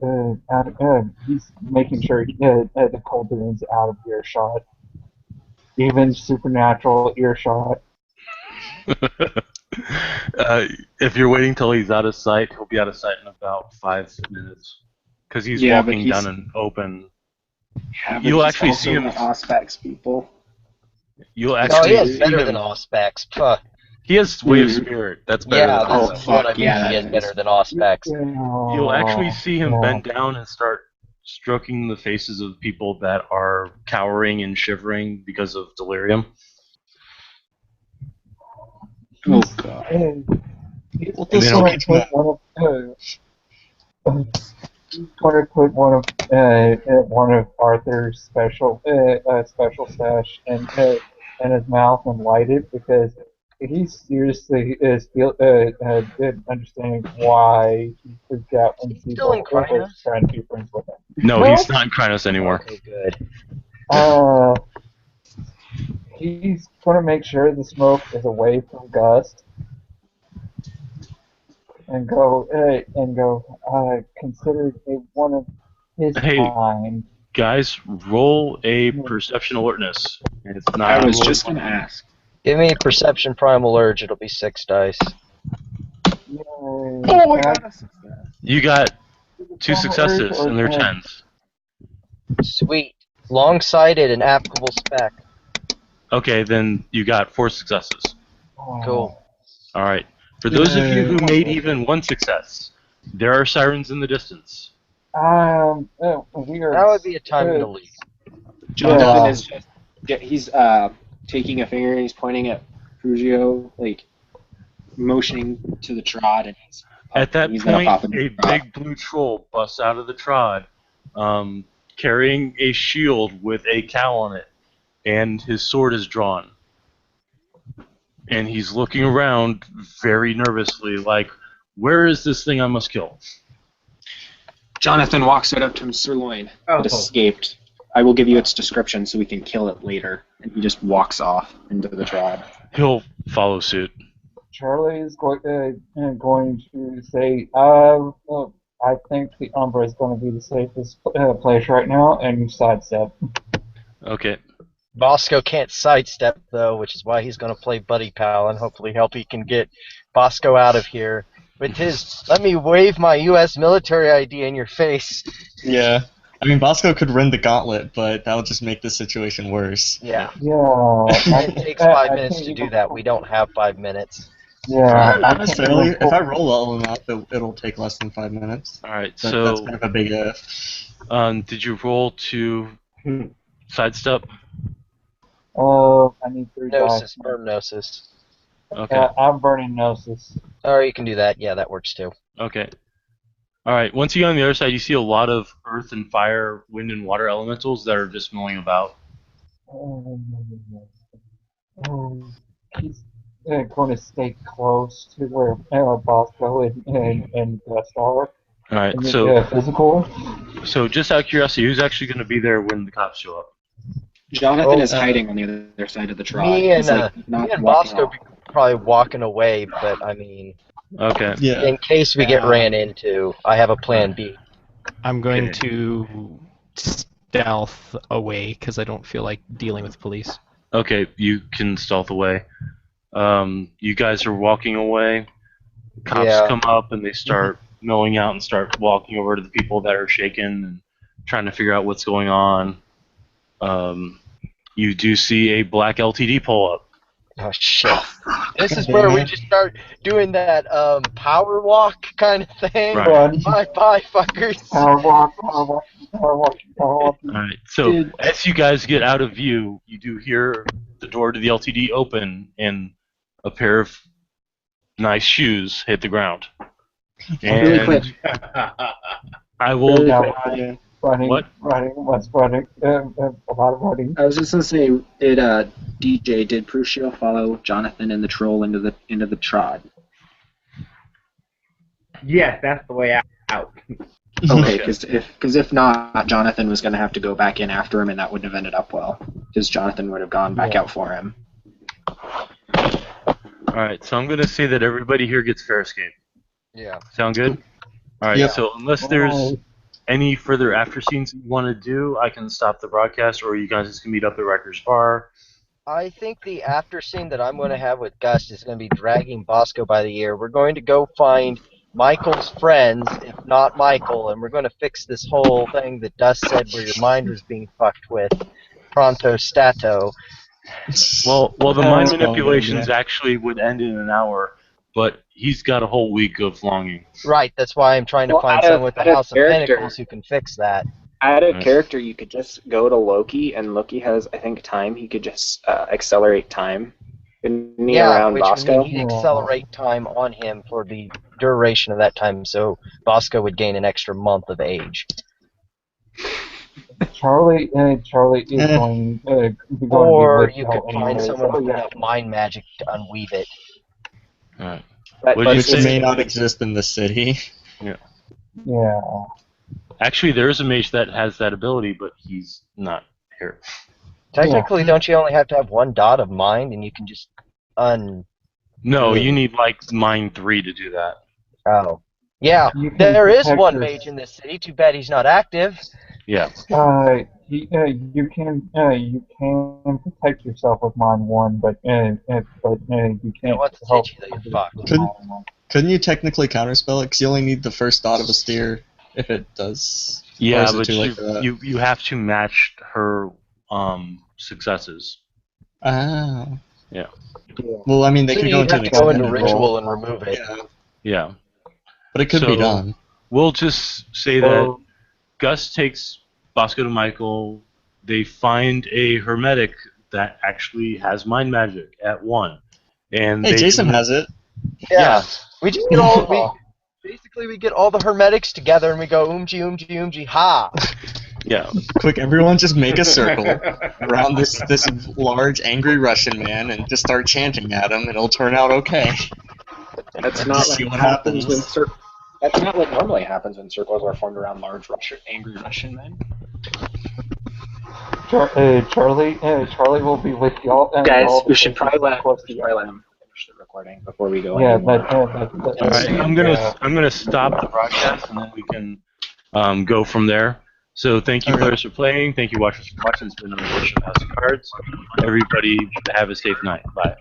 S2: he's making sure the Culbert's out of earshot. Even supernatural earshot.
S1: If you're waiting till he's out of sight, he'll be out of sight in about 5 minutes. Because he's walking down an open.
S7: Yeah,
S1: You'll actually see him.
S7: Auspex people.
S1: You'll
S9: No,
S1: actually
S9: he has
S1: see
S9: better
S1: him.
S9: than Auspex. Fuck.
S1: He has Way of Spirit. That's better
S9: Yeah,
S1: than
S9: that's
S1: Auspex.
S9: what I mean. He is better than Auspex.
S1: You'll actually see him bend down and start stroking the faces of people that are cowering and shivering because of delirium.
S7: Oh god.
S2: He's
S5: What
S1: And
S5: does
S1: then
S2: going to put one of Arthur's special stash in his mouth and light it because he seriously is understanding why he freaked out when
S9: Still in
S2: people
S9: Krynos?
S2: was trying to be friends with him.
S1: No, he's not in Krynos anymore.
S9: Okay, good.
S2: He's going to make sure the smoke is away from Gus and consider it one of his
S1: Hey.
S2: kind.
S1: Guys, roll a perception alertness. And it's not.
S7: I was just gonna ask.
S9: Give me Perception Primal Urge, it'll be 6 dice.
S2: Oh
S7: my god.
S1: You got 2 successes, and they're 10s.
S9: Sweet. Long-sighted and applicable spec.
S1: Okay, then you got 4 successes.
S9: Cool.
S1: All right. For those of you who made even 1 success, there are sirens in the distance.
S2: We are.
S9: That would be a time to leave.
S7: Jonathan is just he's taking a finger and he's pointing at Fujio, like motioning to the trod, and
S1: At that
S7: he's gonna
S1: point,
S7: pop in the
S1: a
S7: trod.
S1: big blue troll busts out of the trod, carrying a shield with a cow on it, and his sword is drawn. and he's looking around very nervously, like, where is this thing I must kill?
S7: Jonathan walks right up to him. Sirloin.
S6: Oh.
S7: It escaped. I will give you its description so we can kill it later. And he just walks off into the tribe.
S1: He'll follow suit.
S2: Charlie is going to say, look, I think the Umbra is going to be the safest place right now, and you sidestep.
S1: Okay.
S9: Bosco can't sidestep though, which is why he's going to play buddy pal and hopefully he can get Bosco out of here with his "let me wave my U.S. military ID in your face."
S5: Yeah. I mean, Bosco could run the gauntlet, but that would just make the situation worse.
S9: Yeah.
S2: Yeah.
S9: It takes 5 minutes to do that. We don't have 5 minutes.
S2: Yeah.
S5: Not necessarily. If I roll well enough, it'll take less than 5 minutes.
S1: All right.
S5: But
S1: So,
S5: that's kind of a big if.
S1: did you roll to sidestep?
S2: I need 3
S9: Gnosis,
S2: dice.
S9: burn Gnosis.
S1: Okay.
S2: I'm burning Gnosis.
S9: Or you can do that. Yeah, that works too.
S1: Okay. All right. Once you get on the other side, you see a lot of earth and fire, wind and water elementals that are just milling about.
S2: He's going to stay close to where Bosco and Gus are.
S1: All right. So,
S2: Physical.
S1: so just out of curiosity, who's actually going to be there when the cops show up?
S7: Jonathan is hiding on the other side of the tribe.
S9: Me and,
S7: He's, like,
S9: me
S7: not
S9: and
S7: walking
S9: Bosco
S7: off.
S9: be probably walking away, but I mean,
S1: Okay.
S5: Yeah.
S9: in case we get ran into, I have a plan B.
S3: I'm going
S1: Okay.
S3: to stealth away because I don't feel like dealing with police.
S1: Okay. You can stealth away. You guys are walking away. Cops
S9: Yeah.
S1: come up and they start milling out and start walking over to the people that are shaken and trying to figure out what's going on. You do see a black LTD pull up.
S9: Oh shit! This is where we just start doing that power walk kind of thing.
S1: Right.
S2: Run.
S9: Bye bye, fuckers.
S2: Power walk, power walk, power walk, power walk.
S1: All right. So as you guys get out of view, you do hear the door to the LTD open and a pair of nice shoes hit the ground.
S7: Really
S1: And
S7: quick.
S1: I will.
S2: Yeah. Running,
S1: What?
S2: running, what's running? A lot of running.
S7: I was just gonna say, DJ, did Crucio follow Jonathan and the troll into the tribe?
S6: Yes, that's the way out.
S7: Okay, because if not, Jonathan was gonna have to go back in after him, and that wouldn't have ended up well, because Jonathan would have gone back out for him.
S1: All right. So I'm going to say that everybody here gets fair escape.
S9: Yeah.
S1: Sound good? All right.
S5: Yep.
S1: So unless there's any further after scenes you want to do, I can stop the broadcast, or you guys can meet up at Rikers Bar.
S9: I think the after scene that I'm going to have with Gus is going to be dragging Bosco by the ear. We're going to go find Michael's friends, if not Michael, and we're going to fix this whole thing that Dust said where your mind was being fucked with. Pronto stato.
S1: Well, the mind
S5: Oh,
S1: manipulations
S5: yeah.
S1: actually would end in an hour, but he's got a whole week of longing.
S9: Right, that's why I'm trying to
S7: Well,
S9: find
S7: out of-
S9: someone with the
S7: out of
S9: House of
S7: character.
S9: Pentacles who can fix that.
S7: Out of
S1: Nice.
S7: character, you could just go to Loki, and Loki has, I think, time. He could just accelerate time. Couldn't he, around
S9: which
S7: Bosco?
S9: would mean he'd accelerate time on him for the duration of that time, so Bosco would gain an extra month of age.
S2: Charlie is going to be
S9: Or
S2: with
S9: you
S2: Hell
S9: could find
S2: anyways.
S9: someone with
S2: Yeah.
S9: enough mind magic to unweave it.
S1: All right.
S7: But,
S1: What
S7: but
S1: did you
S5: Which
S1: say?
S5: may not exist in the city.
S2: Yeah.
S1: Actually, there is a mage that has that ability, but he's not here.
S9: Technically, don't you only have to have one dot of mind, and you can just
S1: No, you need like Mind 3 to do that.
S9: Oh. Yeah,
S2: You can
S9: there is
S2: protect
S9: one
S2: your-
S9: mage in this city. Too bad he's not active.
S1: Yeah.
S2: You can protect yourself with Mind 1, but you can't
S9: once it's
S2: help.
S9: hit you, though, you're fucked.
S5: Couldn't you technically counterspell it? Because you only need the first dot of a steer if it does. Or
S1: Yeah,
S5: is it
S1: but
S5: too late for that?
S1: you have to match her successes.
S5: Oh.
S1: Yeah.
S5: Well, I mean, they
S9: So
S5: could
S9: you
S5: go into
S9: have
S5: the
S9: to go into
S5: extended
S9: ritual
S5: role.
S9: and remove it.
S5: Yeah,
S1: Yeah.
S5: but it could be
S1: So-
S5: done.
S1: We'll just say that Gus takes Bosco to Michael. They find a hermetic that actually has mind magic at 1. And
S5: Hey,
S1: they
S5: Jason
S1: can-
S5: has it.
S9: Yeah. We just get all we get all the hermetics together and we go oomji oomji oomji ha.
S1: Yeah.
S5: Quick, everyone just make a circle around this large angry Russian man and just start chanting at him, and it'll turn out okay.
S7: That's not
S5: See
S7: what
S5: what
S7: happens when
S5: happens.
S7: That's not what normally happens when circles are formed around large angry Russian men.
S2: Charlie will be with y'all.
S7: Guys,
S2: all the
S7: we should probably let
S2: close together.
S7: him finish the recording before we go
S2: Yeah,
S7: anymore.
S1: All right, I'm gonna stop the broadcast, and then we can go from there. So thank you,
S5: Okay.
S1: players, for playing. Thank you, watchers, for watching. It's been another edition of House of Cards. Everybody, have a safe night. Bye.